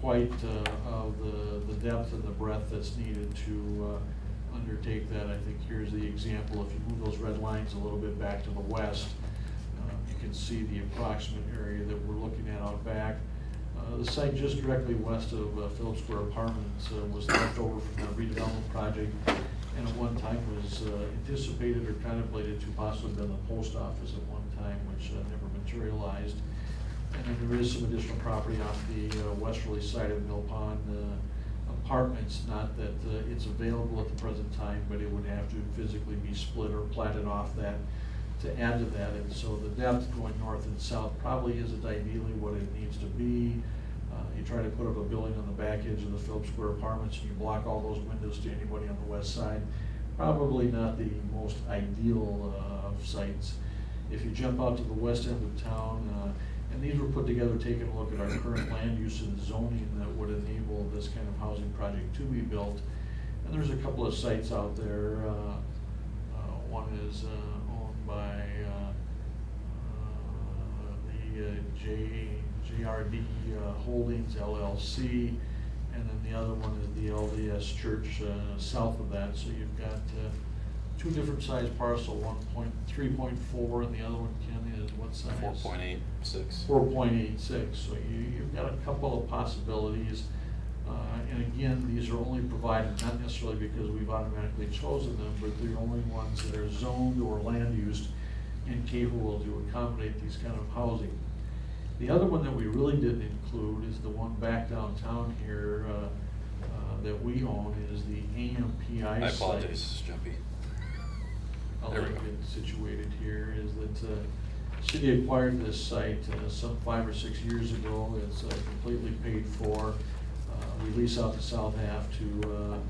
quite of the depth and the breadth that's needed to undertake that. I think here's the example. If you move those red lines a little bit back to the west, you can see the approximate area that we're looking at out back. The site just directly west of Phillips Square Apartments was left over from the redevelopment project, and at one time was anticipated or contemplated to possibly be the post office at one time, which never materialized. And then there is some additional property off the westerly side of Mill Pond Apartments. Not that it's available at the present time, but it would have to physically be split or platted off that to add to that. And so the depth going north and south probably isn't ideally what it needs to be. You try to put up a building on the back edge of the Phillips Square Apartments and you block all those windows to anybody on the west side. Probably not the most ideal of sites. If you jump out to the west end of town, and these were put together taking a look at our current land use and zoning that would enable this kind of housing project to be built. And there's a couple of sites out there. One is owned by the JRD Holdings LLC, and then the other one is the LDS Church south of that. So you've got two different size parcel, 3.4, and the other one, Ken, is what size? 4.86. 4.86. So you've got a couple of possibilities. And again, these are only provided not necessarily because we've automatically chosen them, but they're only ones that are zoned or land used and capable to accommodate these kind of housing. The other one that we really didn't include is the one back downtown here that we own, is the AMPI site. I apologize, this is jumpy. I'll get situated here, is that the city acquired this site some 5 or 6 years ago. It's completely paid for. We lease out the south half to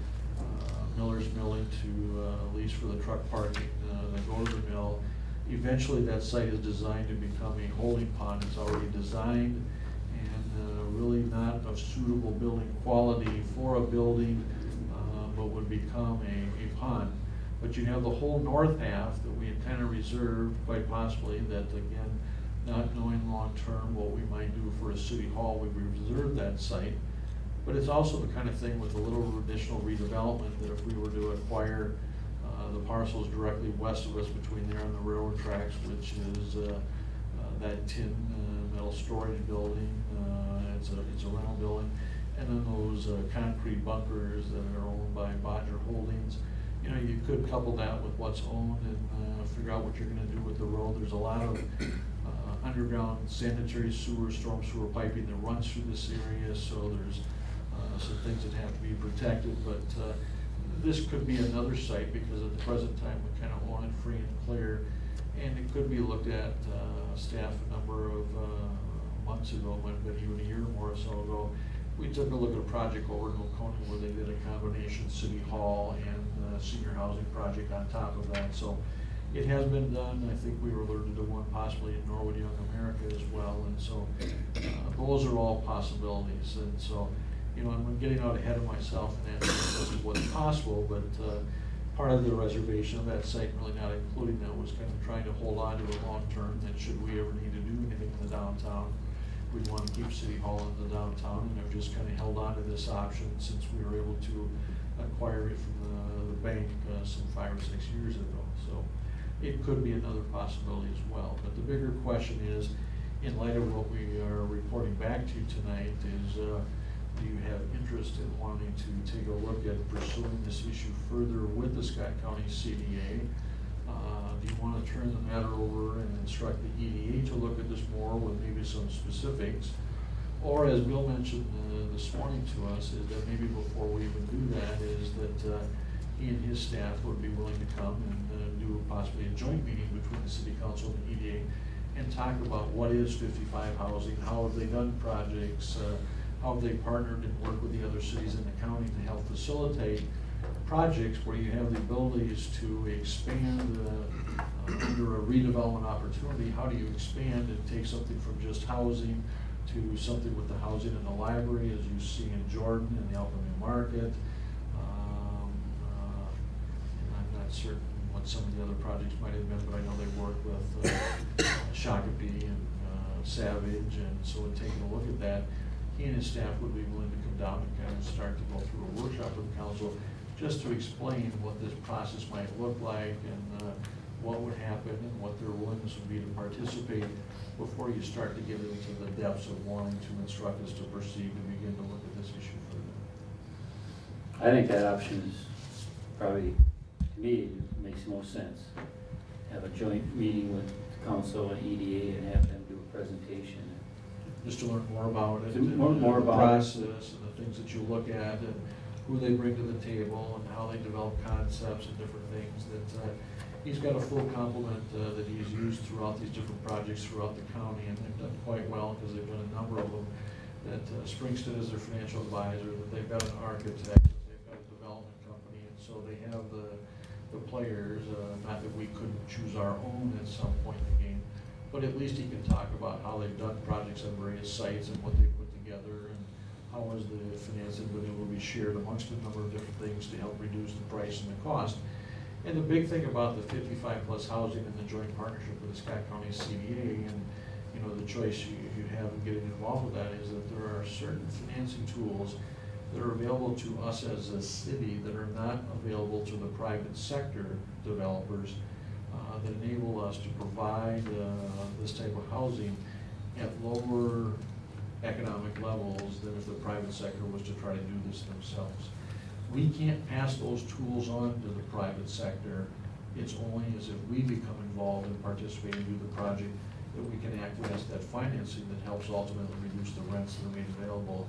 Miller's Milling to lease for the truck parking that go to the mill. Eventually that site is designed to become a holding pond. It's already designed and really not of suitable building quality for a building, but would become a pond. But you have the whole north half that we had kind of reserved, quite possibly, that again, not knowing long-term what we might do for a city hall, we reserved that site. But it's also the kind of thing with a little additional redevelopment that if we were to acquire the parcels directly west of us between there and the railroad tracks, which is that tin metal storage building, it's a rental building, and then those concrete bunkers that are owned by Bodger Holdings. You know, you could couple that with what's owned and figure out what you're gonna do with the road. There's a lot of underground sanitary sewer, storm sewer piping that runs through this area, so there's some things that have to be protected, but this could be another site because at the present time we kind of own it free and clear, and it could be looked at. Staff a number of months ago, might have been even a year or more or so ago, we took a look at a project over in Oconee where they did a combination city hall and senior housing project on top of that. So it has been done. I think we were alerted to one possibly in Norwood Young America as well, and so those are all possibilities. And so, you know, I'm getting out ahead of myself and asking what's possible, but part of the reservation of that site, really not including that, was kind of trying to hold on to it long term, that should we ever need to do anything in the downtown, we'd want to keep City Hall in the downtown, and I've just kind of held on to this option since we were able to acquire it from the bank some 5 or 6 years ago. So it could be another possibility as well. But the bigger question is, in light of what we are reporting back to you tonight, is do you have interest in wanting to take a look at pursuing this issue further with the Scott County CDA? Do you want to turn the matter over and instruct the EDA to look at this more with maybe some specifics? Or as Bill mentioned this morning to us, is that maybe before we even do that, is that he and his staff would be willing to come and do possibly a joint meeting between the City Council and the EDA and talk about what is 55 housing, how have they done projects, how have they partnered and worked with the other cities in the county to help facilitate projects where you have the abilities to expand under a redevelopment opportunity, how do you expand and take something from just housing to something with the housing in the library, as you see in Jordan and the Alchemy Market. And I'm not certain what some of the other projects might have been, but I know they've worked with Shakopee and Savage, and so in taking a look at that, he and his staff would be willing to come down and kind of start to go through a workshop with the council just to explain what this process might look like and what would happen and what their willingness would be to participate before you start to get into the depths of wanting to instruct us to proceed to begin to look at this issue further. I think that option is probably, to me, makes the most sense. Have a joint meeting with the council and EDA and have them do a presentation. Just to learn more about it, To and learn more the about process and the things that you look at and who they bring to the table and how they develop concepts and different things that he's got a full complement that he's used throughout these different projects throughout the county, and they've done quite well because they've done a number of them. That Springston is their financial advisor, that they've got an architect, that they've got a development company, and so they have the players. Not that we couldn't choose our own at some point in the game, but at least he can talk about how they've done projects on various sites and what they put together, and how has the financing been able to be shared amongst a number of different things to help reduce the price and the cost. And the big thing about the 55+ housing and the joint partnership with the Scott County CDA, and you know, the choice you have in getting involved with that, is that there are certain financing tools that are available to us as a city that are not available to the private sector developers, that enable us to provide this type of housing at lower economic levels than if the private sector was to try to do this themselves. We can't pass those tools on to the private sector. It's only as if we become involved and participate and do the project that we can acquiesce that financing that helps ultimately reduce the rents that are made available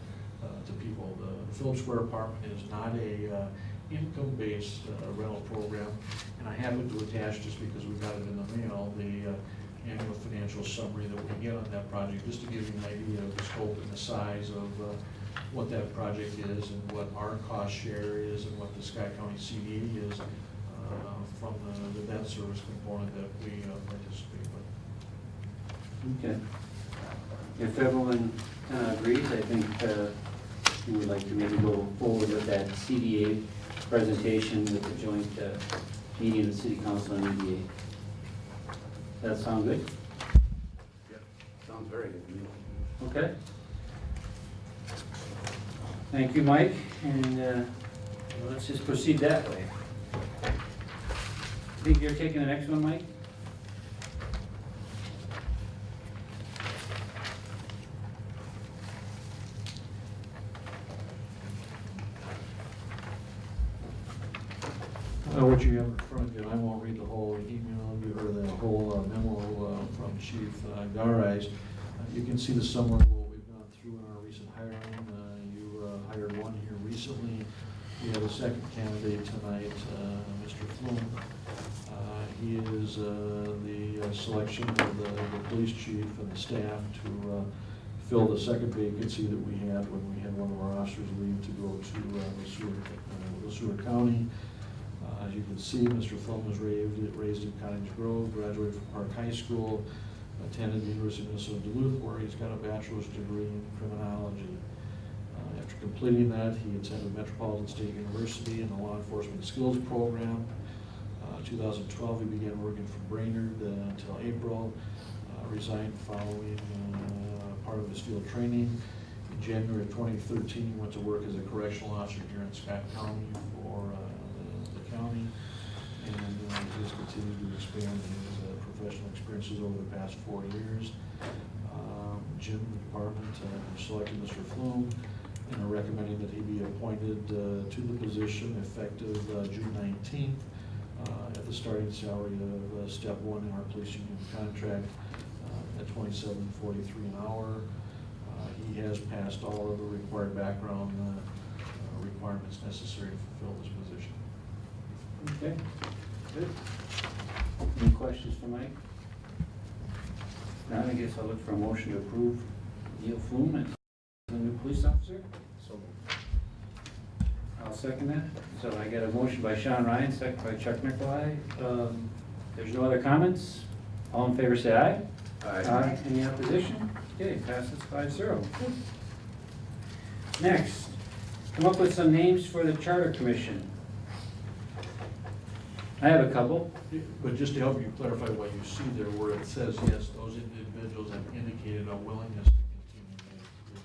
to people. The Phillips Square apartment is not a income-based rental program, and I happen to attach, just because we got it in the mail, the annual financial summary that we get on that project, just to give you an idea of the scope and the size of what that project is and what our cost share is and what the Scott County CDA is from the debt service component that we participate with. Okay. If everyone agrees, I think we would like to maybe go forward with that CDA presentation with the joint meeting of the City Council and EDA. Does that sound good? Yep. Sounds very good to me. Okay. Thank you, Mike, and let's just proceed that way. I think you're taking the next one, Mike? What you have in front of you, and I won't read the whole email, you heard the whole memo from Chief Garais. You can see the summary of what we've gone through in our recent hiring. You hired one here recently. We have a second candidate tonight, Mr. Flum. He is the selection of the police chief and the staff to fill the second vacancy that we had when we had one of our officers leave to go to LeSueur County. As you can see, Mr. Flum was raised in Cottage Grove, graduated from Park High School, attended the University of Minnesota Duluth, where he's got a bachelor's degree in criminology. After completing that, he attended Metropolitan State University in the Law Enforcement Skills Program. 2012, he began working for Brainerd until April, resigned following part of his field training. In January of 2013, he went to work as a correctional officer here in Scott County for the county, and he's continued to expand his professional experiences over the past 4 years. Jim, the department, selected Mr. Flum and are recommending that he be appointed to the position effective June 19th at the starting salary of step 1 in our police union contract at $27.43 an hour. He has passed all of the required background requirements necessary to fulfill this position. Okay, good. Any questions for Mike? Now I guess I'll look for a motion to approve Neil Flum as the new police officer. So I'll second that. So I got a motion by Sean Ryan, second by Chuck Nicolai. There's no other comments? All in favor say aye. Aye. Any opposition? Okay, passes 5-0. Next, come up with some names for the Charter Commission. I have a couple. But just to help you clarify what you see there, where it says, yes, those individuals have indicated a willingness to continue if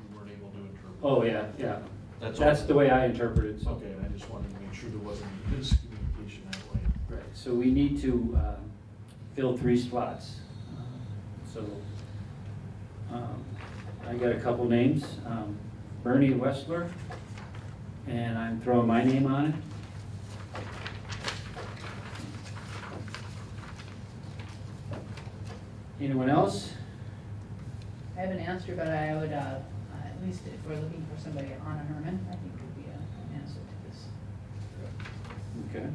we weren't able to interpret. Oh, yeah. That's That's all. the way I interpreted it. Okay, I just wanted to make sure there wasn't miscommunication that way. Right, so we need to fill 3 slots. So I got a couple names. Bernie Westler, and I'm throwing my name on it. Anyone else? I have an answer, but I would, at least if we're looking for somebody, Anna Herman, I think would be an answer to this. Okay.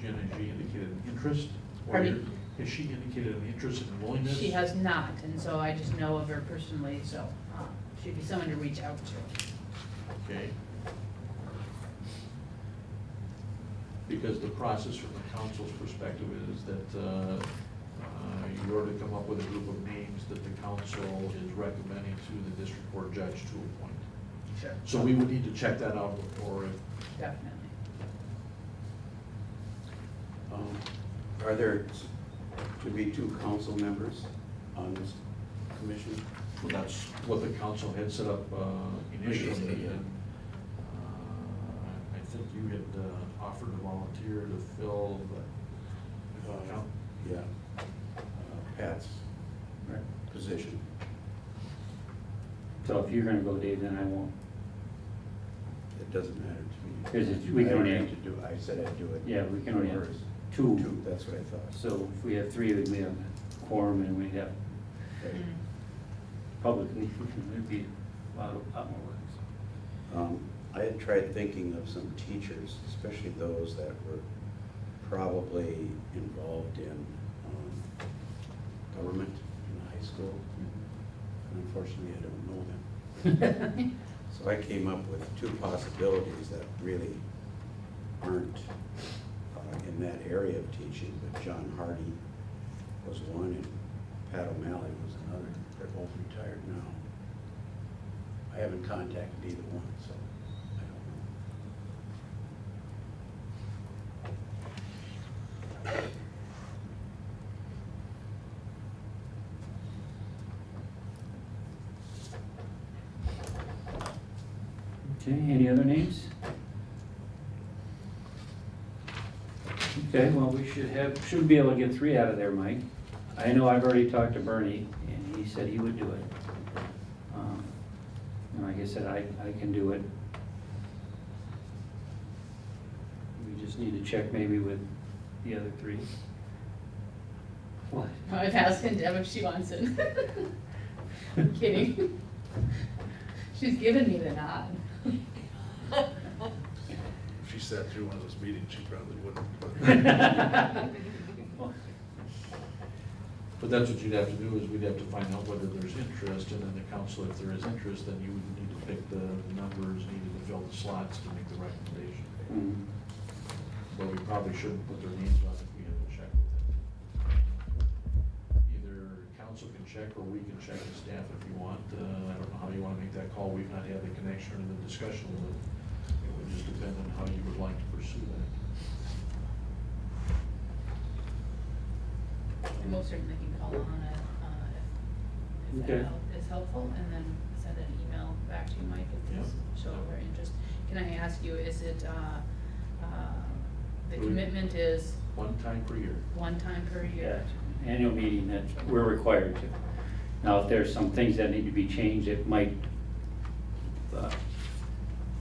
Jen, has she indicated an interest? Or Pardon me? has she indicated an interest and willingness? She has not, and so I just know of her personally, so she'd be someone to reach out to. Okay. Because the process from the council's perspective is that you order to come up with a group of names that the council is recommending to the district court judge to appoint. Sure. So we would need to check that out before it. Definitely. Are there to be 2 council members on this commission? Well, that's what the council had set up initially. And I think you had offered to volunteer to fill the Yeah. Pat's position. So if you're gonna go, Dave, then I won't. It doesn't matter to me. Because we can only I have- agreed to do, I said I'd do it. Yeah, we can only have Yours. 2. 2, that's what I thought. So if we have 3, then we have quorum and we'd have Okay. publicly, it'd be a lot more work. I had tried thinking of some teachers, especially those that were probably involved in government in high school. And unfortunately, I don't know them. So I came up with 2 possibilities that really aren't in that area of teaching, but John Hardy was one and Pat O'Malley was another. They're both retired now. I haven't contacted either one, so I don't know. Okay, any other names? Okay, well, we should be able to get 3 out of there, Mike. I know I've already talked to Bernie, and he said he would do it. And like I said, I can do it. We just need to check maybe with the other 3. What? I've asked Deb if she wants it. I'm kidding. She's given me the nod. If she sat through one of those meetings, she probably wouldn't. But that's what you'd have to do, is we'd have to find out whether there's interest, and then the council, if there is interest, then you would need to pick the numbers needed to fill the slots to make the recommendation. Mhm. But we probably shouldn't put their names on if we have to check with them. Either council can check or we can check as staff if you want. I don't know how you want to make that call. We've not had the connection or the discussion with it. It would just depend on how you would like to pursue that. We most certainly can call on it, if Okay. that is helpful, and then send an email back to you, Mike, if Yeah. this show their interest. Can I ask you, is it, the We- commitment is 1 time per year. 1 time per year? Yeah, annual meeting that we're required to. Now, if there's some things that need to be changed, it might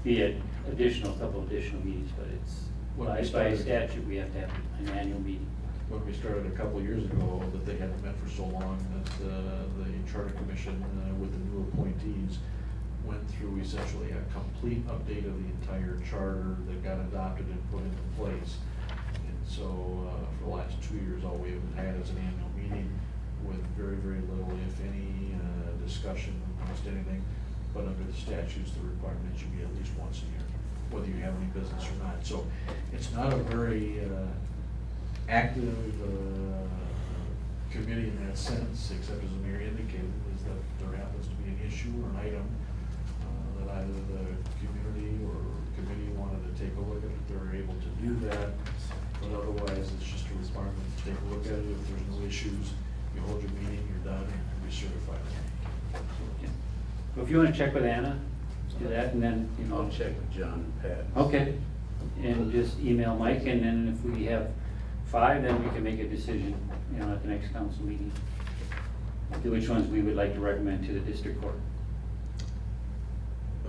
be a couple additional meetings, but it's, When we by started- statute, we have to have an annual meeting. When we started a couple of years ago, that they hadn't met for so long, that the Charter Commission, with the new appointees, went through essentially a complete update of the entire charter that got adopted and put into place. And so, for the last 2 years, all we have had is an annual meeting with very, very little, if any, discussion amongst anything. But under the statutes, the requirement should be at least once a year, whether you have any business or not. So it's not a very active committee in that sense, except as the mayor indicated, is that there happens to be an issue or an item that either the community or committee wanted to take a look at, if they're able to do that. But otherwise, it's just a requirement to take a look at it. If there's no issues, you hold your meeting, you're done, and we certify it. Well, if you wanna check with Anna, do that, and then, you know. I'll check with John and Pat. Okay, and just email Mike, and then if we have 5, then we can make a decision, you know, at the next council meeting. To which ones we would like to recommend to the district court.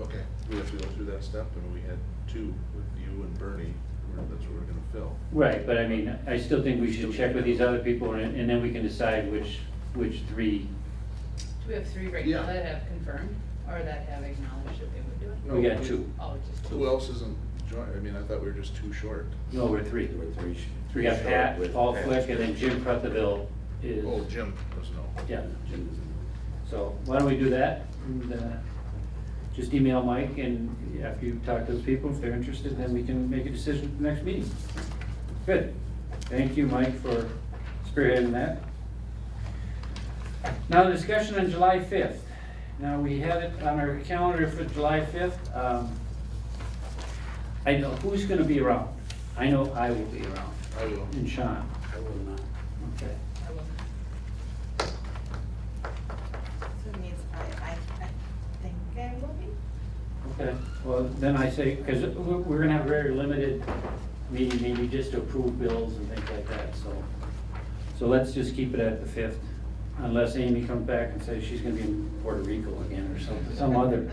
Okay, we have to go through that step, and we had 2 with you and Bernie, that's what we're gonna fill. Right, but I mean, I still think we should check with these other people, and then we can decide which 3. Do we have 3 right now that have confirmed, or that have acknowledged that they would do it? We got 2. Oh, just 2. Who else isn't joined? I mean, I thought we were just 2 short. No, we're 3. We're three. We got short Pat, with Paul Pat. Flick, and then Jim Crutheville is. Oh, Jim was no. Yeah. Jim is in. So why don't we do that? And, just email Mike, and after you talk to those people, if they're interested, then we can make a decision at the next meeting. Good. Thank you, Mike, for spearheading that. Now, the discussion on July 5th. Now, we had it on our calendar for July 5th. I know who's going to be around. I know I will be around. I will. And Sean. I will not. Okay. I wasn't. So it means I think I will be. Okay, well, then I say, because we're gonna have a very limited meeting, maybe just to approve bills and things like that, so let's just keep it at the 5th, unless Amy comes back and says she's gonna be in Puerto Rico again, or some other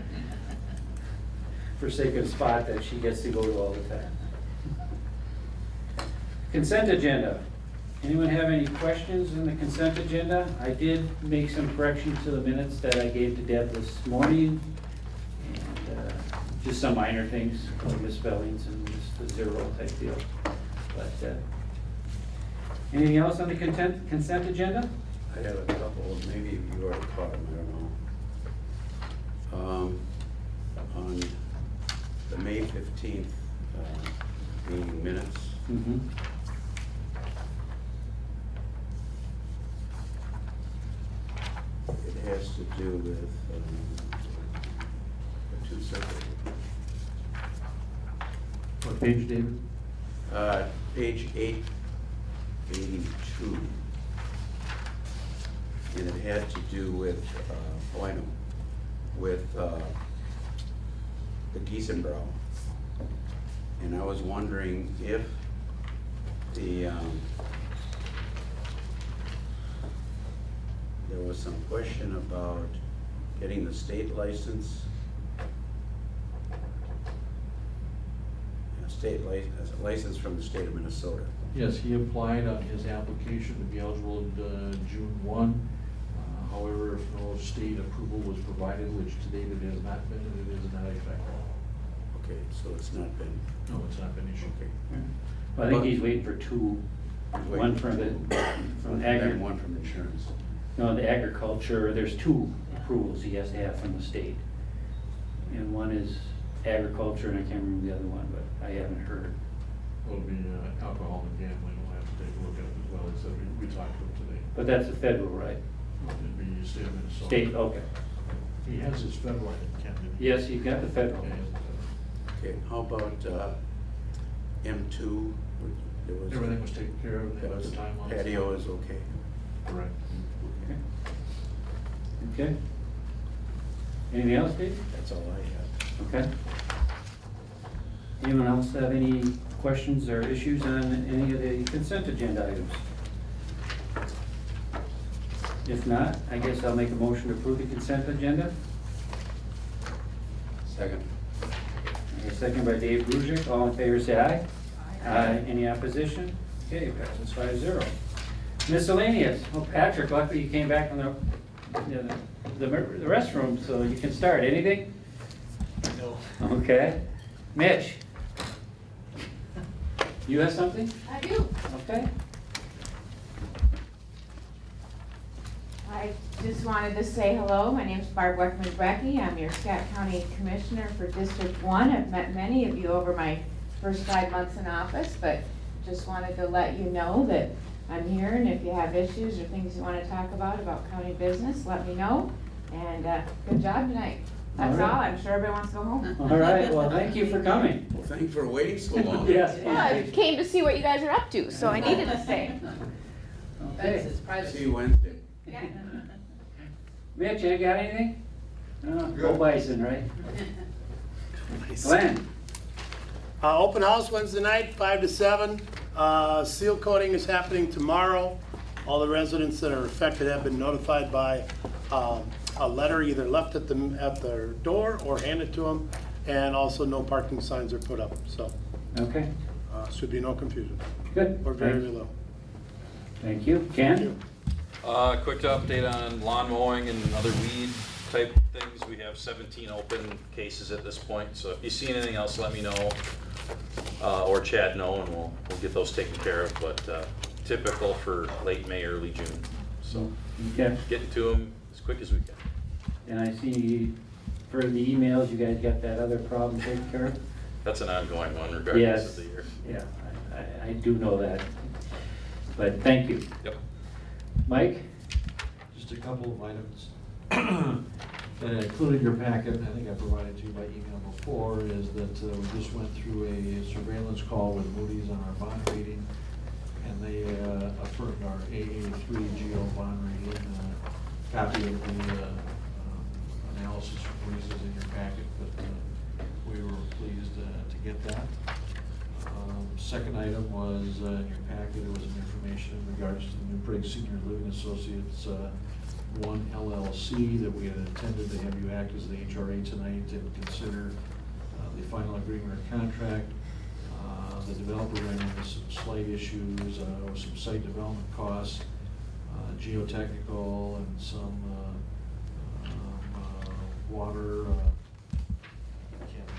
forsaken spot that she gets to go to all the time. Consent agenda. Anyone have any questions in the consent agenda? I did make some corrections to the minutes that I gave to Deb this morning. And just some minor things, misspellings and just the 0 type deal. But anything else on the consent agenda? I have a couple, maybe you already caught them, I don't know. On the May 15th meeting minutes, Mm-hmm. it has to do with the 2 separate. What page, David? Page 882. And it had to do with, with the Giesenbrow. And I was wondering if the, there was some question about getting the state license. License from the state of Minnesota. Yes, he applied on his application to be eligible in June 1. However, if no state approval was provided, which to date it has not been, and it is not effective. Okay, so it's not been. No, it's not been issued. Okay. Well, I think he's waiting for 2, one from And one from insurance. No, the agriculture, there's 2 approvals he has to have from the state. And one is agriculture, and I can't remember the other one, but I haven't heard. Will be alcohol and gambling, we'll have to take a look at it as well, except we talked to him today. But that's a federal, right? It'd be state of Minnesota. State, okay. He has his federal, I think, Ken, didn't he? Yes, he's got the federal. Yeah, he has the federal. Okay, how about M2? There was- Everything was taken care of, That at was, the timeline. patio is okay. Correct. Okay. Anything else, Dave? That's all I have. Okay. Anyone else have any questions or issues on any of the consent agenda items? If not, I guess I'll make a motion to approve the consent agenda. Second. Okay, second by Dave Brusick. All in favor, say aye. Aye. Any opposition? Okay, passes 5-0. Miscellaneous. Oh, Patrick, luckily you came back from the restroom, so you can start. Anything? No. Okay. Mitch? You have something? I do. Okay. I just wanted to say hello. My name's Barb Weckman-Brecky. I'm your Scott County Commissioner for District 1. I've met many of you over my first 5 months in office, but just wanted to let you know that I'm here, and if you have issues or things you want to talk about county business, let me know. And good job tonight. That's all. I'm sure everybody wants to go home. All right, well, thank you for coming. Well, thank you for waiting so long. Yes. Well, I came to see what you guys are up to, so I needed to stay. Okay. See you Wednesday. Yeah. Mitch, you got anything? Go Bison, right? Glenn? Open house Wednesday night, 5 to 7. Seal coating is happening tomorrow. All the residents that are affected have been notified by a letter either left at their door or handed to them, and also no parking signs are put up, so. Okay, Should be no confusion. good. Or very Thanks. low. Thank you. Ken? Quick update on lawn mowing and other weed type things. We have 17 open cases at this point, so if you see anything else, let me know, or Chad know, and we'll get those taken care of, but typical for late May, early June. So Okay. getting to them as quick as we can. And I see for the emails, you guys got that other problem taken care of? That's an ongoing one regardless Yes. of the year. Yeah, I do know that. But thank you. Yep. Mike? Just a couple of items. And including your packet, I think I provided to you by email before, is that we just went through a surveillance call with Moody's on our bond rating, and they affirmed our AA3 GO bond rating. Copy of the analysis from Moody's is in your packet, but we were pleased to get that. Second item was in your packet, there was some information in regards to the New Prague Senior Living Associates 1 LLC, that we had intended to have you act as the HRA tonight and consider the final agreement or contract. The developer ran into some slight issues with some site development costs, geotechnical, and some water. I can't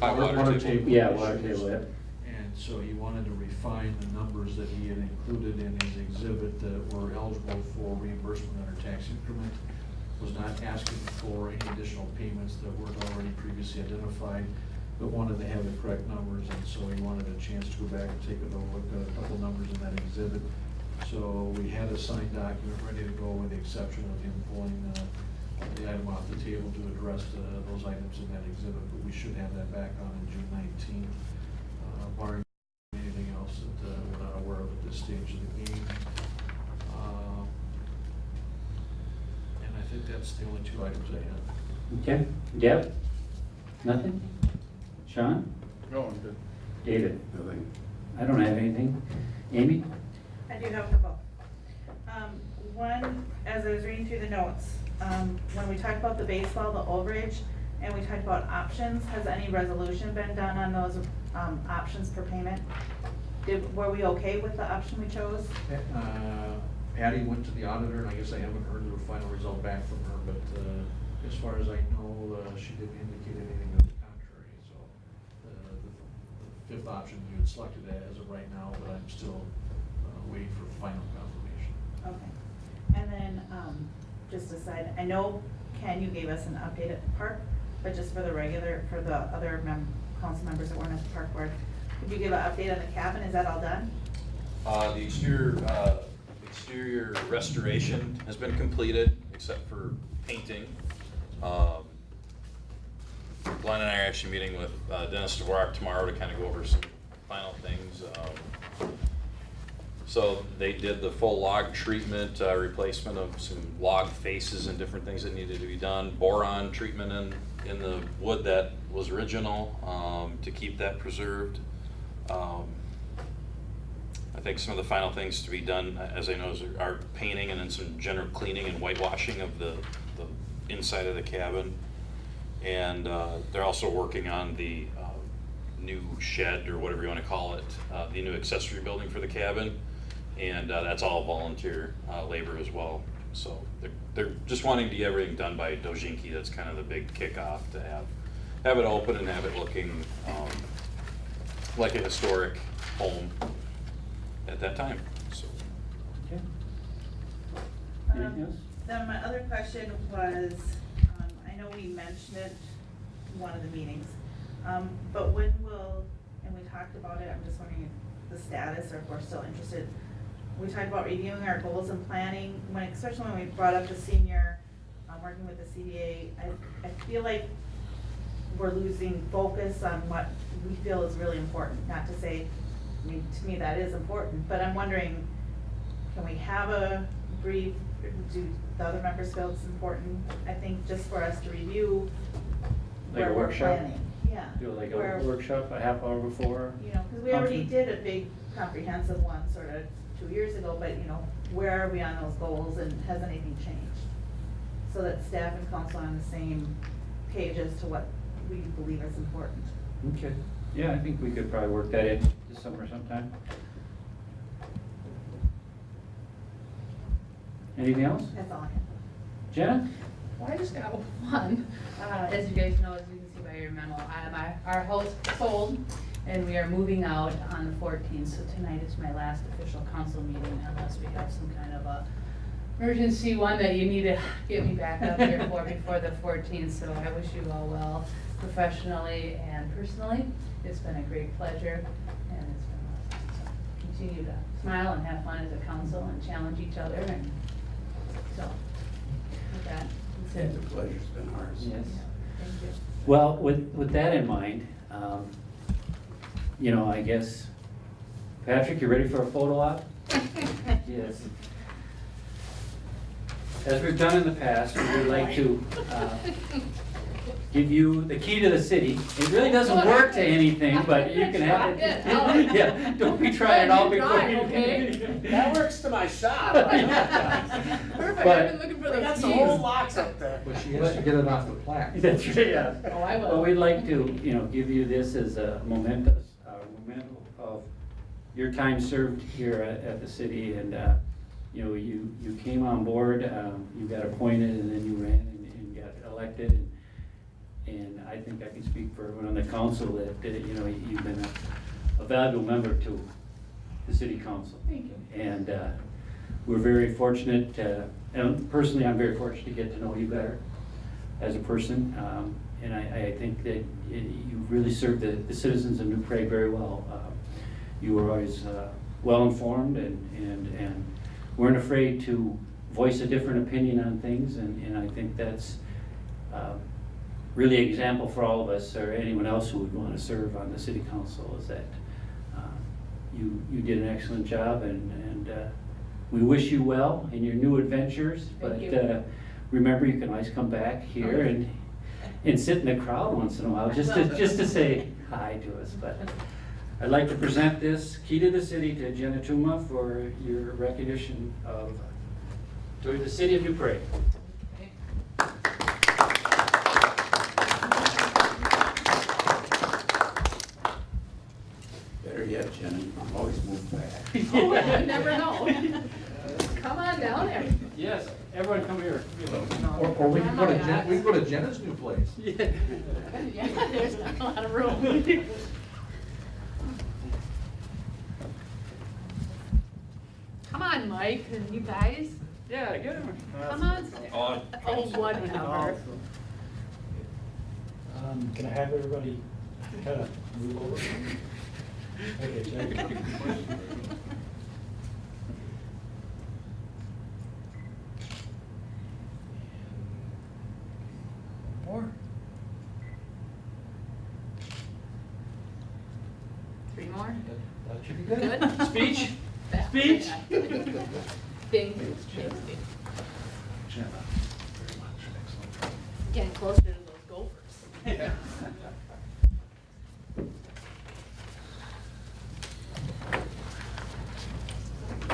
remember that. Water table. Yeah, water issues. table, yeah. And so he wanted to refine the numbers that he had included in his exhibit that were eligible for reimbursement under tax increment. Was not asking for any additional payments that weren't already previously identified, but wanted to have the correct numbers, and so he wanted a chance to go back and take a look at a couple numbers in that exhibit. So we had a signed document ready to go, with the exception of him pulling the item off the table to address those items in that exhibit, but we should have that back on in June 19th. Barring anything else that we're not aware of at this stage of the game. And I think that's the only two items I have. Okay. Deb? Nothing? Sean? No, I'm good. David? Nothing. I don't have anything. Amy? I do have a couple. One, as I was reading through the notes, when we talked about the baseball, the overage, and we talked about options, has any resolution been done on those options for payment? Were we okay with the option we chose? Patty went to the auditor, and I guess I haven't heard the final result back from her, but as far as I know, she didn't indicate anything to the contrary. So the fifth option you had selected as of right now, but I'm still waiting for final confirmation. Okay. And then, just aside, I know, Ken, you gave us an update at the park, but just for the other council members that weren't at the park board, could you give an update on the cabin? Is that all done? The exterior restoration has been completed, except for painting. Glenn and I are actually meeting with Dennis Dvorak tomorrow to kind of go over some final things. So they did the full log treatment, replacement of some log faces and different things that needed to be done. Boron treatment in the wood that was original, to keep that preserved. I think some of the final things to be done, as I know, are painting and then some general cleaning and whitewashing of the inside of the cabin. And they're also working on the new shed, or whatever you want to call it, the new accessory building for the cabin. And that's all volunteer labor as well. So they're just wanting to get everything done by Dojinki. That's kind of the big kickoff, to have it open and have it looking like a historic home at that time. So. Okay. Anything else? Then my other question was, I know we mentioned it in one of the meetings, but when will, and we talked about it, I'm just wondering the status or if we're still interested. We talked about reviewing our goals and planning, especially when we brought up the senior, working with the CDA, I feel like we're losing focus on what we feel is really important. Not to say, I mean, to me that is important, but I'm wondering, can we have a brief, do the other members feel it's important? I think just for us to review Like where a we're workshop? planning. Yeah. Do like a where- workshop, a half hour before? You know, because we already did a big comprehensive one sort of 2 years ago, but you know, where are we on those goals and has anything changed? So that staff and council are on the same page as to what we believe is important. Okay, yeah, I think we could probably work that in this summer sometime. Anything else? That's all I have. Jenna? Well, I just got one. As you guys know, as you can see by your memo, our house sold and we are moving out on the 14th. So tonight is my last official council meeting unless we have some kind of a emergency one that you need to get me back up here for before the 14th. So I wish you all well professionally and personally. It's been a great pleasure and it's been awesome. So continue to smile and have fun as a council and challenge each other. And so with that, that's it. The pleasure's been ours. Yes. Thank you. Well, with that in mind, you know, I guess, Patrick, you ready for a photo op? Yes. As we've done in the past, we would like to give you the key to the city. It really doesn't work to anything, but you can have it. Yeah, don't be trying it out before you. That works to my shop. Perfect, But- I've been looking for We those got some keys. old locks up there. But she has to get it off the plaque. That's right, yeah. Oh, I will. Well, we'd like to, you know, give you this as a memento of your time served here at the city, and you know, you came on board, you got appointed, and then you ran and got elected, and I think I can speak for everyone on the council that you know, you've been a valuable member to the city council. Thank you. And we're very fortunate, and personally, I'm very fortunate to get to know you better as a person. And I think that you really served the citizens of New Prague very well. You were always well-informed and weren't afraid to voice a different opinion on things. And I think that's really an example for all of us, or anyone else who would want to serve on the city council, is that you did an excellent job, and we wish you well in your new adventures. Thank But you. remember, you can always come back here and sit in the crowd once in a while, just to say hi to us. But I'd like to present this key to the city to Jenna Tuma for your recognition of to the city of New Prague. Better yet, Jenna, you can always move back. Oh, you never know. Come on down there. Yes, everyone come here. Or we can go to Jenna's new place. Yeah. Yeah, there's not a lot of room. Come on, Mike, and you guys. Yeah, get him. Come on. Oh, Oh, whatever. Can I have everybody kind of move over? Okay, thank you. More. 3 more. That should be good. Good. Speech? Back. Speech? Bing. Jenna, very much, excellent. Getting closer to those gophers.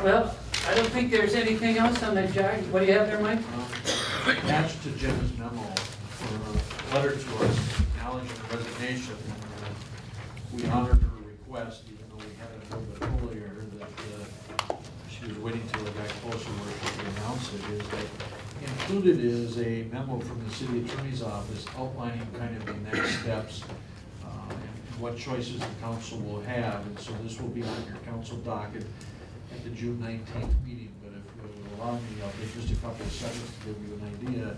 Well, I don't think there's anything else on that, Jack. What do you have there, Mike? Attached to Jenna's memo for a letter to us acknowledging the resignation. We honored her request, even though we had it a little bit earlier, that she was waiting till it got closer where she could announce it, is that included is a memo from the city attorney's office outlining kind of the next steps and what choices the council will have. And so this will be on your council docket at the June 19th meeting. But if you will allow me, I'll take just a couple of seconds to give you an idea,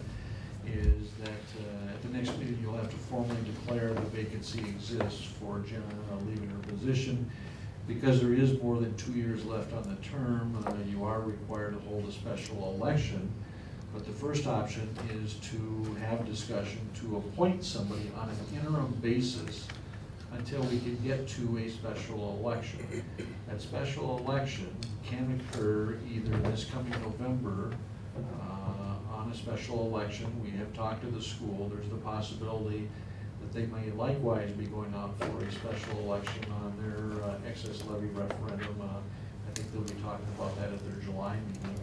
is that at the next meeting, you'll have to formally declare the vacancy exists for Jenna leaving her position. because there is more than 2 years left on the term, you are required to hold a special election. But the first option is to have discussion to appoint somebody on an interim basis until we can get to a special election. That special election can occur either this coming November on a special election. We have talked to the school. There's the possibility that they may likewise be going out for a special election on their excess levy referendum. I think they'll be talking about that at their July meeting.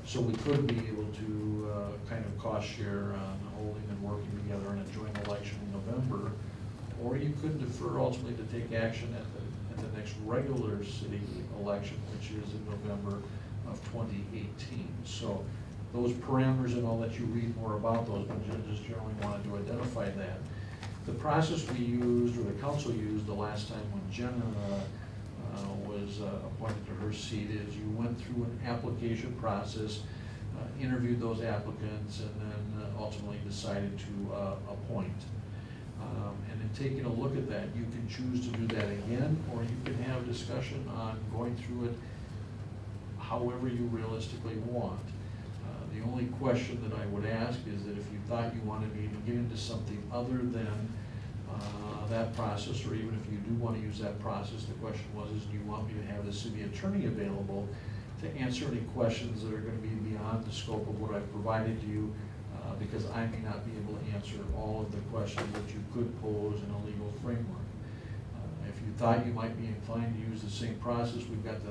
So we could be able to kind of cost share on holding and working together on a joint election in November. Or you could defer ultimately to take action at the next regular city election, which is in November of 2018. So those parameters and all that, you read more about those, but judges generally wanted to identify that. The process we used, or the council used the last time when Jenna was appointed to her seat, is you went through an application process, interviewed those applicants, and then ultimately decided to appoint. And in taking a look at that, you can choose to do that again, or you can have discussion on going through it however you realistically want. The only question that I would ask is that if you thought you wanted me to get into something other than that process, or even if you do want to use that process, the question was, do you want me to have the city attorney available to answer any questions that are going to be beyond the scope of what I've provided to you, because I may not be able to answer all of the questions that you could pose in a legal framework. If you thought you might be inclined to use the same process, we've got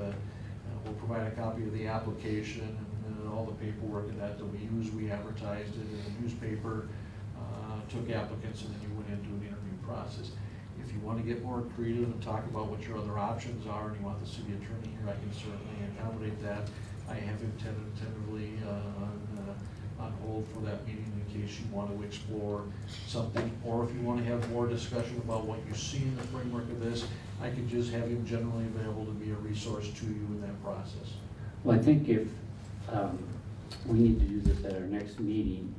we'll provide a copy of the application and all the paperwork that we use. We advertised it in the newspaper, took applicants, and then you went into an interview process. If you want to get more creative and talk about what your other options are, and you want the city attorney here, I can certainly accommodate that. I have him tentatively on hold for that meeting in case you want to explore something, or if you want to have more discussion about what you see in the framework of this, I could just have him generally available to be a resource to you in that process. Well, I think if we need to do this at our next meeting,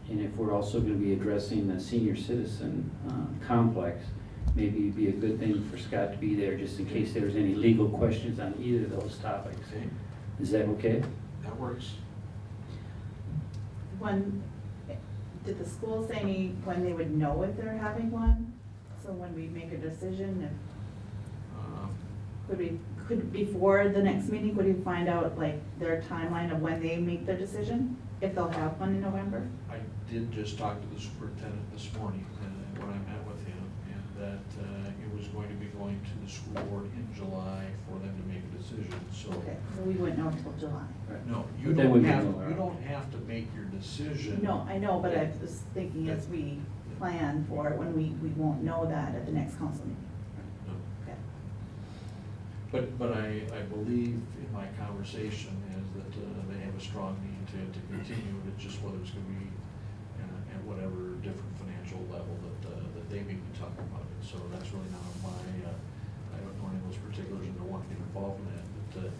and if we're also going to be addressing the senior citizen complex, maybe it'd be a good thing for Scott to be there just in case there's any legal questions on either of those topics. Is that okay? That works. Did the school say when they would know if they're having one? So when we make a decision, could before the next meeting, could we find out like their timeline of when they make their decision? If they'll have one in November? I did just talk to the superintendent this morning when I met with him, and that it was going to be going to the school board in July for them to make a decision, so. Okay, so we wouldn't know until July. No, you don't have to make your decision. No, I know, but I was thinking as we plan for it, when we won't know that at the next council meeting. No. Okay. But I believe in my conversation is that they have a strong need to continue. It's just whether it's going to be at whatever different financial level that they may be talking about it. So that's really not I don't know any of those particulars and don't want to get involved in that. But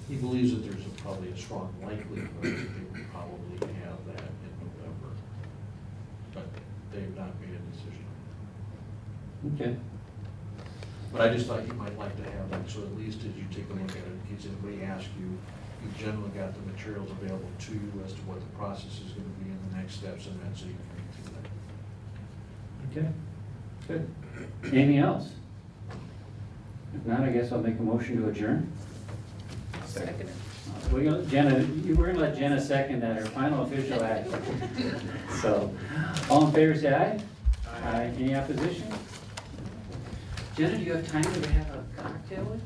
he believes that there's probably a strong likelihood that they will probably have that in November. But they've not made a decision. Okay. But I just thought you might like to have that, so at least as you take a look at it, in case anybody asks you, you've generally got the materials available to you as to what the process is going to be in the next steps, and that's so you can read through that. Okay, good. Anything else? If not, I guess I'll make a motion to adjourn. Second. We're gonna let Jenna second that, her final official act. So, all in favor, say aye. Aye. Any opposition? Jenna, do you have time to have a cocktail with?